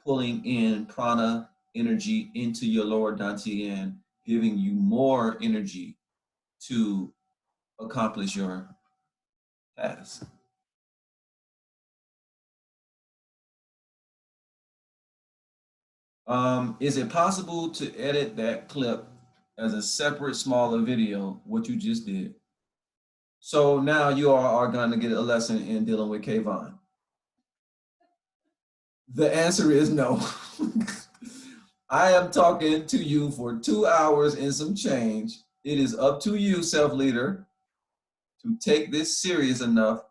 pulling in prana energy into your lower dantian, giving you more energy to accomplish your task. Is it possible to edit that clip as a separate, smaller video, what you just did? So now you are going to get a lesson in dealing with Kayvon. The answer is no. I am talking to you for 2 hours and some change. It is up to you, self-leader, to take this serious enough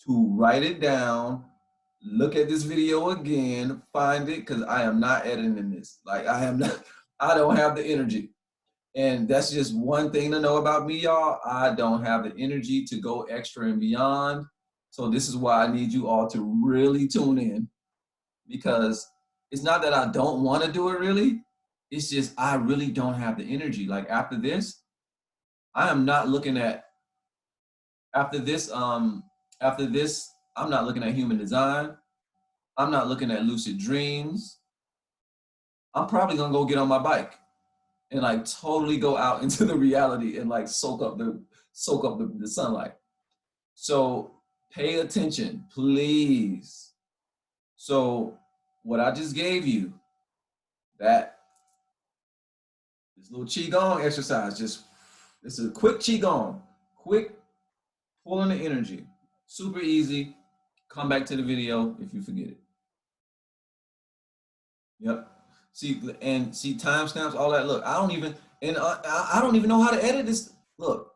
to write it down, look at this video again, find it, because I am not editing this. Like I don't have the energy. And that's just one thing to know about me, y'all. I don't have the energy to go extra and beyond. So this is why I need you all to really tune in, because it's not that I don't want to do it really. It's just I really don't have the energy. Like after this, I am not looking at after this, I'm not looking at human design. I'm not looking at lucid dreams. I'm probably gonna go get on my bike and like totally go out into the reality and like soak up the sunlight. So pay attention, please. So what I just gave you, this little qigong exercise, just it's a quick qigong, quick pulling the energy, super easy. Come back to the video if you forget it. Yep. See timestamps, all that. Look, I don't even know how to edit this. Look,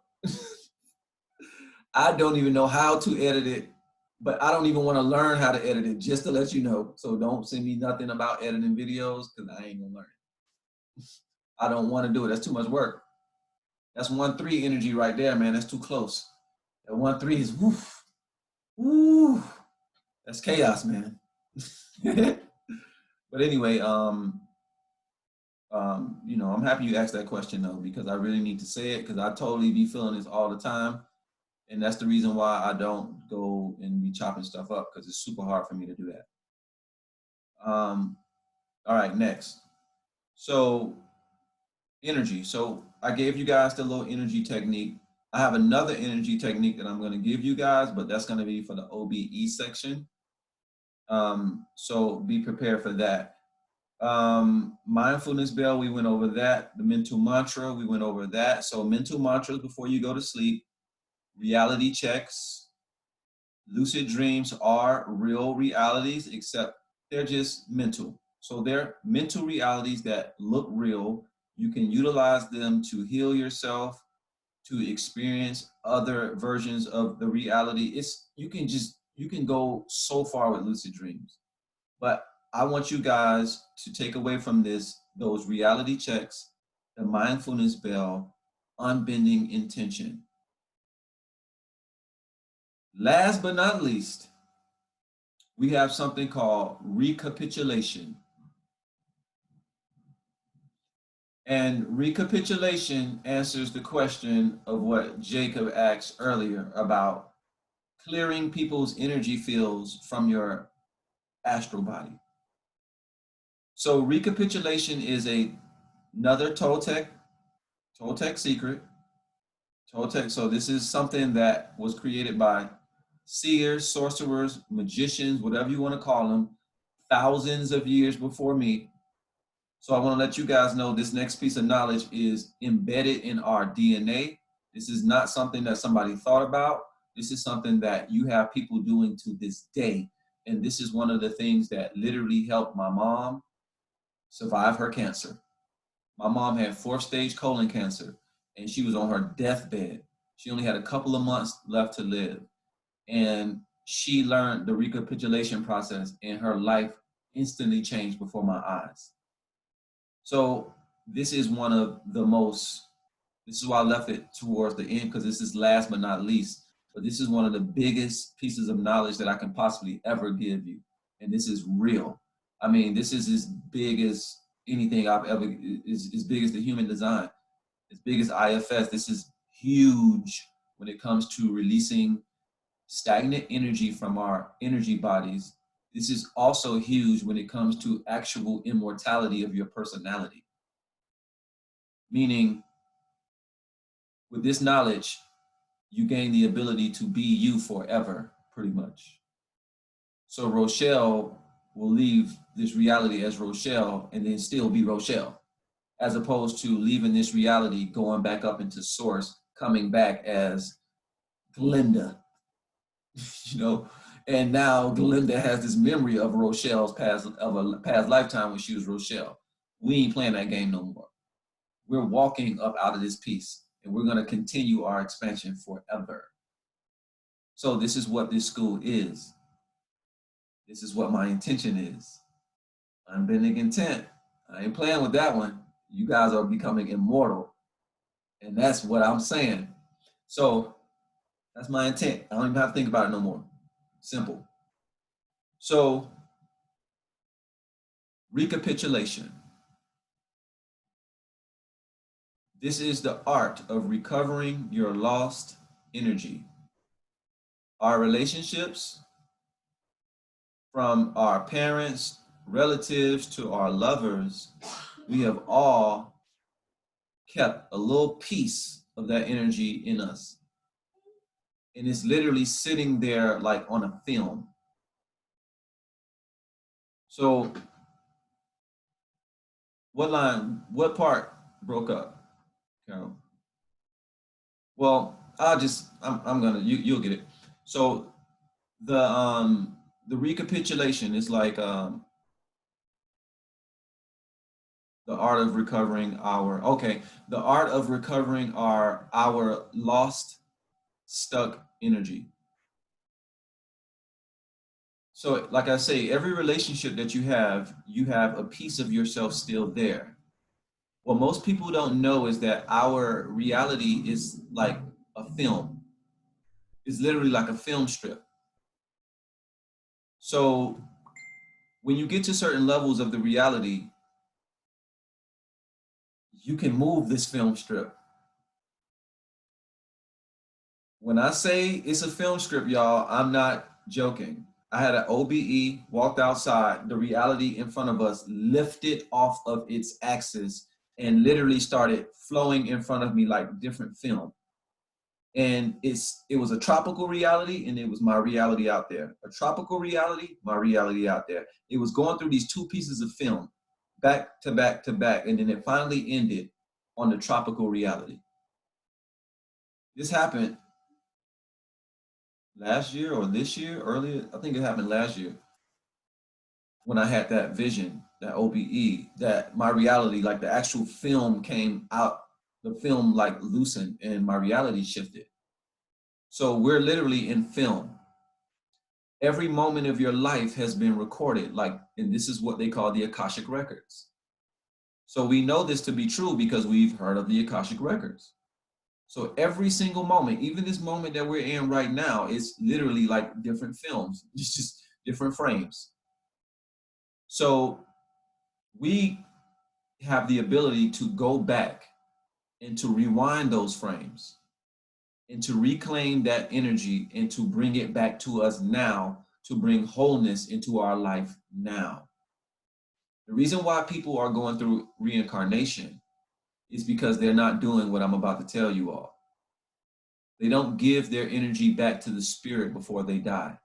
I don't even know how to edit it, but I don't even want to learn how to edit it, just to let you know. So don't send me nothing about editing videos because I ain't gonna learn it. I don't want to do it. That's too much work. That's 1-3 energy right there, man. That's too close. That 1-3 is woof. Woo. That's chaos, man. But anyway, I'm happy you asked that question though, because I really need to say it because I totally be feeling this all the time. And that's the reason why I don't go and be chopping stuff up, because it's super hard for me to do that. All right, next. So energy. So I gave you guys the little energy technique. I have another energy technique that I'm going to give you guys, but that's going to be for the OBE section. So be prepared for that. Mindfulness bell, we went over that. The mental mantra, we went over that. So mental mantras before you go to sleep. Reality checks. Lucid dreams are real realities, except they're just mental. So they're mental realities that look real. You can utilize them to heal yourself, to experience other versions of the reality. You can go so far with lucid dreams. But I want you guys to take away from this those reality checks, the mindfulness bell, unbending intention. Last but not least, we have something called recapitulation. And recapitulation answers the question of what Jacob asked earlier about clearing people's energy fields from your astral body. So recapitulation is another Toltec secret. Toltec, so this is something that was created by seers, sorcerers, magicians, whatever you want to call them, thousands of years before me. So I want to let you guys know this next piece of knowledge is embedded in our DNA. This is not something that somebody thought about. This is something that you have people doing to this day. And this is one of the things that literally helped my mom survive her cancer. My mom had 4th stage colon cancer, and she was on her deathbed. She only had a couple of months left to live. And she learned the recapitulation process, and her life instantly changed before my eyes. So this is one of the most, this is why I left it towards the end, because this is last but not least. But this is one of the biggest pieces of knowledge that I can possibly ever give you. And this is real. I mean, this is as big as anything I've ever, is as big as the human design, as big as IFS. This is huge when it comes to releasing stagnant energy from our energy bodies. This is also huge when it comes to actual immortality of your personality. Meaning, with this knowledge, you gain the ability to be you forever, pretty much. So Rochelle will leave this reality as Rochelle and then still be Rochelle, as opposed to leaving this reality, going back up into source, coming back as Glenda, you know. And now Glenda has this memory of Rochelle's past, of a past lifetime when she was Rochelle. We ain't playing that game no more. We're walking up out of this piece, and we're going to continue our expansion forever. So this is what this school is. This is what my intention is. Unbending intent. I ain't playing with that one. You guys are becoming immortal. And that's what I'm saying. So that's my intent. I don't even have to think about it no more. Simple. So recapitulation. This is the art of recovering your lost energy. Our relationships, from our parents, relatives, to our lovers, we have all kept a little piece of that energy in us. And it's literally sitting there like on a film. So what part broke up, Carol? Well, I'm gonna, you'll get it. So the recapitulation is like the art of recovering the art of recovering our lost, stuck energy. So like I say, every relationship that you have a piece of yourself still there. What most people don't know is that our reality is like a film. It's literally like a film strip. So when you get to certain levels of the reality, you can move this film strip. When I say it's a film strip, y'all, I'm not joking. I had an OBE, walked outside, the reality in front of us lifted off of its axis and literally started flowing in front of me like different film. And it was a tropical reality, and it was my reality out there. A tropical reality, my reality out there. It was going through these two pieces of film, back to back to back, and then it finally ended on the tropical reality. This happened last year or this year, earlier. I think it happened last year when I had that vision, that OBE, that my reality, like the actual film came out, the film like loosened and my reality shifted. So we're literally in film. Every moment of your life has been recorded, like, and this is what they call the Akashic Records. So we know this to be true because we've heard of the Akashic Records. So every single moment, even this moment that we're in right now, is literally like different films, just different frames. So we have the ability to go back and to rewind those frames and to reclaim that energy and to bring it back to us now, to bring wholeness into our life now. The reason why people are going through reincarnation is because they're not doing what I'm about to tell you all. They don't give their energy back to the spirit before they die.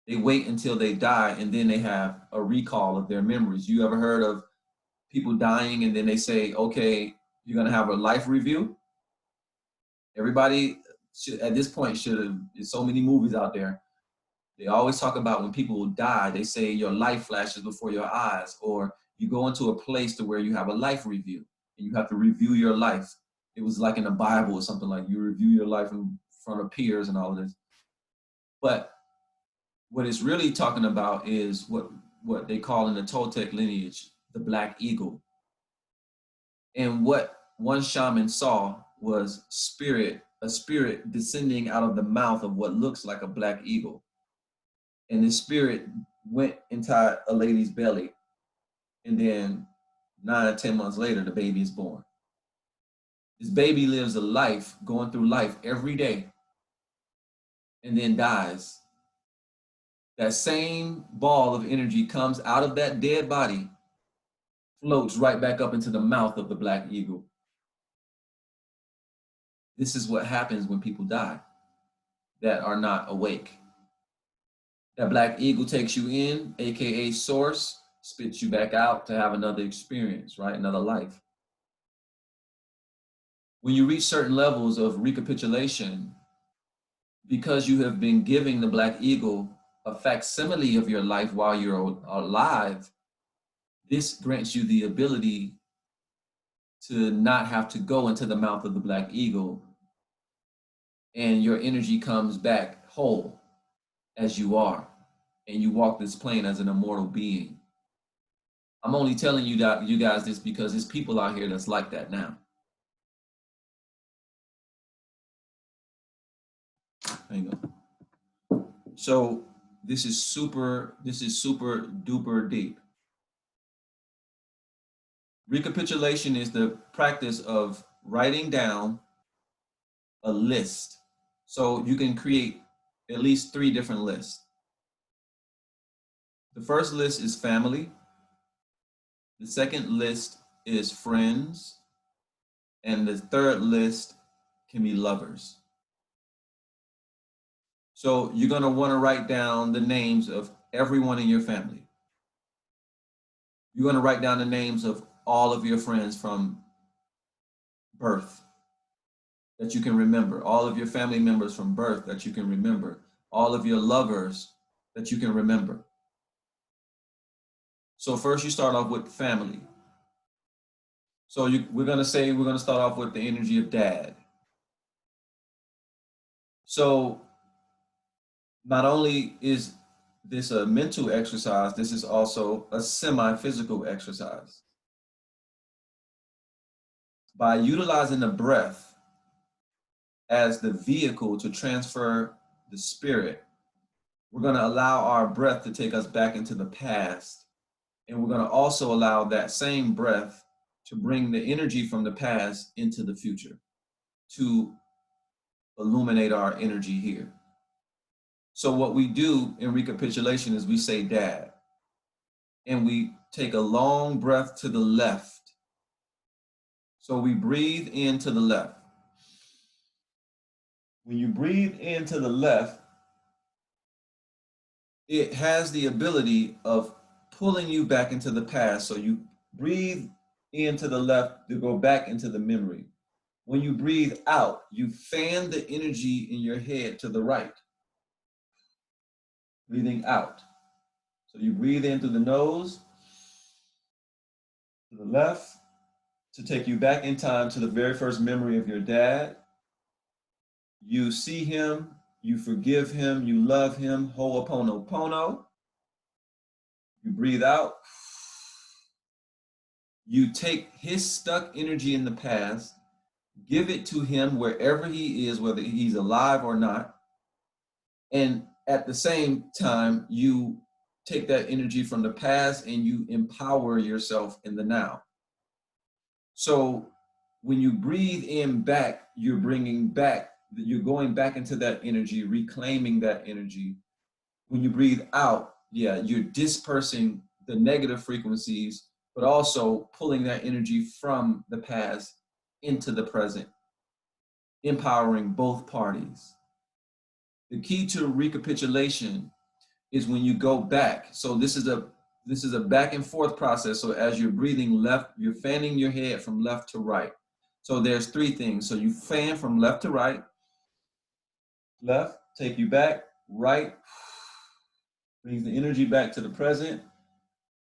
They wait until they die and then they have a recall of their memories. You ever heard of people dying and then they say, okay, you're going to have a life review? Everybody should, at this point, should have, there's so many movies out there. They always talk about when people die, they say your life flashes before your eyes, or you go into a place to where you have a life review and you have to review your life. It was like in the Bible or something, like you review your life in front of peers and all of this. But what it's really talking about is what they call in the Toltec lineage, the black eagle. And what one shaman saw was a spirit descending out of the mouth of what looks like a black eagle. And the spirit went inside a lady's belly. And then 9 or 10 months later, the baby is born. This baby lives a life, going through life every day, and then dies. That same ball of energy comes out of that dead body, floats right back up into the mouth of the black eagle. This is what happens when people die that are not awake. That black eagle takes you in, AKA source, spits you back out to have another experience, right? Another life. When you reach certain levels of recapitulation, because you have been giving the black eagle a facsimile of your life while you're alive, this grants you the ability to not have to go into the mouth of the black eagle, and your energy comes back whole as you are, and you walk this plane as an immortal being. I'm only telling you guys this because there's people out here that's like that now. Hang on. So this is super duper deep. Recapitulation is the practice of writing down a list. So you can create at least 3 different lists. The first list is family. The second list is friends. And the third list can be lovers. So you're going to want to write down the names of everyone in your family. You're going to write down the names of all of your friends from birth that you can remember, all of your family members from birth that you can remember, all of your lovers that you can remember. So first you start off with family. So we're going to start off with the energy of dad. So not only is this a mental exercise, this is also a semi-physical exercise. By utilizing the breath as the vehicle to transfer the spirit, we're going to allow our breath to take us back into the past. And we're going to also allow that same breath to bring the energy from the past into the future, to illuminate our energy here. So what we do in recapitulation is we say dad, and we take a long breath to the left. So we breathe into the left. When you breathe into the left, it has the ability of pulling you back into the past. So you breathe into the left to go back into the memory. When you breathe out, you fan the energy in your head to the right. Breathing out. So you breathe in through the nose, to the left, to take you back in time to the very first memory of your dad. You see him, you forgive him, you love him, ho'oponopono. You breathe out. You take his stuck energy in the past, give it to him wherever he is, whether he's alive or not. And at the same time, you take that energy from the past and you empower yourself in the now. So when you breathe in back, you're bringing back you're going back into that energy, reclaiming that energy. When you breathe out, yeah, you're dispersing the negative frequencies, but also pulling that energy from the past into the present, empowering both parties. The key to recapitulation is when you go back. So this is a back and forth process. So as you're breathing left, you're fanning your head from left to right. So there's three things. So you fan from left to right, left, take you back, right, brings the energy back to the present.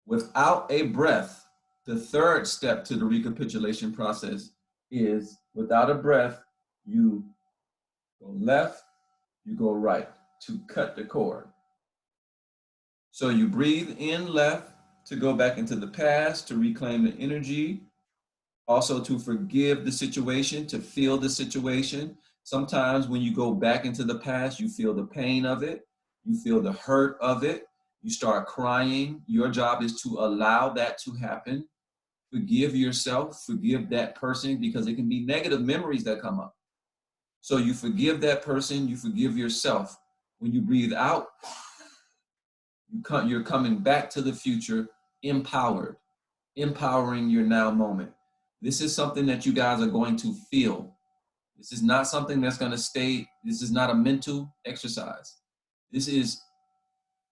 Without a breath, the third step to the recapitulation process is without a breath, you go left, you go right to cut the cord. So you breathe in left to go back into the past, to reclaim the energy, also to forgive the situation, to feel the situation. Sometimes when you go back into the past, you feel the pain of it, you feel the hurt of it, you start crying. Your job is to allow that to happen. Forgive yourself, forgive that person, because it can be negative memories that come up. So you forgive that person, you forgive yourself. When you breathe out, you're coming back to the future empowered, empowering your now moment. This is something that you guys are going to feel. This is not something that's going to stay. This is not a mental exercise. This is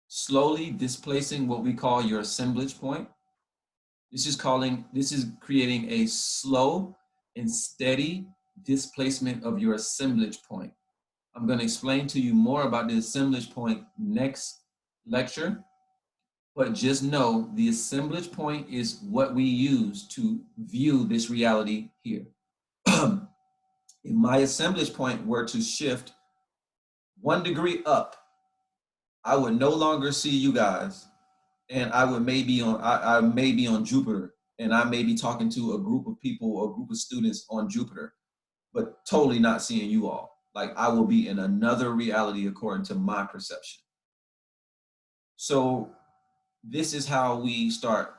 slowly displacing what we call your assemblage point. This is creating a slow and steady displacement of your assemblage point. I'm going to explain to you more about the assemblage point next lecture, but just know the assemblage point is what we use to view this reality here. If my assemblage point were to shift 1 degree up, I would no longer see you guys, and I may be on Jupiter, and I may be talking to a group of people or a group of students on Jupiter, but totally not seeing you all. Like I will be in another reality according to my perception. So this is how we start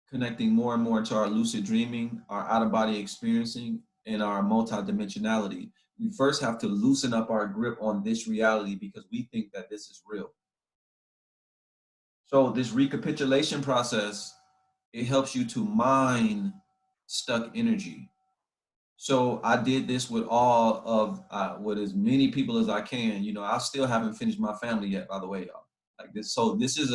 connecting more and more to our lucid dreaming, our out-of-body experiencing, and our multidimensionality. We first have to loosen up our grip on this reality because we think that this is real. So this recapitulation process, it helps you to mine stuck energy. So I did this with all of with as many people as I can. You know, I still haven't finished my family yet, by the way, y'all. Like this. So this is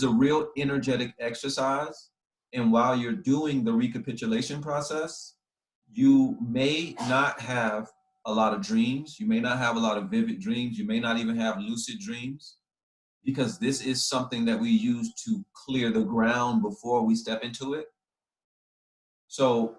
a real energetic exercise. And while you're doing the recapitulation process, you may not have a lot of dreams. You may not have a lot of vivid dreams. You may not even have lucid dreams, because this is something that we use to clear the ground before we step into it. So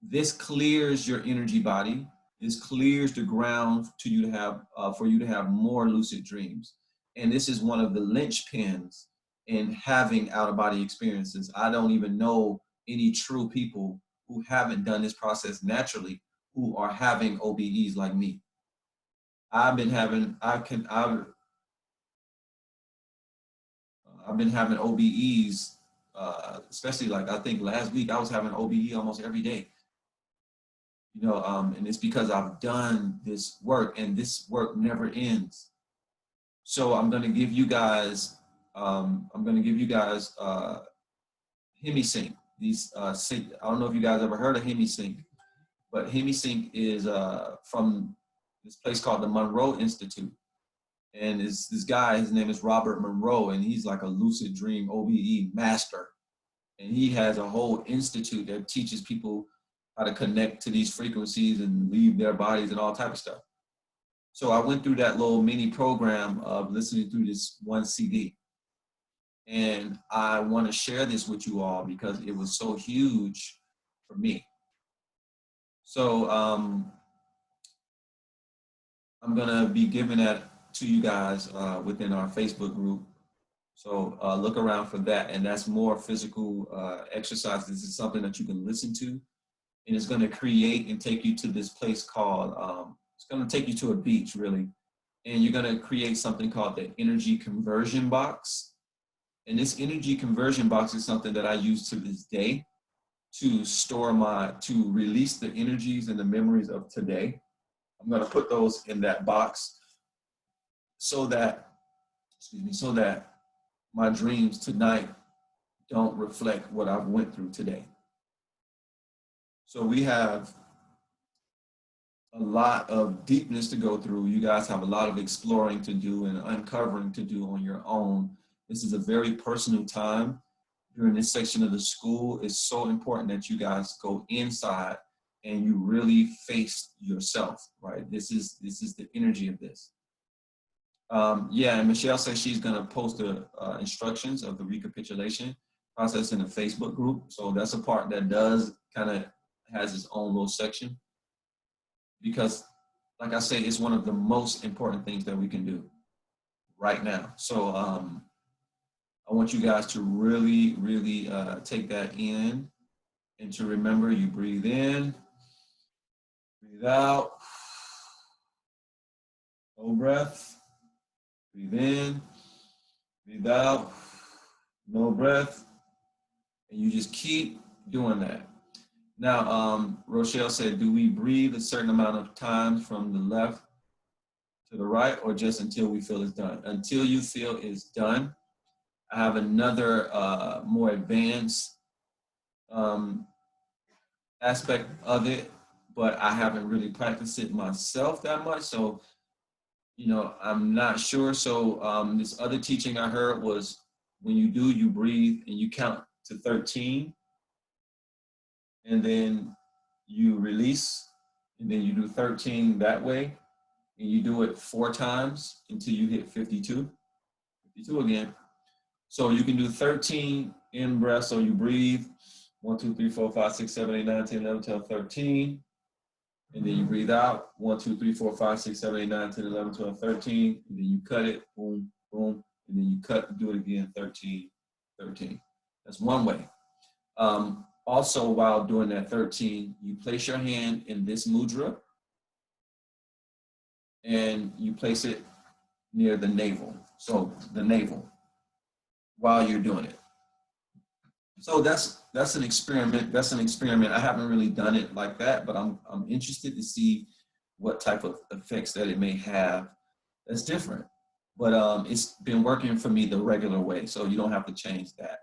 this clears your energy body. This clears the ground to you to have for you to have more lucid dreams. And this is one of the linchpins in having out-of-body experiences. I don't even know any true people who haven't done this process naturally who are having OBEs like me. I've been having OBEs, especially like I think last week I was having OBE almost every day. You know, and it's because I've done this work, and this work never ends. So I'm going to give you guys, HemiSync. These, I don't know if you guys ever heard of HemiSync, but HemiSync is from this place called the Monroe Institute. And this guy, his name is Robert Monroe, and he's like a lucid dream OBE master. And he has a whole institute that teaches people how to connect to these frequencies and leave their bodies and all type of stuff. So I went through that little mini program of listening through this one CD. And I want to share this with you all because it was so huge for me. So I'm going to be giving that to you guys within our Facebook group. So look around for that. And that's more physical exercise. This is something that you can listen to. And it's going to create and take you to this place called, it's going to take you to a beach, really. And you're going to create something called the energy conversion box. And this energy conversion box is something that I use to this day to to release the energies and the memories of today. I'm going to put those in that box so that, excuse me, so that my dreams tonight don't reflect what I've went through today. So we have a lot of deepness to go through. You guys have a lot of exploring to do and uncovering to do on your own. This is a very personal time during this section of the school. It's so important that you guys go inside and you really face yourself, right? This is the energy of this. Yeah, and Michelle says she's gonna post the instructions of the recapitulation process in the Facebook group. So that's a part that does kind of has its own little section, because like I say, it's one of the most important things that we can do right now. So I want you guys to really, really take that in, and to remember, you breathe in, breathe out, no breath, breathe in, breathe out, no breath, and you just keep doing that. Now, Rochelle said, do we breathe a certain amount of time from the left to the right, or just until we feel it's done? Until you feel it's done. I have another more advanced aspect of it, but I haven't really practiced it myself that much. So, you know, I'm not sure. So this other teaching I heard was when you do, you breathe and you count to 13, and then you release, and then you do 13 that way, and you do it 4 times until you hit 52. 52 again. So you can do 13 in breath. So you breathe 1, 2, 3, 4, 5, 6, 7, 8, 9, 10, 11, 12, 13. And then you breathe out 1, 2, 3, 4, 5, 6, 7, 8, 9, 10, 11, 12, 13. And then you cut it, boom, boom. And then you cut, do it again, 13, 13. That's one way. Also, while doing that 13, you place your hand in this mudra and you place it near the navel. So the navel, while you're doing it. So that's an experiment. That's an experiment. I haven't really done it like that, but I'm interested to see what type of effects that it may have. That's different, but it's been working for me the regular way. So you don't have to change that.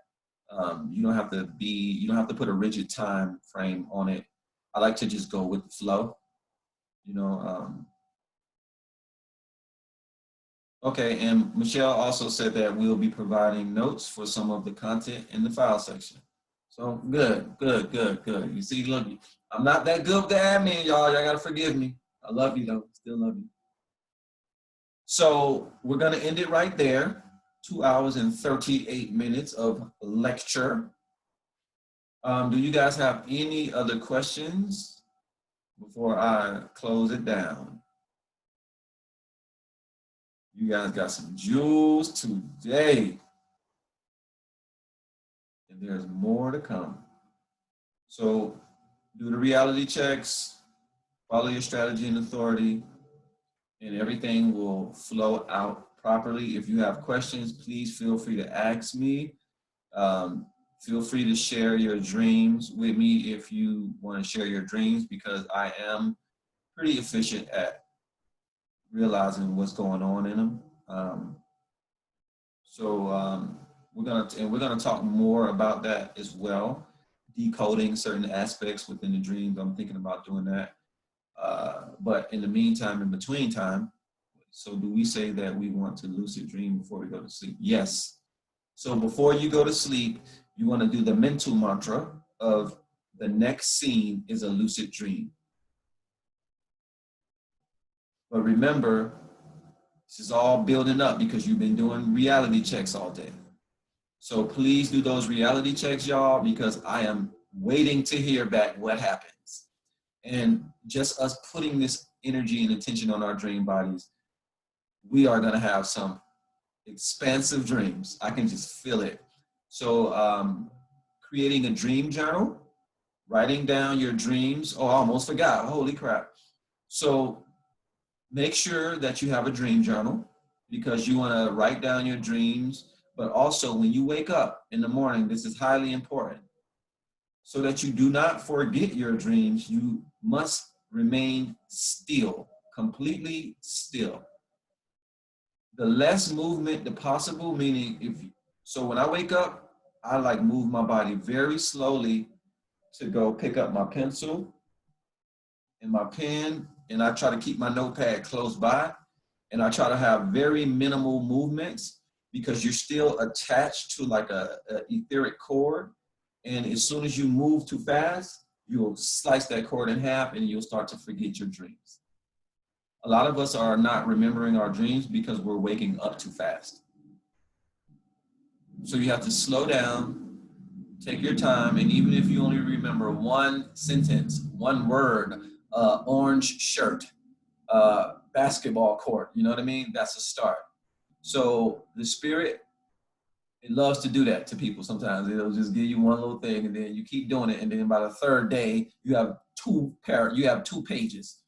You don't have to put a rigid time frame on it. I like to just go with the flow, you know. Okay, and Michelle also said that we'll be providing notes for some of the content in the file section. So good. You see, look, I'm not that good with the admin, y'all. Y'all gotta forgive me. I love you though, still love you. So we're gonna end it right there. 2 hours and 38 minutes of lecture. Do you guys have any other questions before I close it down? You guys got some jewels today. And there's more to come. So do the reality checks, follow your strategy and authority, and everything will flow out properly. If you have questions, please feel free to ask me. Feel free to share your dreams with me if you want to share your dreams, because I am pretty efficient at realizing what's going on in them. We're gonna talk more about that as well, decoding certain aspects within the dreams. I'm thinking about doing that. But in the meantime, in between time, so do we say that we want to lucid dream before we go to sleep? Yes. So before you go to sleep, you want to do the mental mantra of the next scene is a lucid dream. But remember, this is all building up because you've been doing reality checks all day. So please do those reality checks, y'all, because I am waiting to hear back what happens. And just us putting this energy and attention on our dream bodies, we are gonna have some expansive dreams. I can just feel it. So creating a dream journal, writing down your dreams. Oh, I almost forgot, holy crap. So make sure that you have a dream journal, because you wanna write down your dreams, but also when you wake up in the morning, this is highly important. So that you do not forget your dreams, you must remain still, completely still. The less movement the possible, meaning so when I wake up, I like move my body very slowly to go pick up my pencil and my pen, and I try to keep my notepad close by, and I try to have very minimal movements because you're still attached to like a etheric cord, and as soon as you move too fast, you'll slice that cord in half and you'll start to forget your dreams. A lot of us are not remembering our dreams because we're waking up too fast. So you have to slow down, take your time, and even if you only remember one sentence, one word, orange shirt, basketball court, you know what I mean? That's a start. So the spirit, it loves to do that to people sometimes. It'll just give you one little thing and then you keep doing it. And then by the third day, you have two pages.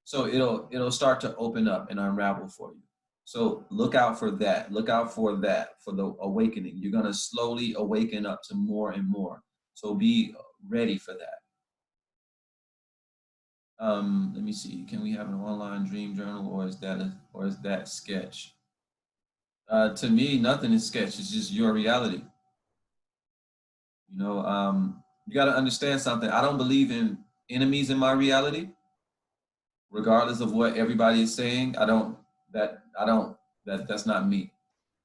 So it'll start to open up and unravel for you. So look out for that. Look out for that, for the awakening. You're going to slowly awaken up to more and more. So be ready for that. Let me see. Can we have an online dream journal, or is that sketch? To me, nothing is sketch. It's just your reality. You know, you got to understand something. I don't believe in enemies in my reality, regardless of what everybody is saying. That's not me.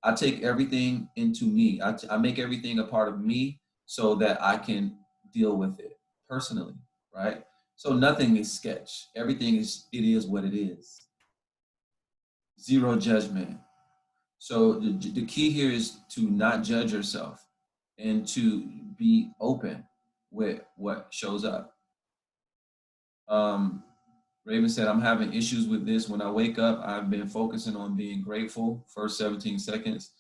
I take everything into me. I make everything a part of me so that I can deal with it personally, right? So nothing is sketch. Everything it is what it is. Zero judgment. So the key here is to not judge yourself and to be open with what shows up. Raven said, I'm having issues with this. When I wake up, I've been focusing on being grateful, first 17 seconds.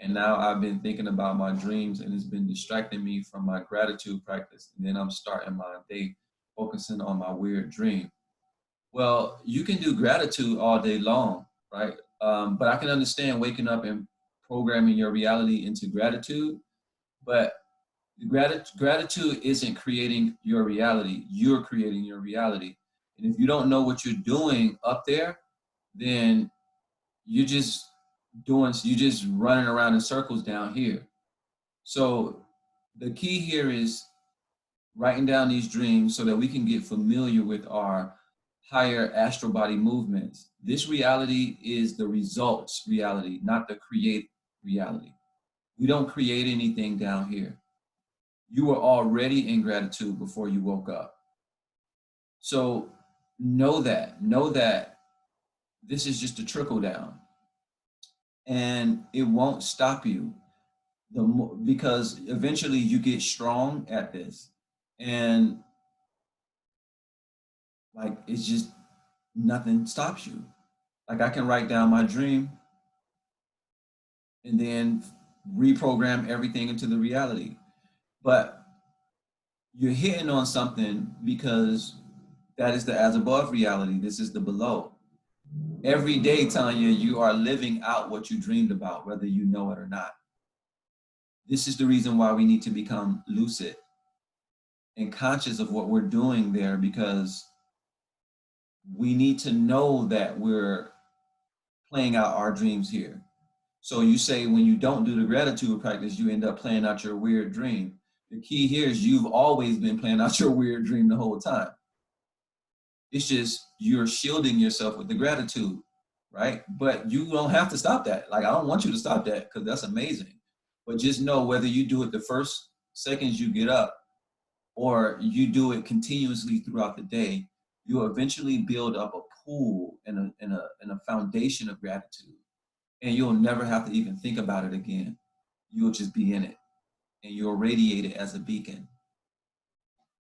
And now I've been thinking about my dreams, and it's been distracting me from my gratitude practice. And then I'm starting my day focusing on my weird dream. Well, you can do gratitude all day long, right? But I can understand waking up and programming your reality into gratitude. But gratitude isn't creating your reality. You're creating your reality. And if you don't know what you're doing up there, then you're just running around in circles down here. So the key here is writing down these dreams so that we can get familiar with our higher astral body movements. This reality is the results reality, not the create reality. We don't create anything down here. You were already in gratitude before you woke up. So know that this is just a trickle down, and it won't stop you because eventually you get strong at this, and like it's just nothing stops you. Like I can write down my dream and then reprogram everything into the reality. But you're hitting on something because that is the as above reality. This is the below. Every day, Tanya, you are living out what you dreamed about, whether you know it or not. This is the reason why we need to become lucid and conscious of what we're doing there, because we need to know that we're playing out our dreams here. So you say when you don't do the gratitude practice, you end up playing out your weird dream. The key here is you've always been playing out your weird dream the whole time. It's just you're shielding yourself with the gratitude, right? But you don't have to stop that. Like, I don't want you to stop that because that's amazing. But just know whether you do it the first seconds you get up or you do it continuously throughout the day, you'll eventually build up a pool and a foundation of gratitude. And you'll never have to even think about it again. You'll just be in it and you'll radiate it as a beacon.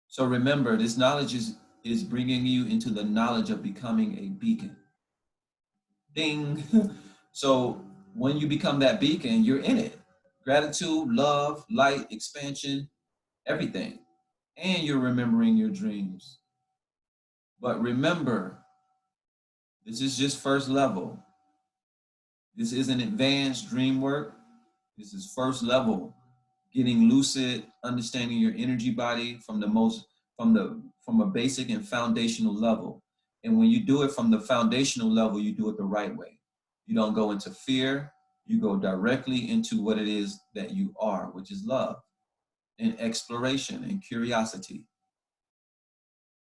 So remember, this knowledge is bringing you into the knowledge of becoming a beacon. Ding. So when you become that beacon, you're in it. Gratitude, love, light, expansion, everything. And you're remembering your dreams. But remember, this is just first level. This isn't advanced dream work. This is first level. Getting lucid, understanding your energy body from a basic and foundational level. And when you do it from the foundational level, you do it the right way. You don't go into fear. You go directly into what it is that you are, which is love and exploration and curiosity.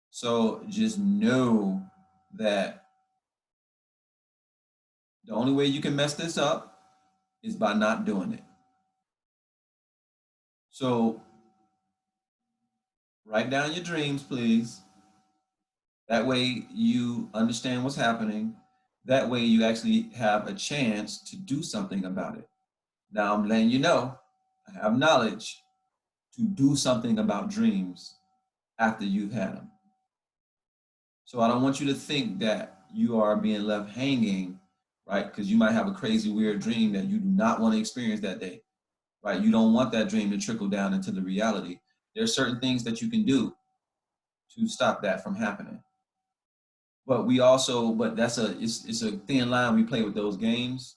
So just know that the only way you can mess this up is by not doing it. So write down your dreams, please. That way you understand what's happening. That way you actually have a chance to do something about it. Now I'm letting you know, I have knowledge to do something about dreams after you've had them. So I don't want you to think that you are being left hanging, right? Because you might have a crazy, weird dream that you do not want to experience that day, right? You don't want that dream to trickle down into the reality. There are certain things that you can do to stop that from happening. But it's a thin line we play with those games,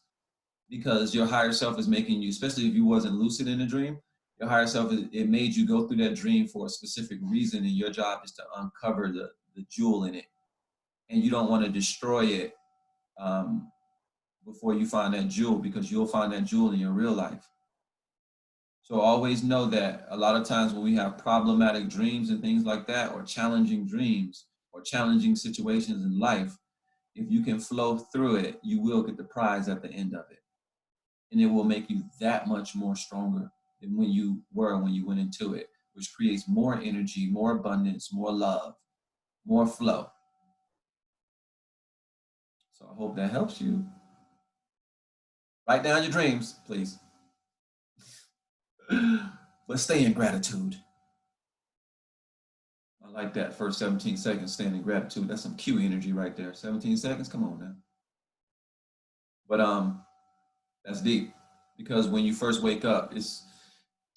because your higher self is making you, especially if you wasn't lucid in a dream, your higher self, it made you go through that dream for a specific reason, and your job is to uncover the jewel in it. And you don't want to destroy it before you find that jewel, because you'll find that jewel in your real life. So always know that a lot of times when we have problematic dreams and things like that, or challenging dreams or challenging situations in life, if you can flow through it, you will get the prize at the end of it. And it will make you that much more stronger than when you went into it, which creates more energy, more abundance, more love, more flow. So I hope that helps you. Write down your dreams, please. But stay in gratitude. I like that first 17 seconds, staying in gratitude. That's some Q energy right there. 17 seconds, come on now. But that's deep, because when you first wake up, it's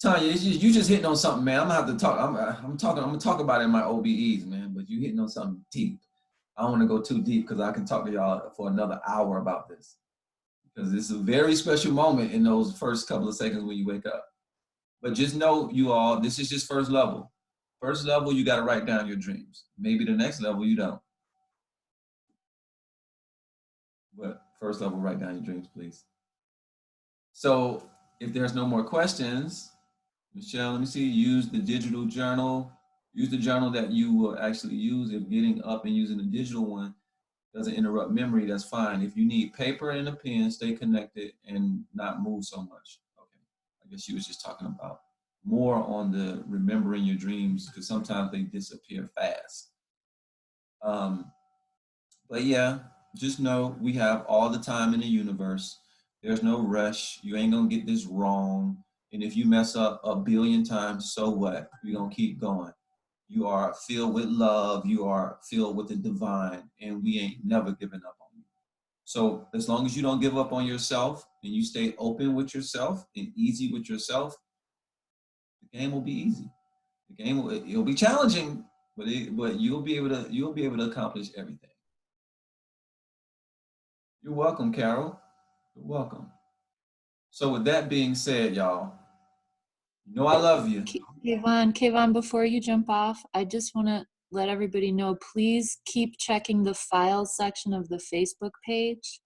Tanya, you just hitting on something, man. I'm gonna have to talk. I'm gonna talk about it in my OBEs, man. But you hitting on something deep. I don't want to go too deep, because I can talk to y'all for another hour about this, because it's a very special moment in those first couple of seconds when you wake up. But just know, you all, this is just first level. First level, you got to write down your dreams. Maybe the next level, you don't. But first level, write down your dreams, please. So if there's no more questions, Michelle, let me see, use the digital journal. Use the journal that you will actually use. If getting up and using the digital one doesn't interrupt memory, that's fine. If you need paper and a pen, stay connected and not move so much. Okay, I guess she was just talking about more on the remembering your dreams, because sometimes they disappear fast. But yeah, just know we have all the time in the universe. There's no rush. You ain't gonna get this wrong. And if you mess up a billion times, so what? We're gonna keep going. You are filled with love. You are filled with the divine, and we ain't never giving up on you. So as long as you don't give up on yourself and you stay open with yourself and easy with yourself, the game will be easy. The game it'll be challenging, but you'll be able to accomplish everything. You're welcome, Carol. You're welcome. So with that being said, y'all, you know I love you. Kayvon, before you jump off, I just want to let everybody know, please keep checking the files section of the Facebook page,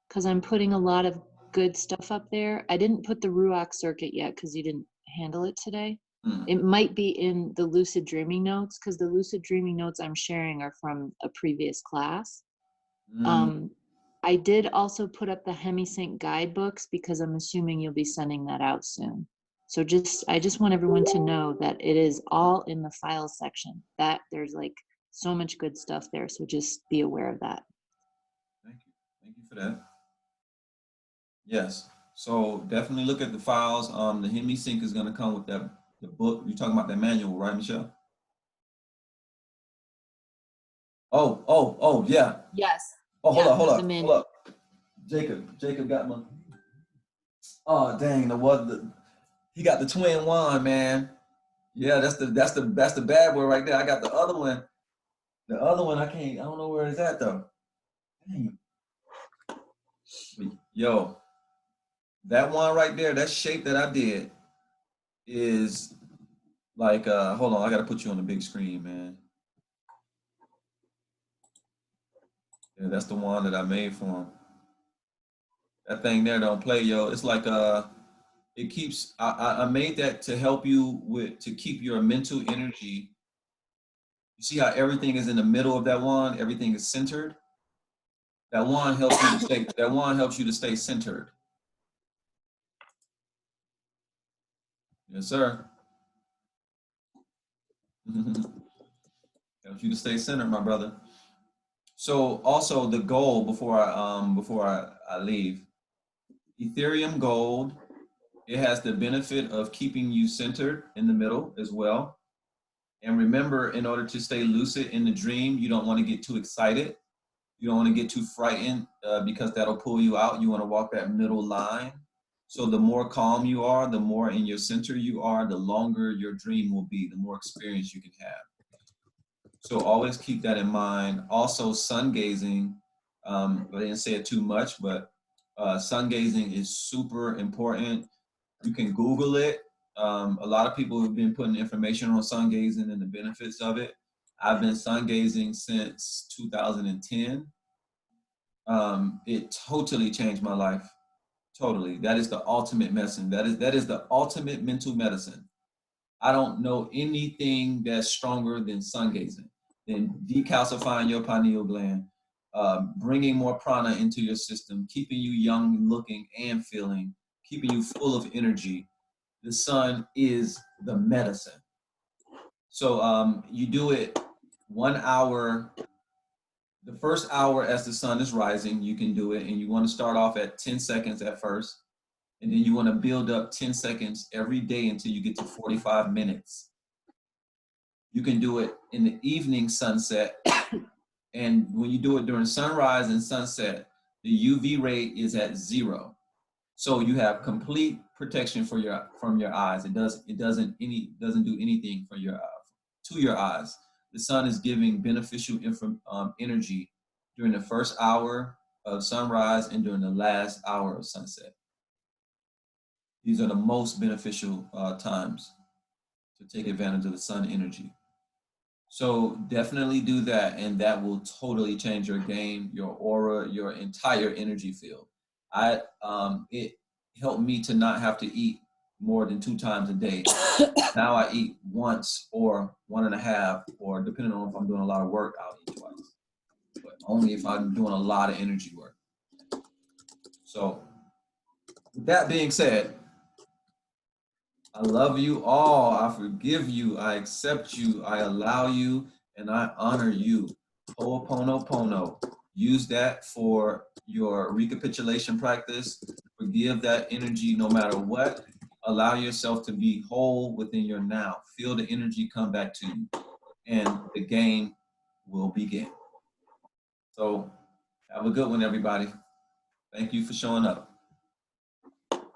because I'm putting a lot of good stuff up there. I didn't put the Ruach circuit yet because you didn't handle it today. It might be in the lucid dreaming notes, because the lucid dreaming notes I'm sharing are from a previous class. I did also put up the HemiSync guidebooks, because I'm assuming you'll be sending that out soon. So I just want everyone to know that it is all in the files section, that there's like so much good stuff there. So just be aware of that. Thank you. Thank you for that. Yes. So definitely look at the files. The HemiSync is going to come with the book. You're talking about that manual, right, Michelle? Oh, yeah. Yes. Oh, hold up. Jacob got my. Oh, dang! He got the twin wand, man. Yeah, that's the bad boy right there. I got the other one. The other one I don't know where it's at though. Dang. Yo, that one right there, that shape that I did is like hold on, I gotta put you on the big screen, man. Yeah, that's the one that I made for him. That thing there don't play, yo. It's like it keeps. I made that to help you with to keep your mental energy. You see how everything is in the middle of that wand. Everything is centered. That wand helps you to stay. That wand helps you to stay centered. Yes, sir. Helps you to stay centered, my brother. So also the gold before I leave, Ethereum gold, it has the benefit of keeping you centered in the middle as well. And remember, in order to stay lucid in the dream, you don't want to get too excited. You don't want to get too frightened because that'll pull you out. You want to walk that middle line. So the more calm you are, the more in your center you are, the longer your dream will be, the more experience you can have. So always keep that in mind. Also, sun gazing. I didn't say it too much, but sun gazing is super important. You can Google it. A lot of people have been putting information on sun gazing and the benefits of it. I've been sun gazing since 2010. It totally changed my life. Totally. That is the ultimate medicine. That is the ultimate mental medicine. I don't know anything that's stronger than sun gazing, than decalcifying your pineal gland, bringing more prana into your system, keeping you young looking and feeling, keeping you full of energy. The sun is the medicine. So you do it 1 hour, the first hour as the sun is rising, you can do it. And you want to start off at 10 seconds at first. And then you want to build up 10 seconds every day until you get to 45 minutes. You can do it in the evening sunset. And when you do it during sunrise and sunset, the UV rate is at 0. So you have complete protection from your eyes. It doesn't do anything for your to your eyes. The sun is giving beneficial energy during the first hour of sunrise and during the last hour of sunset. These are the most beneficial times to take advantage of the sun energy. So definitely do that, and that will totally change your game, your aura, your entire energy field. It helped me to not have to eat more than 2 times a day. Now I eat once or 1.5, or depending on if I'm doing a lot of work, I'll eat twice. But only if I'm doing a lot of energy work. So with that being said, I love you all. I forgive you. I accept you. I allow you, and I honor you. Ho'oponopono. Use that for your recapitulation practice. Forgive that energy no matter what. Allow yourself to be whole within your now. Feel the energy come back to you, and the game will begin. So have a good one, everybody. Thank you for showing up. Bye-bye.